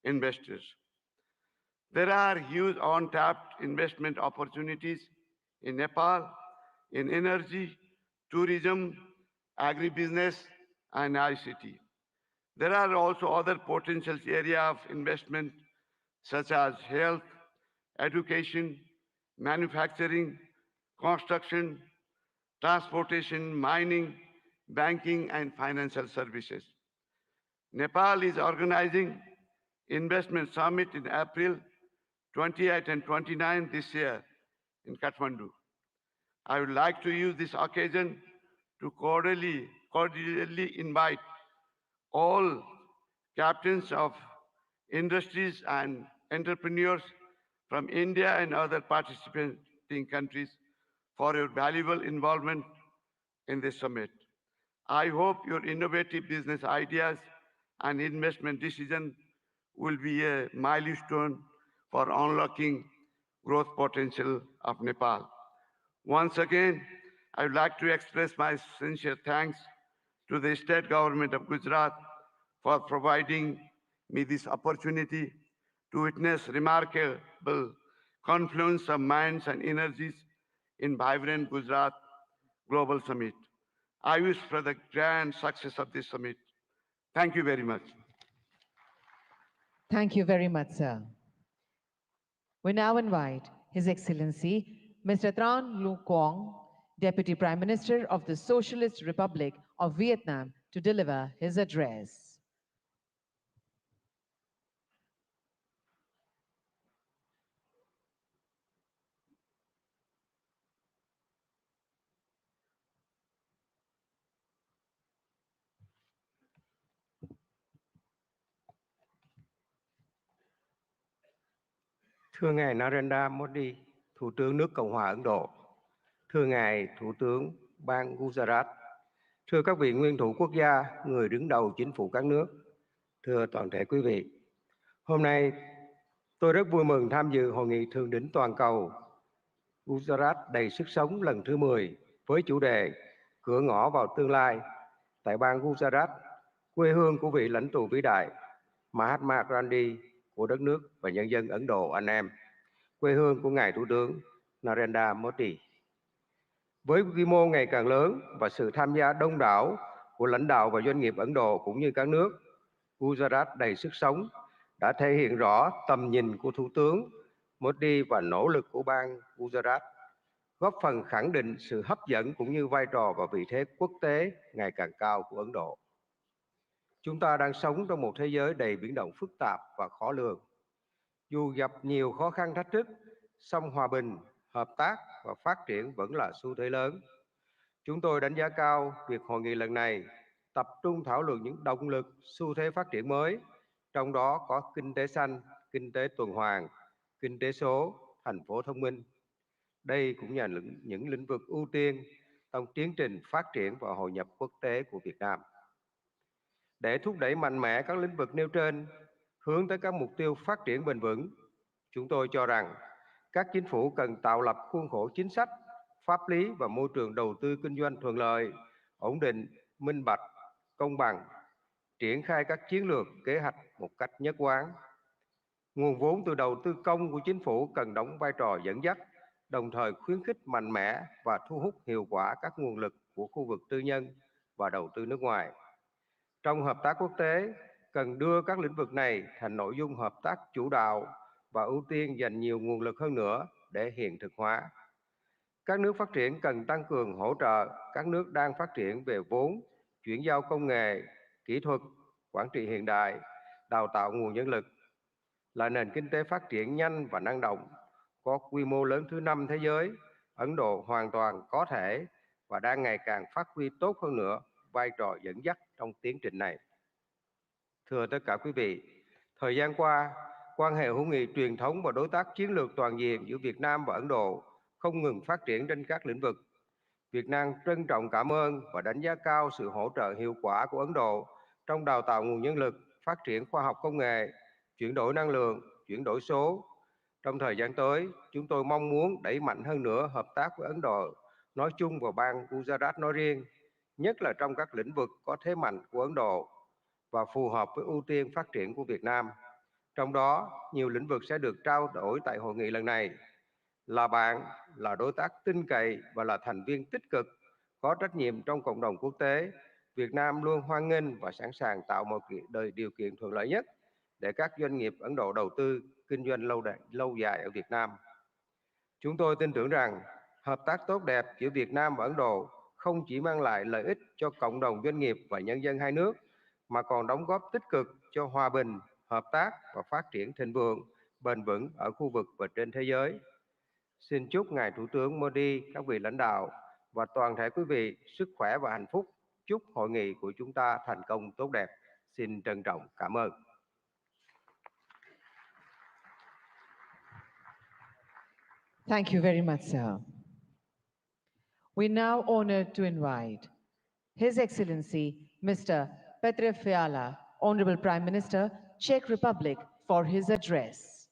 investors. There are huge untapped investment opportunities in Nepal, in energy, tourism, agribusiness, and ICT. There are also other potential areas of investment such as health, education, manufacturing, construction, transportation, mining, banking, and financial services. Nepal is organizing Investment Summit in April 28 and 29 this year in Kathmandu. I would like to use this occasion to cordially invite all captains of industries and entrepreneurs from India and other participating countries for your valuable involvement in this summit. I hope your innovative business ideas and investment decisions will be a milestone for unlocking growth potential of Nepal. Once again, I would like to express my sincere thanks to the state government of Gujarat for providing me this opportunity to witness remarkable confluence of minds and energies in vibrant Gujarat Global Summit. I wish for the grand success of this summit. Thank you very much. Thank you very much, sir. We now invite His Excellency Mr. Tran Lu Quang, Deputy Prime Minister of the Socialist Republic of Vietnam, to deliver his address. Thưa ngài Narendra Modi, Thủ tướng nước Cộng hòa Ấn Độ, thưa ngài Thủ tướng bang Gujarat, thưa các vị nguyên thủ quốc gia, người đứng đầu chính phủ các nước, thưa toàn thể quý vị. Hôm nay, tôi rất vui mừng tham dự Hội nghị Thượng đỉnh toàn cầu Gujarat đầy sức sống lần thứ 10 với chủ đề Cửa ngõ vào tương lai tại bang Gujarat, quê hương của vị lãnh tụ vĩ đại Mahatma Gandhi của đất nước và nhân dân Ấn Độ anh em, quê hương của ngài Thủ tướng Narendra Modi. Với quy mô ngày càng lớn và sự tham gia đông đảo của lãnh đạo và doanh nghiệp Ấn Độ cũng như các nước, Gujarat đầy sức sống đã thể hiện rõ tầm nhìn của Thủ tướng Modi và nỗ lực của bang Gujarat, góp phần khẳng định sự hấp dẫn cũng như vai trò và vị thế quốc tế ngày càng cao của Ấn Độ. Chúng ta đang sống trong một thế giới đầy biến động phức tạp và khó lường. Dù gặp nhiều khó khăn thách thức, song hòa bình, hợp tác và phát triển vẫn là xu thế lớn. Chúng tôi đánh giá cao việc hội nghị lần này tập trung thảo luận những động lực, xu thế phát triển mới, trong đó có kinh tế xanh, kinh tế tuần hoàn, kinh tế số, thành phố thông minh. Đây cũng là những lĩnh vực ưu tiên trong tiến trình phát triển và hội nhập quốc tế của Việt Nam. Để thúc đẩy mạnh mẽ các lĩnh vực nêu trên, hướng tới các mục tiêu phát triển bền vững, chúng tôi cho rằng các chính phủ cần tạo lập khuôn khổ chính sách, pháp lý và môi trường đầu tư kinh doanh thuận lợi, ổn định, minh bạch, công bằng, triển khai các chiến lược, kế hoạch một cách nhất quán. Nguồn vốn từ đầu tư công của chính phủ cần đóng vai trò dẫn dắt, đồng thời khuyến khích mạnh mẽ và thu hút hiệu quả các nguồn lực của khu vực tư nhân và đầu tư nước ngoài. Trong hợp tác quốc tế, cần đưa các lĩnh vực này thành nội dung hợp tác chủ đạo và ưu tiên dành nhiều nguồn lực hơn nữa để hiện thực hóa. Các nước phát triển cần tăng cường hỗ trợ các nước đang phát triển về vốn, chuyển giao công nghệ, kỹ thuật, quản trị hiện đại, đào tạo nguồn nhân lực. Là nền kinh tế phát triển nhanh và năng động, có quy mô lớn thứ 5 thế giới, Ấn Độ hoàn toàn có thể và đang ngày càng phát huy tốt hơn nữa vai trò dẫn dắt trong tiến trình này. Thưa tất cả quý vị, thời gian qua, quan hệ hữu nghị truyền thống và đối tác chiến lược toàn diện giữa Việt Nam và Ấn Độ không ngừng phát triển trên các lĩnh vực. Việt Nam trân trọng cảm ơn và đánh giá cao sự hỗ trợ hiệu quả của Ấn Độ trong đào tạo nguồn nhân lực, phát triển khoa học công nghệ, chuyển đổi năng lượng, chuyển đổi số. Trong thời gian tới, chúng tôi mong muốn đẩy mạnh hơn nữa hợp tác với Ấn Độ nói chung và bang Gujarat nói riêng, nhất là trong các lĩnh vực có thế mạnh của Ấn Độ và phù hợp với ưu tiên phát triển của Việt Nam. Trong đó, nhiều lĩnh vực sẽ được trao đổi tại hội nghị lần này. Là bạn, là đối tác tin cậy và là thành viên tích cực, có trách nhiệm trong cộng đồng quốc tế, Việt Nam luôn hoan nghênh và sẵn sàng tạo mọi điều kiện thuận lợi nhất để các doanh nghiệp Ấn Độ đầu tư, kinh doanh lâu dài ở Việt Nam. Chúng tôi tin tưởng rằng hợp tác tốt đẹp giữa Việt Nam và Ấn Độ không chỉ mang lại lợi ích cho cộng đồng doanh nghiệp và nhân dân hai nước, mà còn đóng góp tích cực cho hòa bình, hợp tác và phát triển thịnh vượng, bền vững ở khu vực và trên thế giới. Xin chúc Ngài Thủ tướng Modi, các vị lãnh đạo và toàn thể quý vị sức khỏe và hạnh phúc. Chúc hội nghị của chúng ta thành công tốt đẹp. Xin trân trọng cảm ơn. Thank you very much, sir. We now honored to invite His Excellency Mr. Petr Fiala, Honorable Prime Minister, Czech Republic, for his address.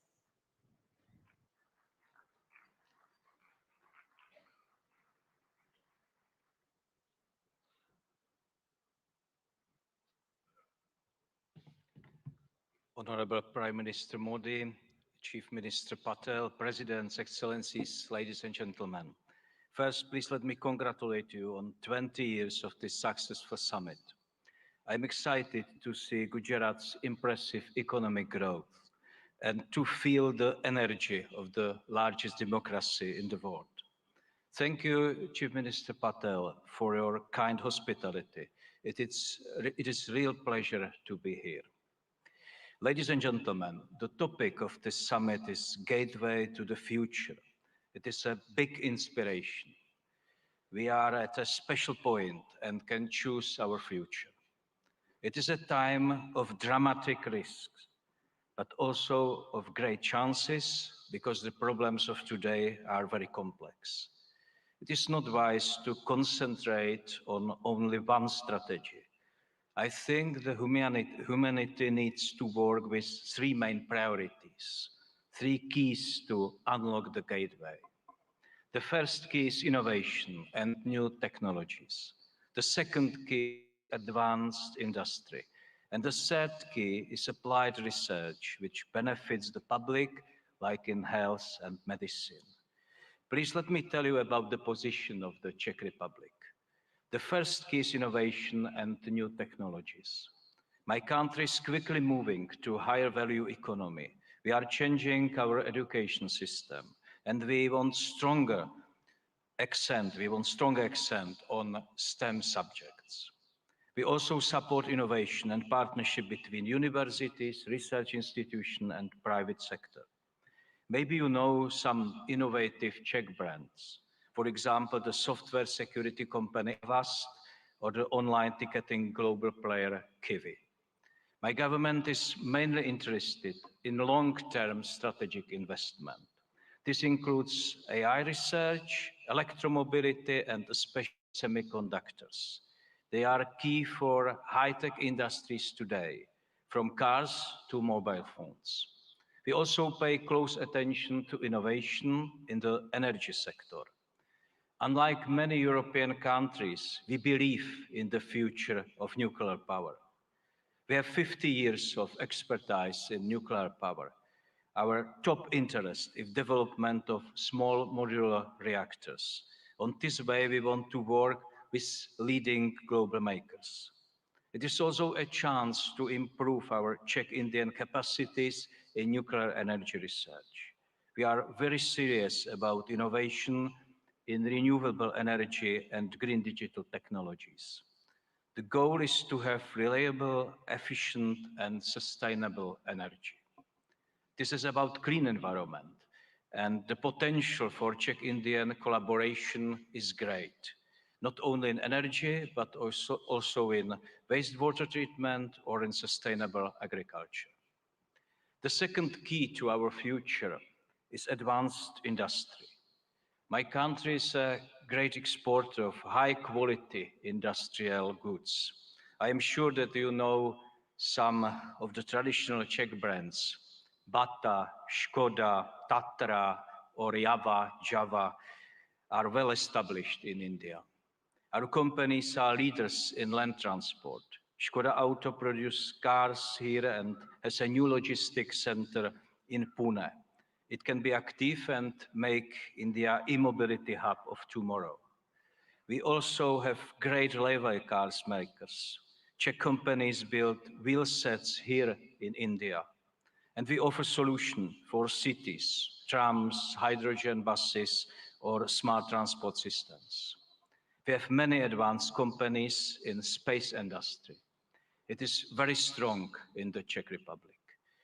Honorable Prime Minister Modi, Chief Minister Patel, Presidents, Excellencies, ladies and gentlemen. First, please let me congratulate you on 20 years of this successful summit. I'm excited to see Gujarat's impressive economic growth and to feel the energy of the largest democracy in the world. Thank you, Chief Minister Patel, for your kind hospitality. It is a real pleasure to be here. Ladies and gentlemen, the topic of this summit is Gateway to the Future. It is a big inspiration. We are at a special point and can choose our future. It is a time of dramatic risks, but also of great chances, because the problems of today are very complex. It is not wise to concentrate on only one strategy. I think the humanity needs to work with three main priorities, three keys to unlock the gateway. The first key is innovation and new technologies. The second key is advanced industry. And the third key is applied research, which benefits the public, like in health and medicine. Please let me tell you about the position of the Czech Republic. The first key is innovation and new technologies. My country is quickly moving to a higher value economy. We are changing our education system, and we want stronger accent on STEM subjects. We also support innovation and partnership between universities, research institutions, and private sector. Maybe you know some innovative Czech brands. For example, the software security company Avast or the online ticketing global player Kiwi. My government is mainly interested in long-term strategic investment. This includes AI research, electromobility, and especially semiconductors. They are key for high-tech industries today, from cars to mobile phones. We also pay close attention to innovation in the energy sector. Unlike many European countries, we believe in the future of nuclear power. We have 50 years of expertise in nuclear power. Our top interest is development of small modular reactors. On this way, we want to work with leading global makers. It is also a chance to improve our Czech-Indian capacities in nuclear energy research. We are very serious about innovation in renewable energy and green digital technologies. The goal is to have reliable, efficient, and sustainable energy. This is about clean environment, and the potential for Czech-Indian collaboration is great, not only in energy, but also in wastewater treatment or in sustainable agriculture. The second key to our future is advanced industry. My country is a great exporter of high-quality industrial goods. I am sure that you know some of the traditional Czech brands. Bata, Škoda, Tatra, or Java are well established in India. Our companies are leaders in land transport. Škoda Auto produces cars here and has a new logistics center in Pune. It can be active and make India e-mobility hub of tomorrow. We also have great railway cars makers. Czech companies build wheel sets here in India. And we offer solutions for cities, trams, hydrogen buses, or smart transport systems. We have many advanced companies in space industry. It is very strong in the Czech Republic.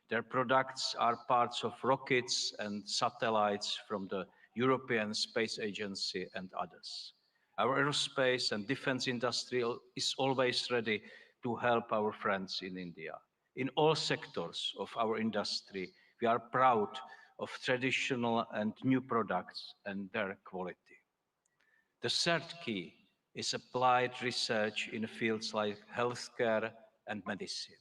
Their products are parts of rockets and satellites from the European Space Agency and others. Our aerospace and defense industry is always ready to help our friends in India. In all sectors of our industry, we are proud of traditional and new products and their quality. The third key is applied research in fields like healthcare and medicine.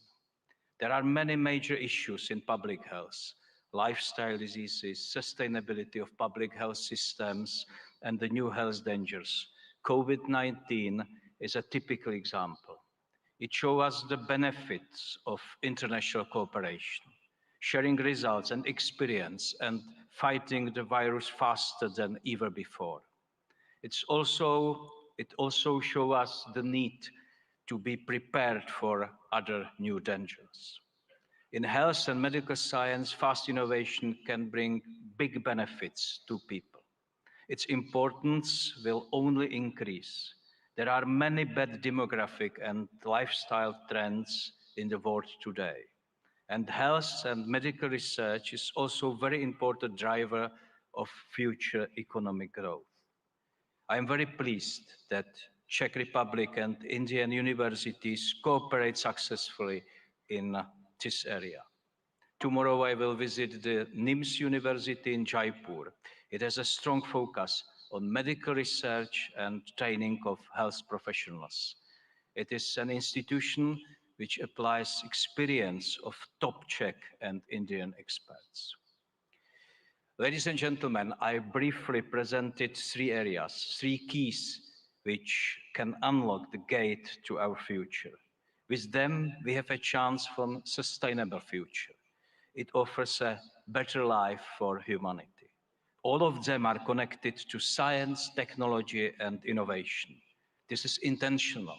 There are many major issues in public health: lifestyle diseases, sustainability of public health systems, and the new health dangers. COVID-19 is a typical example. It shows us the benefits of international cooperation, sharing results and experience, and fighting the virus faster than ever before. It also shows us the need to be prepared for other new dangers. In health and medical science, fast innovation can bring big benefits to people. Its importance will only increase. There are many bad demographic and lifestyle trends in the world today. And health and medical research is also a very important driver of future economic growth. I am very pleased that Czech Republic and Indian universities cooperate successfully in this area. Tomorrow I will visit the NIMS University in Jaipur. It has a strong focus on medical research and training of health professionals. It is an institution which applies experience of top Czech and Indian experts. Ladies and gentlemen, I briefly presented three areas, three keys which can unlock the gate to our future. With them, we have a chance for a sustainable future. It offers a better life for humanity. All of them are connected to science, technology, and innovation. This is intentional.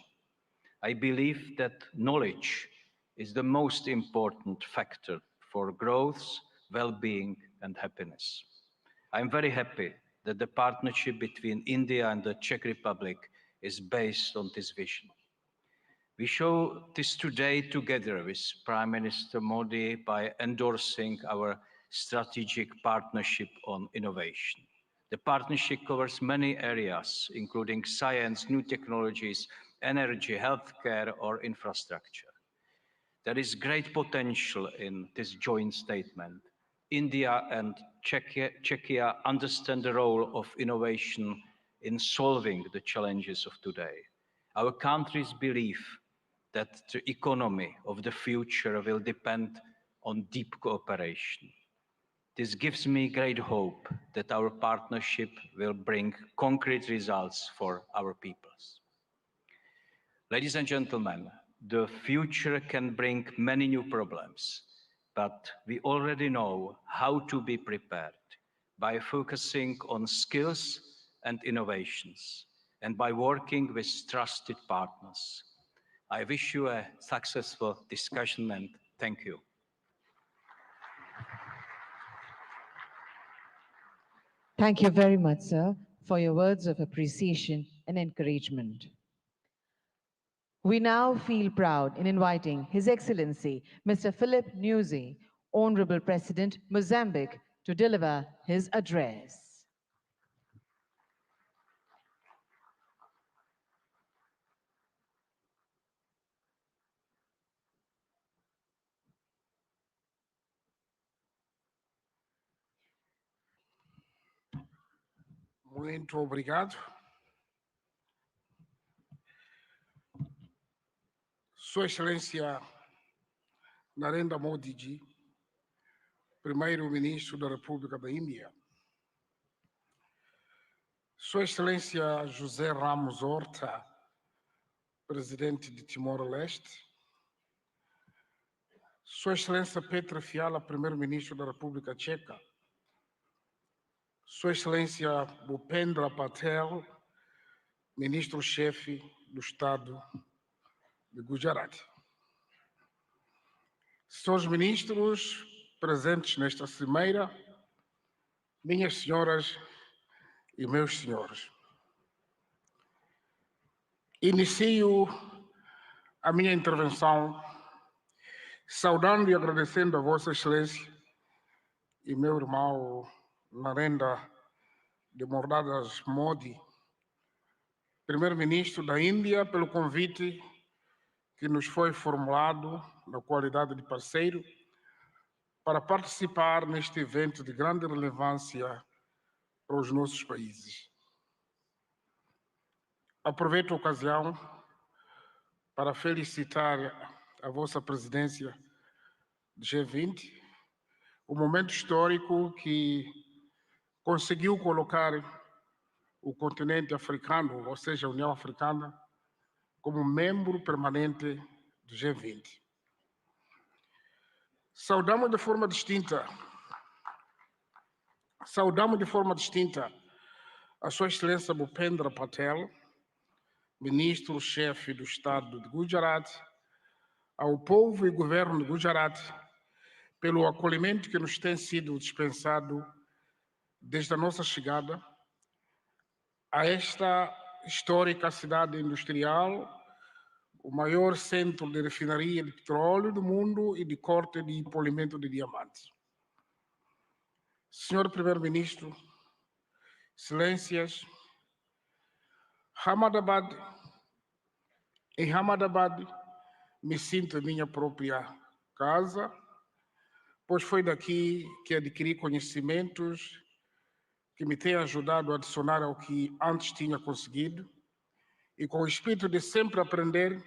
I believe that knowledge is the most important factor for growth, well-being, and happiness. I'm very happy that the partnership between India and the Czech Republic is based on this vision. We show this today together with Prime Minister Modi by endorsing our strategic partnership on innovation. The partnership covers many areas, including science, new technologies, energy, healthcare, or infrastructure. There is great potential in this joint statement. India and Czechia understand the role of innovation in solving the challenges of today. Our countries believe that the economy of the future will depend on deep cooperation. This gives me great hope that our partnership will bring concrete results for our peoples. Ladies and gentlemen, the future can bring many new problems, but we already know how to be prepared by focusing on skills and innovations and by working with trusted partners. I wish you a successful discussion and thank you. Thank you very much, sir, for your words of appreciation and encouragement. We now feel proud in inviting His Excellency Mr. Philip Nyusi, Honorable President, Mozambique, to deliver his address. Muito obrigado. Sua Excelência Narendra Modi Ji, Primeiro-Ministro da República da Índia. Sua Excelência José Ramos Horta, Presidente de Timor-Leste. Sua Excelência Petra Fiala, Primeiro-Ministro da República Tcheca, Sua Excelência Bhupendra Patel, Ministro-Chefe do Estado de Gujarat. Senhores ministros presentes nesta cimeira, minhas senhoras e meus senhores, inicio a minha intervenção saudando e agradecendo a Vossa Excelência e meu irmão Narendra de Mordadas Modi, Primeiro-Ministro da Índia, pelo convite que nos foi formulado na qualidade de parceiro para participar neste evento de grande relevância para os nossos países. Aproveito a ocasião para felicitar a vossa presidência do G20, o momento histórico que conseguiu colocar o continente africano, ou seja, a União Africana, como membro permanente do G20. Saudamos de forma distinta a Sua Excelência Bhupendra Patel, Ministro-Chefe do Estado de Gujarat, ao povo e governo de Gujarat, pelo acolhimento que nos tem sido dispensado desde a nossa chegada a esta histórica cidade industrial, o maior centro de refinaria de petróleo do mundo e de corte e polimento de diamantes. Senhor Primeiro-Ministro, Excelências, em Ahmedabad me sinto em minha própria casa, pois foi daqui que adquiri conhecimentos que me têm ajudado a adicionar ao que antes tinha conseguido e com o espírito de sempre aprender,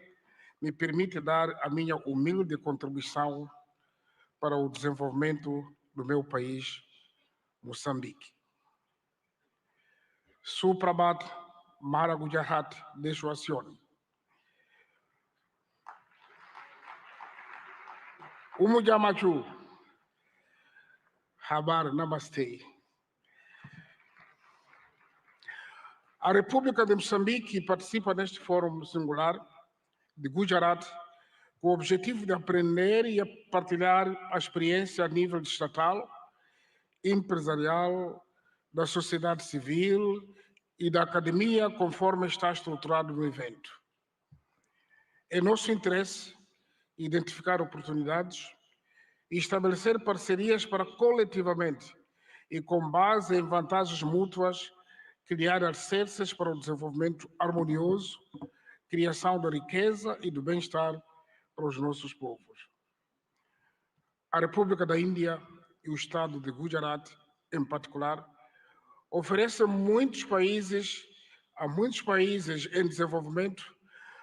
me permite dar a minha humilde contribuição para o desenvolvimento do meu país, Moçambique. Suprabhat Mara Gujarat Deshwasione. Umujamachu. Habar Namaste. A República de Moçambique participa neste fórum singular de Gujarat com o objetivo de aprender e partilhar a experiência a nível estatal, empresarial, da sociedade civil e da academia, conforme está estruturado no evento. É nosso interesse identificar oportunidades e estabelecer parcerias para coletivamente e com base em vantagens mútuas criar alicerces para o desenvolvimento harmonioso, criação da riqueza e do bem-estar para os nossos povos. A República da Índia e o Estado de Gujarat, em particular, oferecem a muitos países em desenvolvimento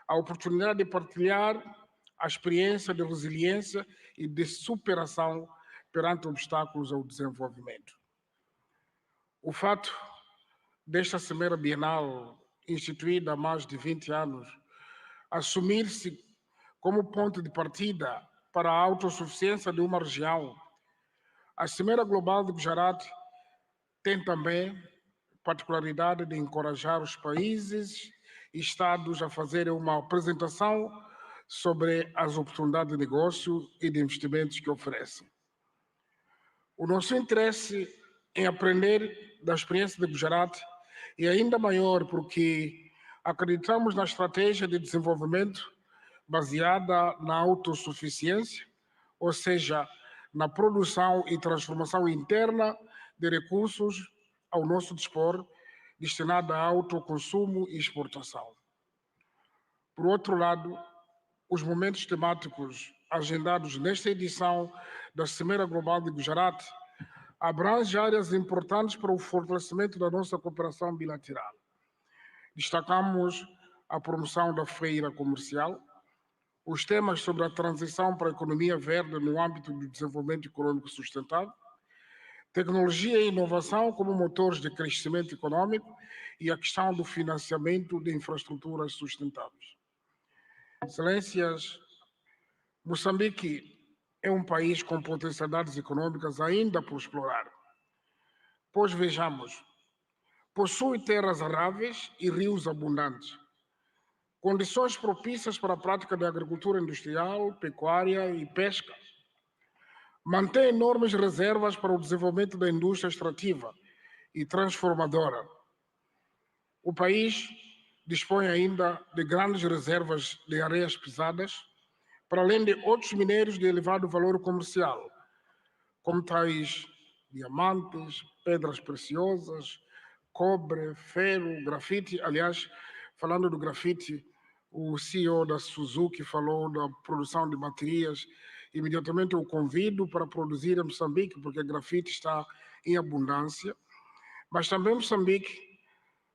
a oportunidade de partilhar a experiência de resiliência e de superação perante obstáculos ao desenvolvimento. O fato desta Cimeira Bienal, instituída há mais de 20 anos, assumir-se como ponto de partida para a autossuficiência de uma região, a Cimeira Global de Gujarat tem também a particularidade de encorajar os países e estados a fazerem uma apresentação sobre as oportunidades de negócio e de investimentos que oferecem. O nosso interesse em aprender da experiência de Gujarat é ainda maior porque acreditamos na estratégia de desenvolvimento baseada na autossuficiência, ou seja, na produção e transformação interna de recursos ao nosso dispor, destinada a autoconsumo e exportação. Por outro lado, os momentos temáticos agendados nesta edição da Cimeira Global de Gujarat abrangem áreas importantes para o fortalecimento da nossa cooperação bilateral. Destacamos a promoção da feira comercial, os temas sobre a transição para a economia verde no âmbito do desenvolvimento econômico sustentável, tecnologia e inovação como motores de crescimento econômico e a questão do financiamento de infraestruturas sustentáveis. Excelências, Moçambique é um país com potencialidades econômicas ainda por explorar. Pois vejamos, possui terras aráveis e rios abundantes, condições propícias para a prática da agricultura industrial, pecuária e pesca. Mantém enormes reservas para o desenvolvimento da indústria extrativa e transformadora. O país dispõe ainda de grandes reservas de areias pesadas, para além de outros minérios de elevado valor comercial, como tais diamantes, pedras preciosas, cobre, ferro, grafite. Aliás, falando do grafite, o CEO da Suzuki falou da produção de baterias. Imediatamente eu convido para produzir em Moçambique, porque grafite está em abundância. Mas também Moçambique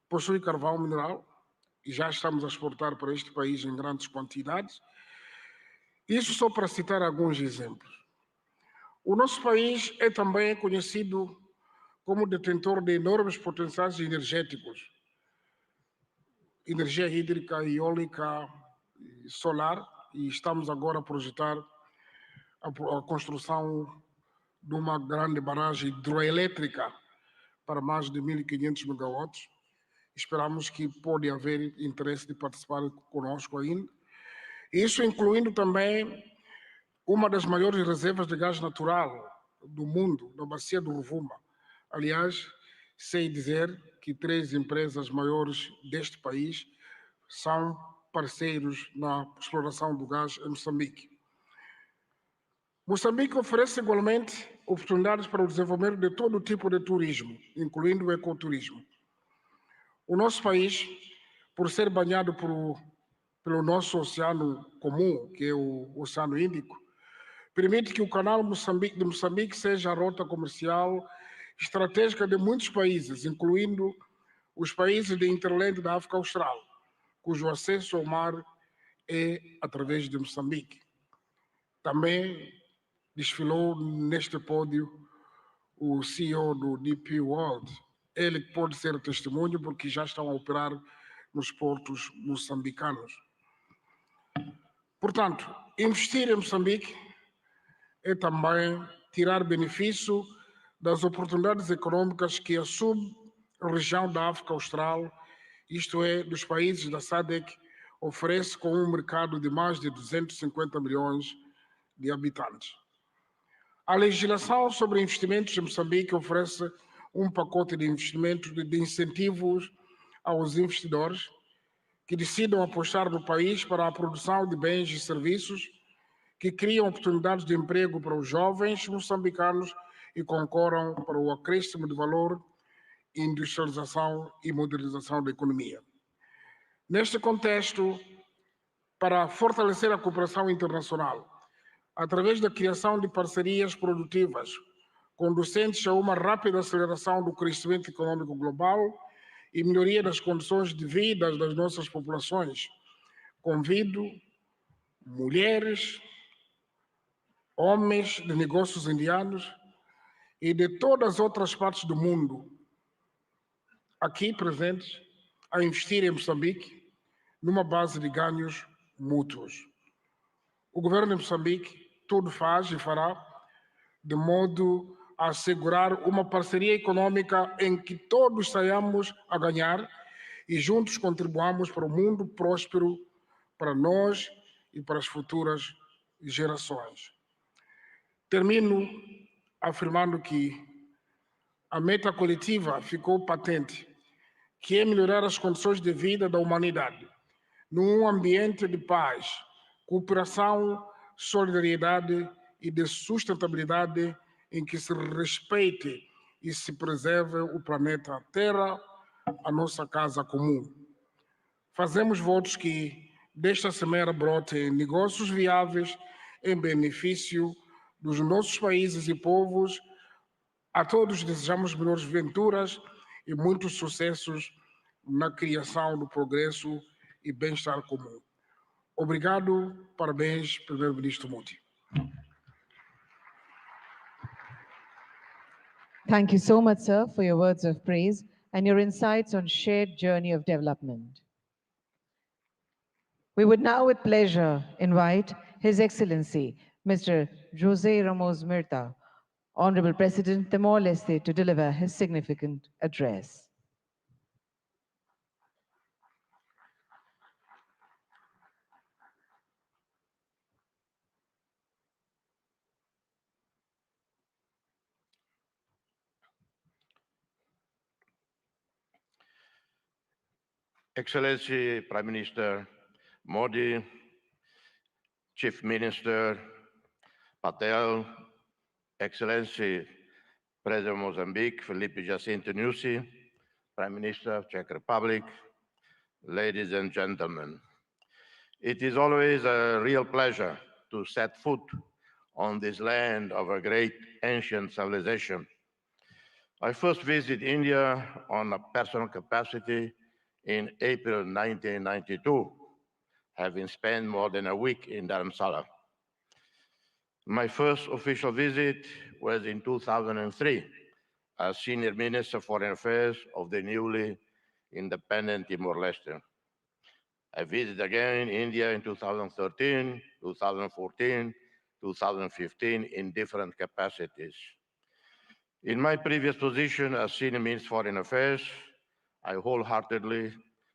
possui carvão mineral e já estamos a exportar para este país em grandes quantidades. Isso só para citar alguns exemplos. O nosso país é também conhecido como detentor de enormes potenciais energéticos, energia hídrica, eólica, solar, e estamos agora a projetar a construção de uma grande barragem hidroelétrica para mais de 1.500 megawatts. Esperamos que pode haver interesse de participar conosco ainda. Isso incluindo também uma das maiores reservas de gás natural do mundo, na bacia do Rovuma. Aliás, sei dizer que 3 empresas maiores deste país são parceiros na exploração do gás em Moçambique. Moçambique oferece igualmente oportunidades para o desenvolvimento de todo tipo de turismo, incluindo o ecoturismo. O nosso país, por ser banhado pelo nosso oceano comum, que é o Oceano Índico, permite que o canal de Moçambique seja a rota comercial estratégica de muitos países, incluindo os países de hinterland da África Austral, cujo acesso ao mar é através de Moçambique. Também desfilou neste pódio o CEO do DP World. Ele pode ser testemunho porque já estão a operar nos portos moçambicanos. Portanto, investir em Moçambique é também tirar benefício das oportunidades econômicas que a sub-região da África Austral, isto é, dos países da SADC, oferece com um mercado de mais de 250 milhões de habitantes. A legislação sobre investimentos em Moçambique oferece um pacote de investimentos de incentivos aos investidores que decidam apostar no país para a produção de bens e serviços que criam oportunidades de emprego para os jovens moçambicanos e concorram para o acréscimo de valor, industrialização e modernização da economia. Neste contexto, para fortalecer a cooperação internacional, através da criação de parcerias produtivas, conducentes a uma rápida aceleração do crescimento econômico global e melhoria das condições de vida das nossas populações, convido mulheres, homens de negócios indianos e de todas as outras partes do mundo aqui presentes a investir em Moçambique numa base de ganhos mútuos. O governo de Moçambique tudo faz e fará de modo a assegurar uma parceria econômica em que todos saiamos a ganhar e juntos contribuamos para um mundo próspero para nós e para as futuras gerações. Termino afirmando que a meta coletiva ficou patente, que é melhorar as condições de vida da humanidade, num ambiente de paz, cooperação, solidariedade e de sustentabilidade em que se respeite e se preserve o planeta Terra, a nossa casa comum. Fazemos votos que desta semeira brotem negócios viáveis em benefício dos nossos países e povos. A todos desejamos melhores venturas e muitos sucessos na criação do progresso e bem-estar comum. Obrigado, parabéns, Primeiro-Ministro Modi. Thank you so much, sir, for your words of praise and your insights on shared journey of development. We would now with pleasure invite His Excellency Mr. Jose Ramos Mirta, Honorable President Timor-Leste, to deliver his significant address. Excellency Prime Minister Modi, Chief Minister Patel, Excellency President of Mozambique, Felipe Jacinto Nyusi, Prime Minister of Czech Republic, ladies and gentlemen. It is always a real pleasure to set foot on this land of a great ancient civilization. I first visited India on a personal capacity in April 1992, having spent more than a week in Dharamsala. My first official visit was in 2003 as Senior Minister of Foreign Affairs of the newly independent Timor-Leste. I visited again India in 2013, 2014, 2015 in different capacities. In my previous position as Senior Minister of Foreign Affairs, I wholeheartedly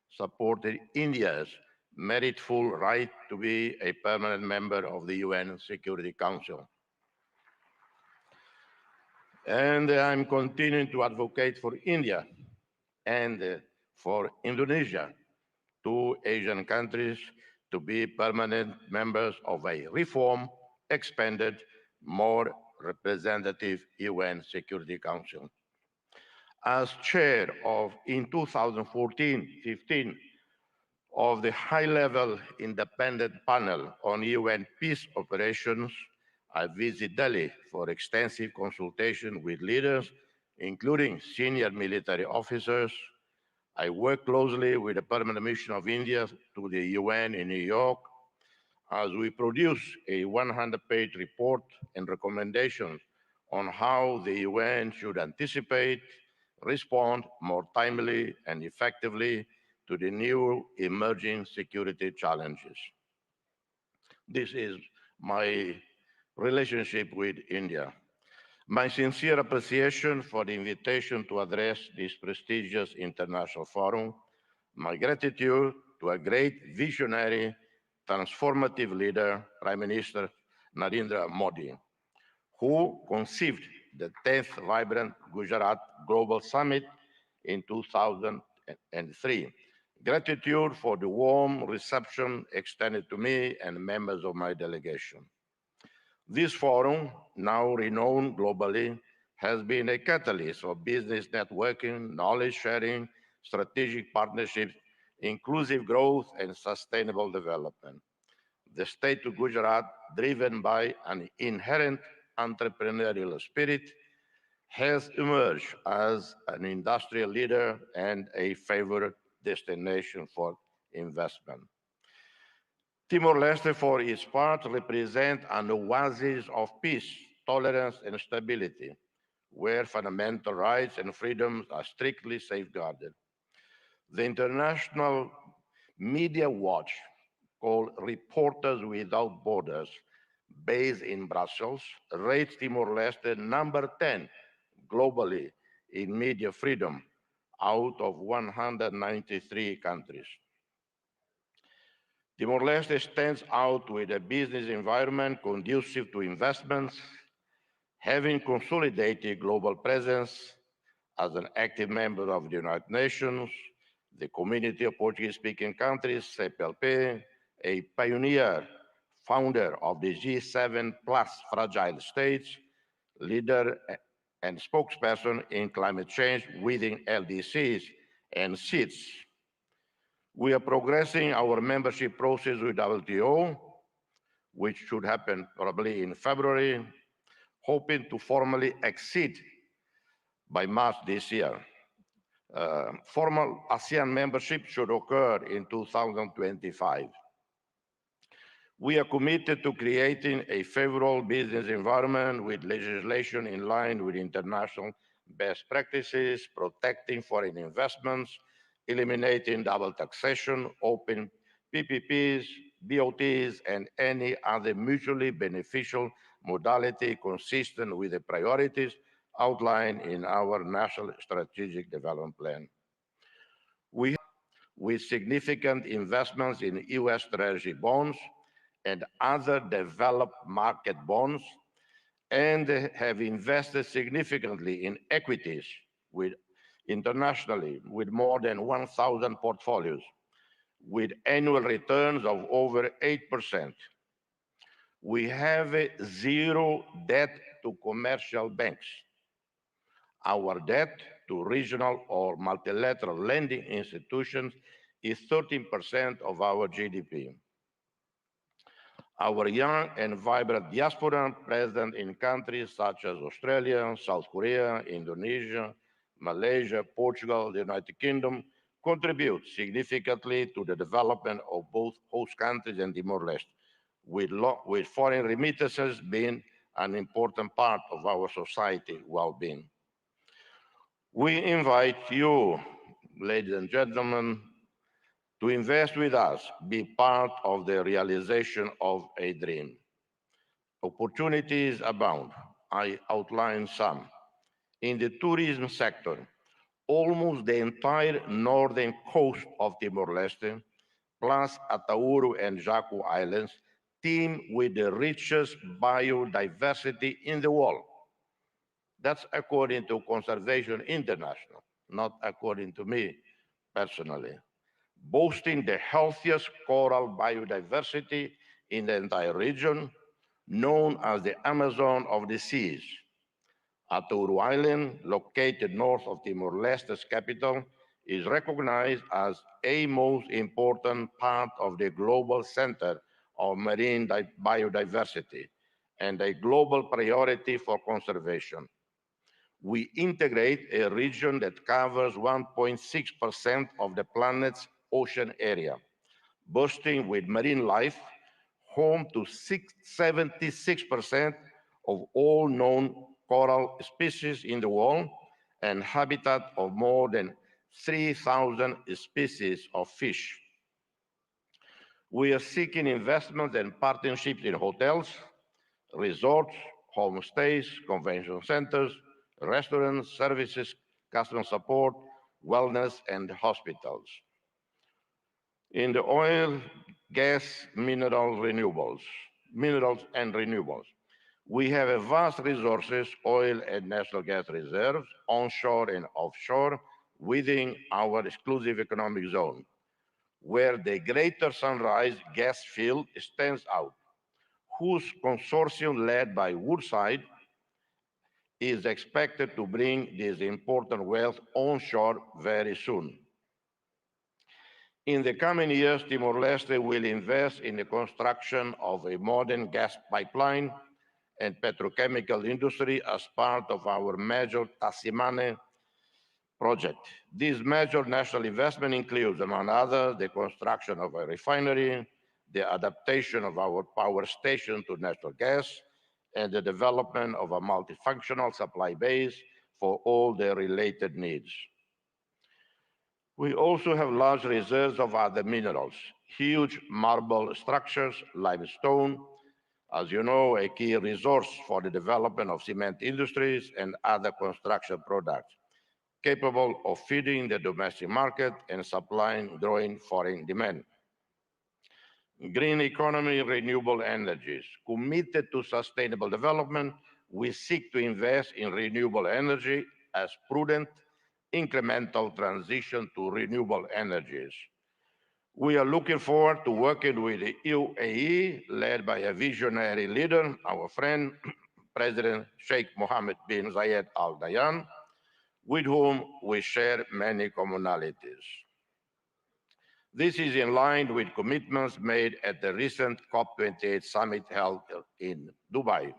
supported India's meritful right to be a permanent member of the UN Security Council. And I'm continuing to advocate for India and for Indonesia, two Asian countries, to be permanent members of a reformed, expanded, more representative UN Security Council. As chair of, in 2014-15, of the high-level independent panel on UN peace operations, I visited Delhi for extensive consultation with leaders, including senior military officers. I worked closely with the Permanent Mission of India to the UN in New York as we produce a 100-page report and recommendations on how the UN should anticipate, respond more timely and effectively to the new emerging security challenges. This is my relationship with India. My sincere appreciation for the invitation to address this prestigious international forum, my gratitude to a great visionary, transformative leader, Prime Minister Narendra Modi, who conceived the 10th Vibrant Gujarat Global Summit in 2003. Gratitude for the warm reception extended to me and members of my delegation. This forum, now renowned globally, has been a catalyst for business networking, knowledge sharing, strategic partnerships, inclusive growth, and sustainable development. The state of Gujarat, driven by an inherent entrepreneurial spirit, has emerged as an industrial leader and a favored destination for investment. Timor-Leste, for its part, represents an oasis of peace, tolerance, and stability, where fundamental rights and freedoms are strictly safeguarded. The International Media Watch, called Reporters Without Borders, based in Brussels, rates Timor-Leste number 10 globally in media freedom out of 193 countries. Timor-Leste stands out with a business environment conducive to investments, having consolidated global presence as an active member of the United Nations, the Community of Portuguese-speaking countries, CPLP, a pioneer, founder of the G7 plus fragile states, leader and spokesperson in climate change within LDCs and SEEDS. We are progressing our membership process with WTO, which should happen probably in February, hoping to formally exceed by March this year. Formal ASEAN membership should occur in 2025. We are committed to creating a favorable business environment with legislation in line with international best practices, protecting foreign investments, eliminating double taxation, open PPPs, BOTs, and any other mutually beneficial modality consistent with the priorities outlined in our National Strategic Development Plan. With significant investments in US Treasury bonds and other developed market bonds, and have invested significantly in equities internationally with more than 1,000 portfolios, with annual returns of over 8%. We have zero debt to commercial banks. Our debt to regional or multilateral lending institutions is 13% of our GDP. Our young and vibrant diaspora present in countries such as Australia, South Korea, Indonesia, Malaysia, Portugal, the United Kingdom contribute significantly to the development of both host countries and Timor-Leste, with foreign remittances being an important part of our society well-being. We invite you, ladies and gentlemen, to invest with us, be part of the realization of a dream. Opportunities abound. I outline some. In the tourism sector, almost the entire northern coast of Timor-Leste, plus Atauru and Jaco Islands, teem with the richest biodiversity in the world. That's according to Conservation International, not according to me personally. Boasting the healthiest coral biodiversity in the entire region, known as the Amazon of the seas. Atauru Island, located north of Timor-Leste's capital, is recognized as a most important part of the global center of marine biodiversity and a global priority for conservation. We integrate a region that covers 1.6% of the planet's ocean area, boasting with marine life, home to 76% of all known coral species in the world, and habitat of more than 3,000 species of fish. We are seeking investments and partnerships in hotels, resorts, homestays, convention centers, restaurants, services, customer support, wellness, and hospitals. In the oil, gas, minerals and renewables, we have a vast resources, oil and natural gas reserves, onshore and offshore, within our exclusive economic zone, where the Greater Sunrise gas field stands out, whose consortium led by Woodside is expected to bring this important wealth onshore very soon. In the coming years, Timor-Leste will invest in the construction of a modern gas pipeline and petrochemical industry as part of our major Tasimane project. This major national investment includes, among others, the construction of a refinery, the adaptation of our power station to natural gas, and the development of a multifunctional supply base for all their related needs. We also have large reserves of other minerals, huge marble structures, limestone, as you know, a key resource for the development of cement industries and other construction products, capable of feeding the domestic market and supplying growing foreign demand. Green economy, renewable energies. Committed to sustainable development, we seek to invest in renewable energy as prudent, incremental transition to renewable energies. We are looking forward to working with the UAE, led by a visionary leader, our friend, President Sheikh Mohammed bin Zayed Al Nahyan, with whom we share many commonalities. This is in line with commitments made at the recent COP28 summit held in Dubai.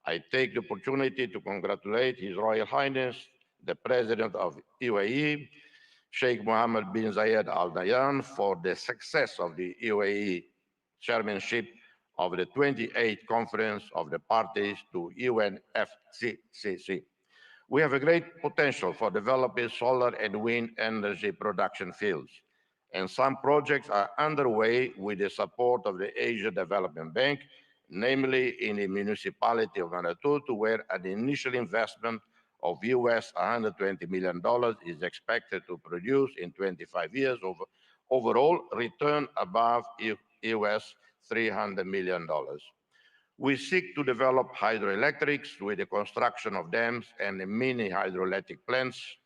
I take the opportunity to congratulate His Royal Highness, the President of UAE, Sheikh Mohammed bin Zayed Al Nahyan, for the success of the UAE chairmanship of the 28th Conference of the Parties to UNFCCC. We have a great potential for developing solar and wind energy production fields, and some projects are underway with the support of the Asia Development Bank, namely in the municipality of Manatutu, where an initial investment of US $120 million is expected to produce in 25 years overall return above US $300 million. We seek to develop hydroelectrics with the construction of dams and mini hydroelectric plants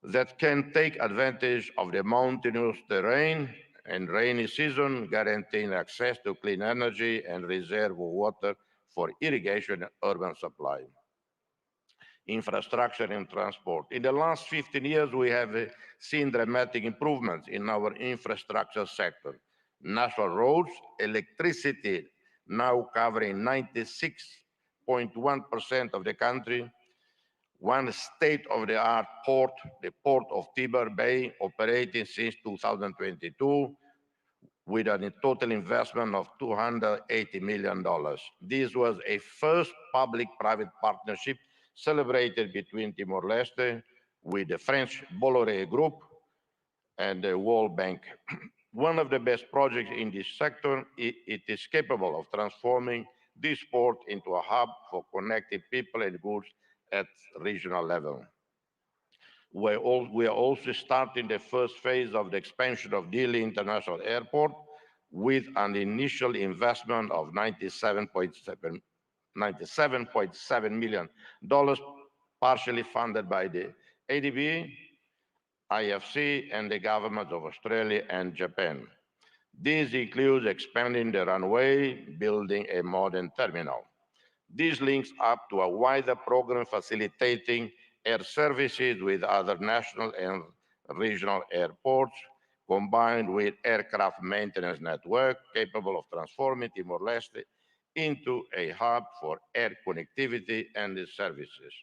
that can take advantage of the mountainous terrain and rainy season, guaranteeing access to clean energy and reserve water for irrigation and urban supply. Infrastructure and transport. In the last 15 years, we have seen dramatic improvements in our infrastructure sector. National roads, electricity now covering 96.1% of the country, one state-of-the-art port, the Port of Tiber Bay, operating since 2022, with a total investment of $280 million. This was a first public-private partnership celebrated between Timor-Leste with the French Bolloré Group and the World Bank. One of the best projects in this sector, it is capable of transforming this port into a hub for connecting people and goods at regional level. We are also starting the first phase of the expansion of Dili International Airport with an initial investment of $97.7 million, partially funded by the ADB, IFC, and the governments of Australia and Japan. This includes expanding the runway, building a modern terminal. This links up to a wider program facilitating air services with other national and regional airports, combined with aircraft maintenance network capable of transforming Timor-Leste into a hub for air connectivity and services.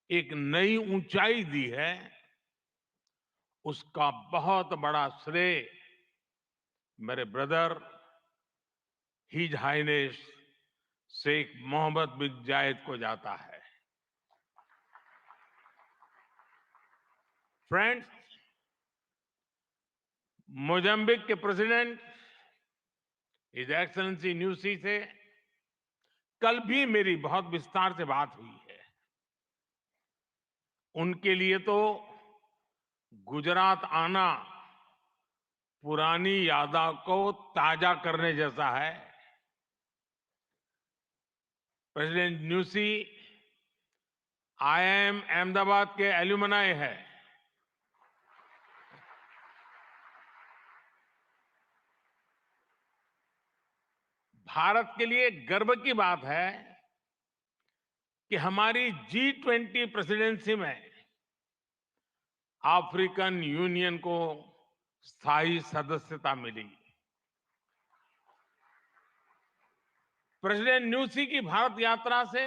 एक नई ऊंचाई दी है, उसका बहुत बड़ा श्रेय मेरे brother his highness Sheikh Mohamed bin Zayed को जाता है। फ्रेंड्स, मोजाम्बिक के प्रेसिडेंट हिज एक्सेलेंसी न्यूसी से कल भी मेरी बहुत विस्तार से बात हुई है। उनके लिए तो गुजरात आना पुरानी यादों को ताजा करने जैसा है। प्रेसिडेंट न्यूसी IIM अहमदाबाद के एल्यूमनाई है। भारत के लिए गर्व की बात है कि हमारी G20 प्रेसिडेंसी में अफ्रीकन यूनियन को स्थायी सदस्यता मिली। प्रेसिडेंट न्यूसी की भारत यात्रा से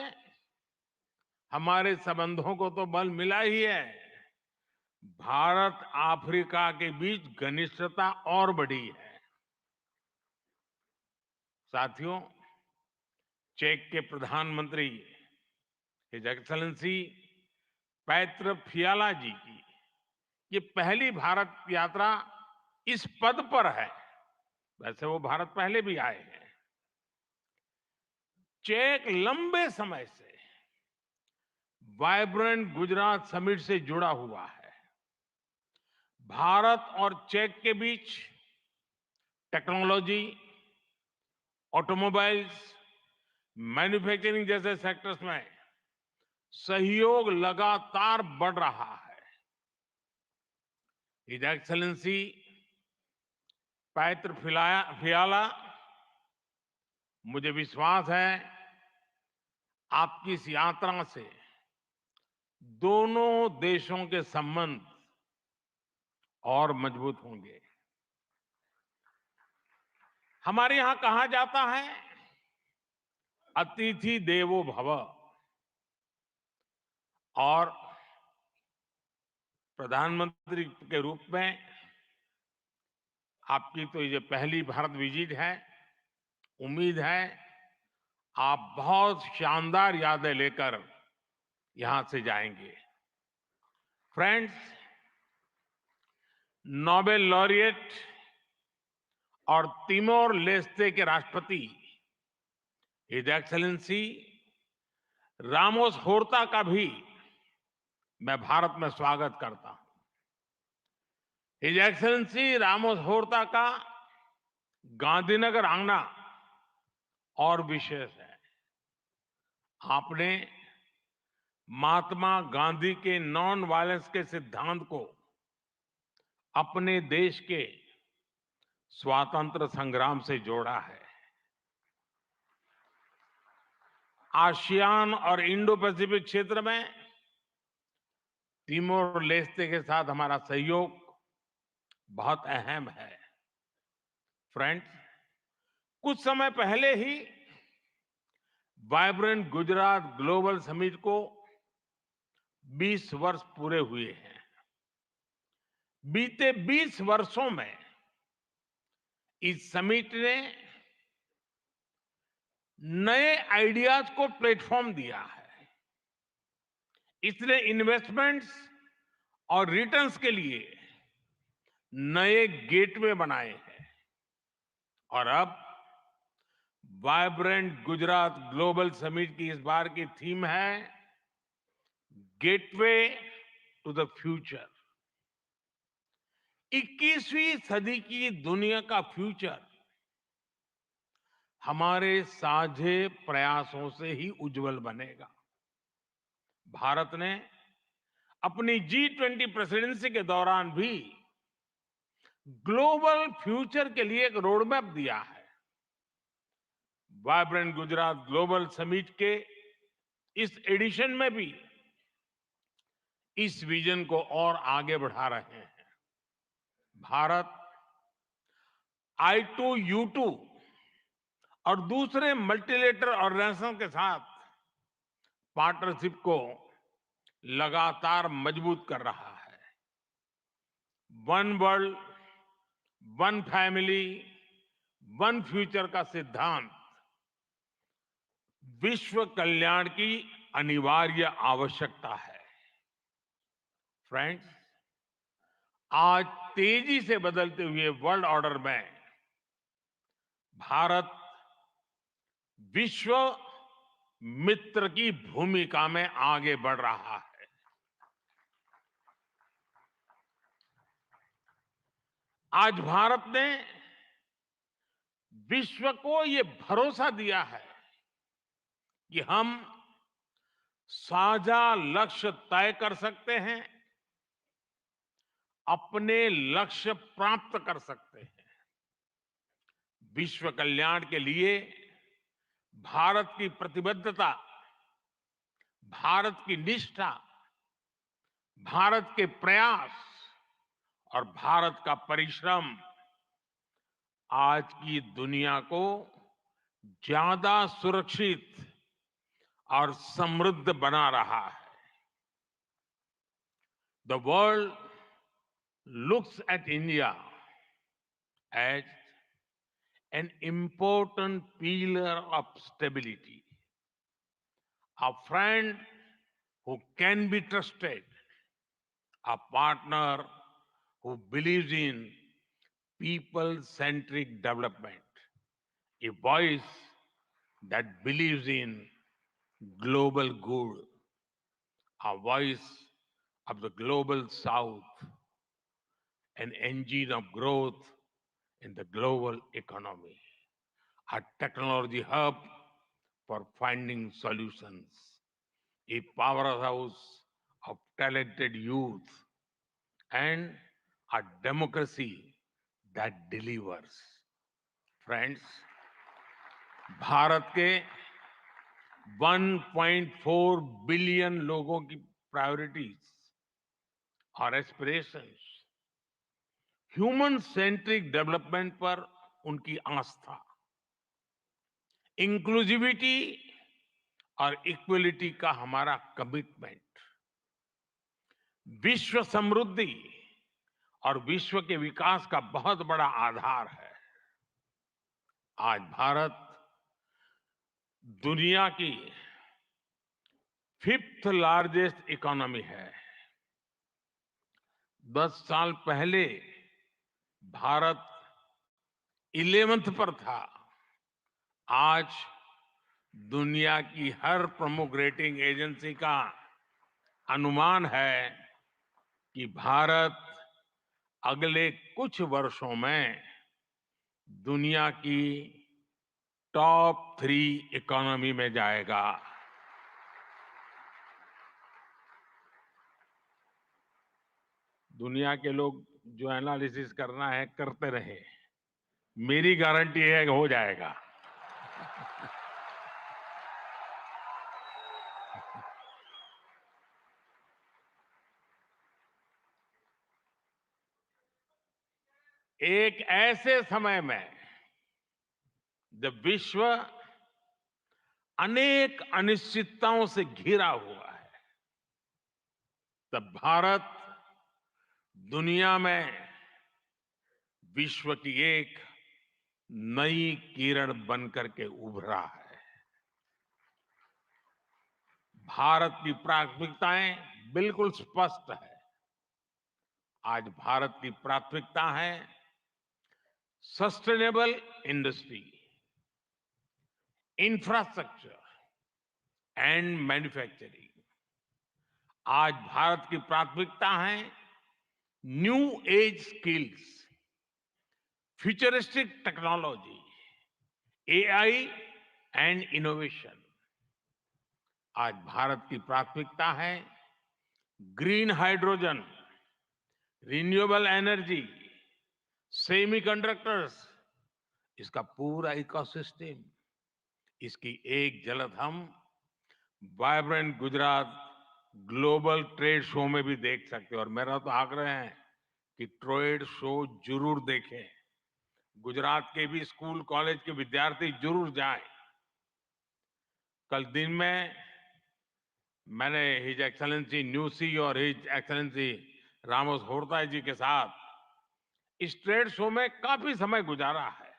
हमारे संबंधों को तो बल मिला ही है, भारत अफ्रीका के बीच घनिष्ठता और बढ़ी है। साथियों, चेक के प्रधानमंत्री हिज एक्सेलेंसी पैत्र फियाला जी की ये पहली भारत यात्रा इस पद पर है। वैसे वो भारत पहले भी आए हैं। चेक लंबे समय से वाइब्रेंट गुजरात समिट से जुड़ा हुआ है। भारत और चेक के बीच टेक्नोलॉजी, ऑटोमोबाइल्स, मैन्युफैक्चरिंग जैसे सेक्टर्स में सहयोग लगातार बढ़ रहा है। हिज एक्सेलेंसी पैत्र फियाला, मुझे विश्वास है आपकी इस यात्रा से दोनों देशों के संबंध और मजबूत होंगे। हमारे यहां कहा जाता है अतिथि देवो भव, और प्रधानमंत्री के रूप में आपकी तो ये पहली भारत विजिट है। उम्मीद है आप बहुत शानदार यादें लेकर यहां से जाएंगे। फ्रेंड्स, नोबेल लॉरिएट और तिमोर लेस्ते के राष्ट्रपति हिज एक्सेलेंसी रामोस होर्ता का भी मैं भारत में स्वागत करता हूं। हिज एक्सेलेंसी रामोस होर्ता का गांधीनगर आना और विशेष है। आपने महात्मा गांधी के नॉन वायलेंस के सिद्धांत को अपने देश के स्वातंत्र संग्राम से जोड़ा है। आसियान और इंडो पैसिफिक क्षेत्र में तिमोर लेस्ते के साथ हमारा सहयोग बहुत अहम है। फ्रेंड्स, कुछ समय पहले ही वाइब्रेंट गुजरात ग्लोबल समिट को 20 वर्ष पूरे हुए हैं। बीते 20 वर्षों में इस समिट ने नए आइडियाज को प्लेटफॉर्म दिया है। इसने इन्वेस्टमेंट्स और रिटर्न्स के लिए नए गेटवे बनाए हैं। और अब वाइब्रेंट गुजरात ग्लोबल समिट की इस बार की थीम है गेटवे टू द फ्यूचर। 21वीं सदी की दुनिया का फ्यूचर हमारे साझे प्रयासों से ही उज्जवल बनेगा। भारत ने अपनी G20 प्रेसिडेंसी के दौरान भी ग्लोबल फ्यूचर के लिए एक रोड मैप दिया है। वाइब्रेंट गुजरात ग्लोबल समिट के इस एडिशन में भी इस विजन को और आगे बढ़ा रहे हैं। भारत I2U2 और दूसरे मल्टीलेटरल ऑर्गेनाइजेशन के साथ पार्टनरशिप को लगातार मजबूत कर रहा है। One world, one family, one future का सिद्धांत विश्व कल्याण की अनिवार्य आवश्यकता है। फ्रेंड्स, आज तेजी से बदलते हुए वर्ल्ड ऑर्डर में भारत विश्व मित्र की भूमिका में आगे बढ़ रहा है। आज भारत ने विश्व को ये भरोसा दिया है कि हम साझा लक्ष्य तय कर सकते हैं, अपने लक्ष्य प्राप्त कर सकते हैं। विश्व कल्याण के लिए भारत की प्रतिबद्धता, भारत की निष्ठा, भारत के प्रयास और भारत का परिश्रम आज की दुनिया को ज्यादा सुरक्षित और समृद्ध बना रहा है। The world looks at India as an important pillar of stability, a friend who can be trusted, a partner who believes in people-centric development, a voice that believes in global good, a voice of the global south, an engine of growth in the global economy, a technology hub for finding solutions, a powerhouse of talented youth, and a democracy that delivers. Friends, Bharat के 1.4 billion लोगों की priorities और aspirations, human centric development पर उनकी आस्था, inclusivity और equality का हमारा commitment, विश्व समृद्धि और विश्व के विकास का बहुत बड़ा आधार है। आज भारत दुनिया की 5th लार्जेस्ट इकोनॉमी है। 10 साल पहले भारत 11th पर था। आज दुनिया की हर प्रमुख रेटिंग एजेंसी का अनुमान है कि भारत अगले कुछ वर्षों में दुनिया की टॉप 3 इकोनॉमी में जाएगा। दुनिया के लोग जो एनालिसिस करना है करते रहे, मेरी गारंटी है कि हो जाएगा। एक ऐसे समय में जब विश्व अनेक अनिश्चितताओं से घिरा हुआ है, तब भारत दुनिया में विश्व की एक नई किरण बनकर के उभरा है। भारत की प्राथमिकताएं बिल्कुल स्पष्ट है। आज भारत की प्राथमिकता है sustainable industry, infrastructure and manufacturing. आज भारत की प्राथमिकता है new age skills, futuristic technology, AI and innovation. आज भारत की प्राथमिकता है green hydrogen, renewable energy, semiconductors, इसका पूरा इकोसिस्टम। इसकी एक झलक हम vibrant Gujarat global trade show में भी देख सकते हैं। और मेरा तो आग्रह है कि ट्रेड शो जरूर देखें। गुजरात के भी स्कूल कॉलेज के विद्यार्थी जरूर जाएं। कल दिन में मैंने हिज एक्सेलेंसी न्यूसी और हिज एक्सेलेंसी रामोस होर्ताई जी के साथ इस ट्रेड शो में काफी समय गुजारा है।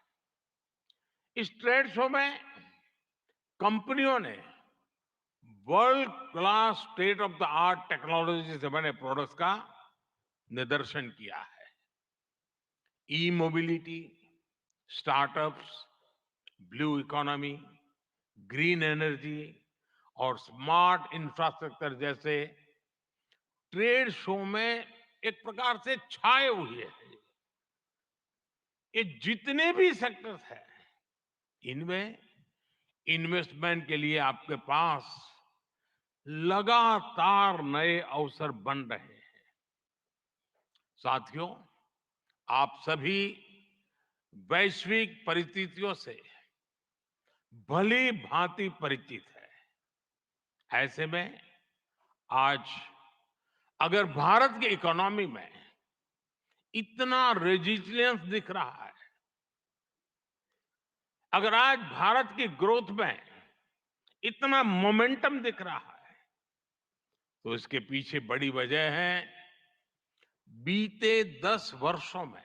इस ट्रेड शो में कंपनियों ने world class state of the art technology से बने प्रोडक्ट्स का निदर्शन किया है। E mobility, startups, blue economy, green energy और स्मार्ट इंफ्रास्ट्रक्चर जैसे ट्रेड शो में एक प्रकार से छाए हुए हैं। ये जितने भी सेक्टर्स हैं, इनमें इन्वेस्टमेंट के लिए आपके पास लगातार नए अवसर बन रहे हैं। साथियों, आप सभी वैश्विक परिस्थितियों से भली भांति परिचित है। ऐसे में आज अगर भारत की इकोनॉमी में इतना रेजिलियंस दिख रहा है, अगर आज भारत की ग्रोथ में इतना मोमेंटम दिख रहा है, तो इसके पीछे बड़ी वजह है बीते 10 वर्षों में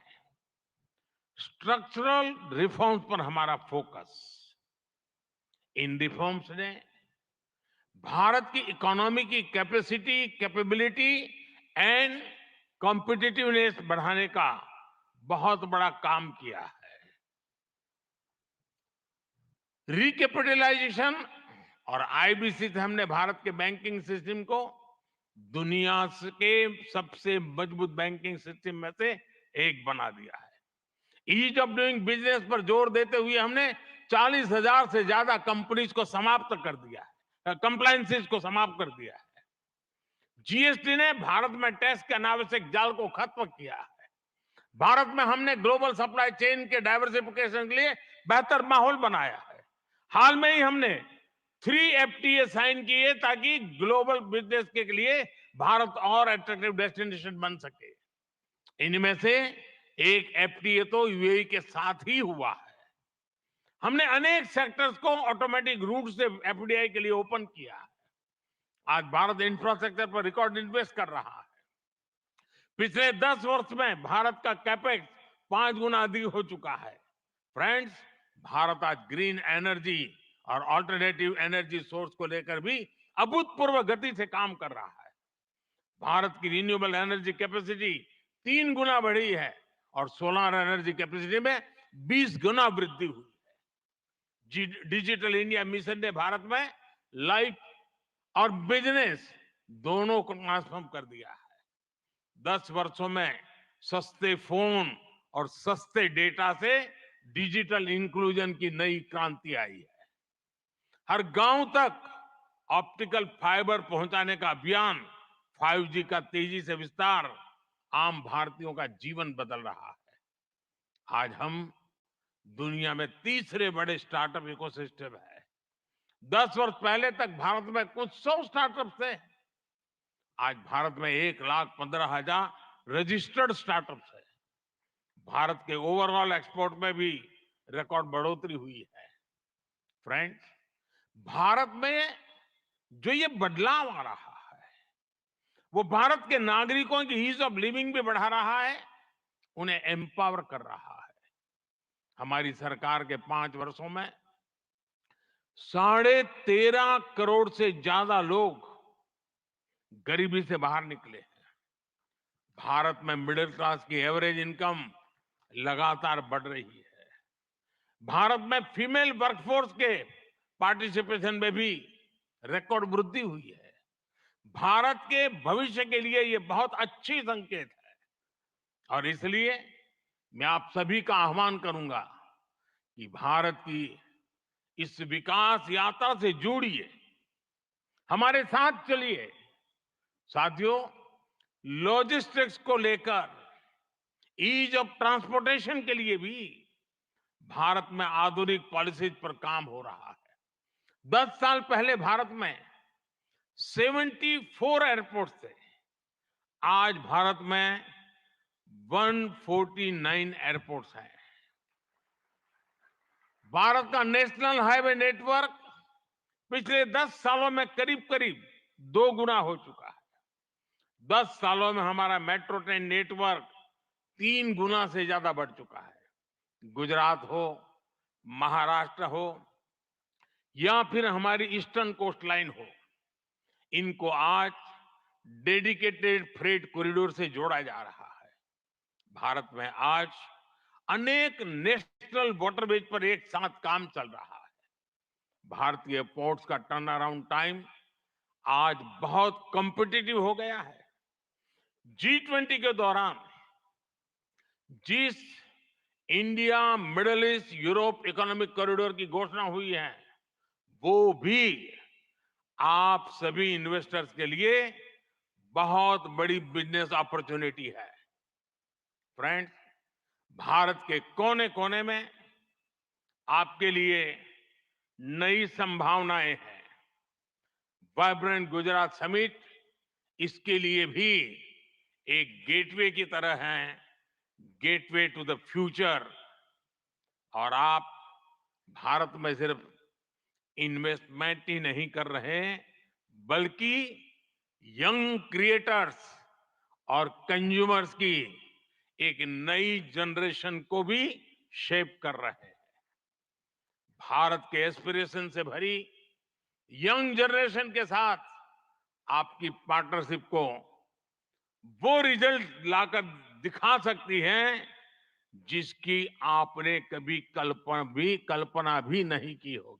स्ट्रक्चरल रिफॉर्म्स पर हमारा फोकस। इन रिफॉर्म्स ने भारत की इकोनॉमी की कैपेसिटी, कैपेबिलिटी एंड कॉम्पिटिटिवनेस बढ़ाने का बहुत बड़ा काम किया है। रिकैपिटलाइजेशन और आईबीसी से हमने भारत के बैंकिंग सिस्टम को दुनिया के सबसे मजबूत बैंकिंग सिस्टम में से एक बना दिया है। ईज ऑफ डूइंग बिजनेस पर जोर देते हुए हमने 40,000 से ज्यादा कंपनीज को समाप्त कर दिया है, कंप्लायंसेस को समाप्त कर दिया है। जीएसटी ने भारत में टैक्स के अनावश्यक जाल को खत्म किया है। भारत में हमने ग्लोबल सप्लाई चेन के डाइवर्सिफिकेशन के लिए बेहतर माहौल बनाया है। हाल में ही हमने 3 FTA साइन किए ताकि ग्लोबल बिजनेस के लिए भारत और अट्रैक्टिव डेस्टिनेशन बन सके। इनमें से एक FTA तो यूएई के साथ ही हुआ है। हमने अनेक सेक्टर्स को ऑटोमेटिक रूट से FDI के लिए ओपन किया है। आज भारत इंफ्रास्ट्रक्चर पर रिकॉर्ड इन्वेस्ट कर रहा है। पिछले 10 वर्ष में भारत का कैपेक्स 5 गुना अधिक हो चुका है। फ्रेंड्स, भारत आज ग्रीन एनर्जी और ऑल्टरनेटिव एनर्जी सोर्स को लेकर भी अभूतपूर्व गति से काम कर रहा है। भारत की रिन्यूएबल एनर्जी कैपेसिटी 3 गुना बढ़ी है और सोलर एनर्जी कैपेसिटी में 20 गुना वृद्धि हुई है। डिजिटल इंडिया मिशन ने भारत में लाइफ और बिजनेस दोनों को ट्रांसफॉर्म कर दिया है। 10 वर्षों में सस्ते फोन और सस्ते डेटा से डिजिटल इंक्लूजन की नई क्रांति आई है। हर गांव तक ऑप्टिकल फाइबर पहुंचाने का अभियान, 5G का तेजी से विस्तार आम भारतीयों का जीवन बदल रहा है। आज हम दुनिया में तीसरे बड़े स्टार्टअप इकोसिस्टम है। 10 वर्ष पहले तक भारत में कुछ 100 स्टार्टअप थे। आज भारत में 1,15,000 रजिस्टर्ड स्टार्टअप्स है। भारत के ओवरऑल एक्सपोर्ट में भी रिकॉर्ड बढ़ोतरी हुई है। फ्रेंड्स, भारत में जो ये बदलाव आ रहा है, वो भारत के नागरिकों की ईज ऑफ लिविंग भी बढ़ा रहा है, उन्हें एम्पावर कर रहा है। हमारी सरकार के 5 वर्षों में 13.5 करोड़ से ज्यादा लोग गरीबी से बाहर निकले हैं। भारत में मिडिल क्लास की एवरेज इनकम लगातार बढ़ रही है। भारत में फीमेल वर्कफोर्स के पार्टिसिपेशन में भी रिकॉर्ड वृद्धि हुई है। भारत के भविष्य के लिए ये बहुत अच्छी संकेत है और इसलिए मैं आप सभी का आह्वान करूंगा कि भारत की इस विकास यात्रा से जुड़िए, हमारे साथ चलिए। साथियों, लॉजिस्टिक्स को लेकर ईज ऑफ ट्रांसपोर्टेशन के लिए भी भारत में आधुनिक पॉलिसीज पर काम हो रहा है। 10 साल पहले भारत में 74 एयरपोर्ट थे। आज भारत में 149 एयरपोर्ट्स हैं। भारत का नेशनल हाईवे नेटवर्क पिछले 10 सालों में करीब करीब 2 गुना हो चुका है। 10 सालों में हमारा मेट्रो ट्रेन नेटवर्क 3 गुना से ज्यादा बढ़ चुका है। गुजरात हो, महाराष्ट्र हो या फिर हमारी ईस्टर्न कोस्ट लाइन हो, इनको आज डेडिकेटेड फ्रेट कॉरिडोर से जोड़ा जा रहा है। भारत में आज अनेक नेशनल वाटरवेज पर एक साथ काम चल रहा है। भारतीय पोर्ट्स का टर्न अराउंड टाइम आज बहुत कॉम्पिटिटिव हो गया है। G20 के दौरान जिस India middle east Europe economic corridor की घोषणा हुई है, वो भी आप सभी इन्वेस्टर्स के लिए बहुत बड़ी बिजनेस अपॉर्चुनिटी है। फ्रेंड्स, भारत के कोने कोने में आपके लिए नई संभावनाएं हैं। वाइब्रेंट गुजरात समिट इसके लिए भी एक गेटवे की तरह है, गेटवे टू द फ्यूचर। और आप भारत में सिर्फ इन्वेस्टमेंट ही नहीं कर रहे, बल्कि यंग क्रिएटर्स और कंज्यूमर्स की एक नई जनरेशन को भी शेप कर रहे हैं। भारत के एस्पिरेशन से भरी यंग जनरेशन के साथ आपकी पार्टनरशिप को वो रिजल्ट लाकर दिखा सकती है जिसकी आपने कभी कल्पना भी नहीं की होगी।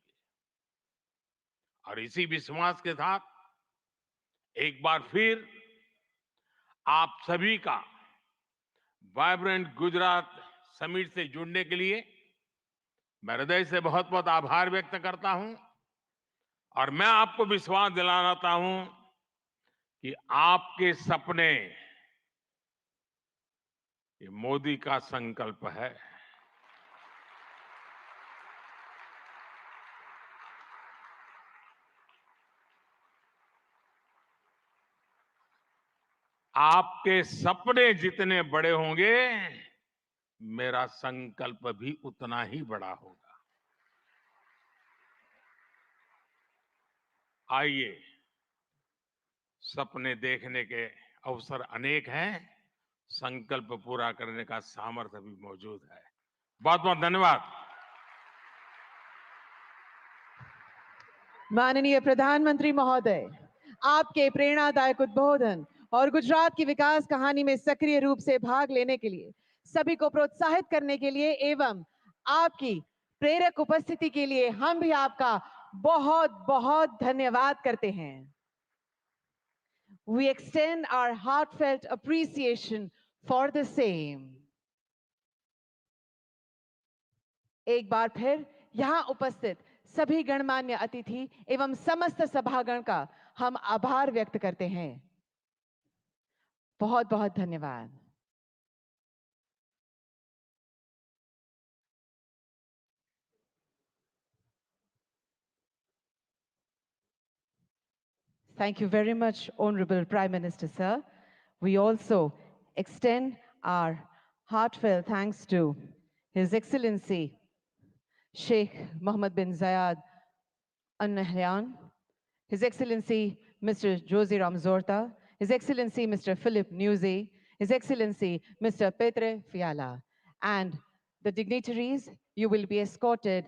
और इसी विश्वास के साथ एक बार फिर आप सभी का वाइब्रेंट गुजरात समिट से जुड़ने के लिए मैं हृदय से बहुत बहुत आभार व्यक्त करता हूं। और मैं आपको विश्वास दिलाना चाहता हूं कि आपके सपने ये मोदी का संकल्प है। आपके सपने जितने बड़े होंगे, मेरा संकल्प भी उतना ही बड़ा होगा। आइए, सपने देखने के अवसर अनेक हैं, संकल्प पूरा करने का सामर्थ्य भी मौजूद है। बहुत बहुत धन्यवाद। माननीय प्रधानमंत्री महोदय, आपके प्रेरणादायक उद्बोधन और गुजरात की विकास कहानी में सक्रिय रूप से भाग लेने के लिए सभी को प्रोत्साहित करने के लिए एवं आपकी प्रेरक उपस्थिति के लिए हम भी आपका बहुत बहुत धन्यवाद करते हैं. We extend our heartfelt appreciation for the same. एक बार फिर यहाँ उपस्थित सभी गणमान्य अतिथि एवं समस्त सभागण का हम आभार व्यक्त करते हैं. बहुत बहुत धन्यवाद. Thank you very much, Honorable Prime Minister, sir. We also extend our heartfelt thanks to His Excellency Sheikh Mohammed bin Zayed Al Nahyan, His Excellency Mr. Jose Ramzorta, His Excellency Mr. Philip Nuzzi, His Excellency Mr. Petre Fiala, and the dignitaries. You will be escorted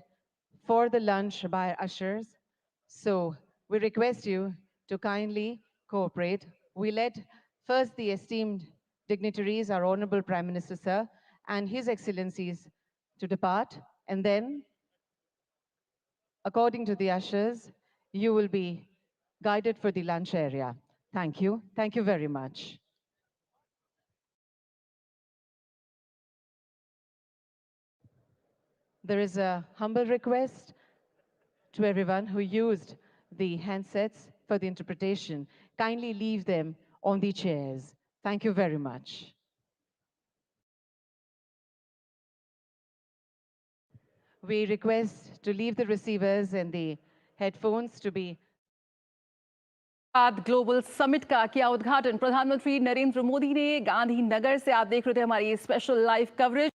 for the lunch by ushers. So we request you to kindly cooperate. We let first the esteemed dignitaries, our Honorable Prime Minister, sir, and His Excellencies to depart, and then, according to the ushers, you will be guided for the lunch area. Thank you. Thank you very much. There is a humble request to everyone who used the handsets for the interpretation. Kindly leave them on the chairs. Thank you very much. We request to leave the receivers and the headphones to be global summit का किया उद्घाटन प्रधानमंत्री नरेंद्र मोदी ने गांधीनगर से. आप देख रहे थे हमारी स्पेशल लाइव कवरेज.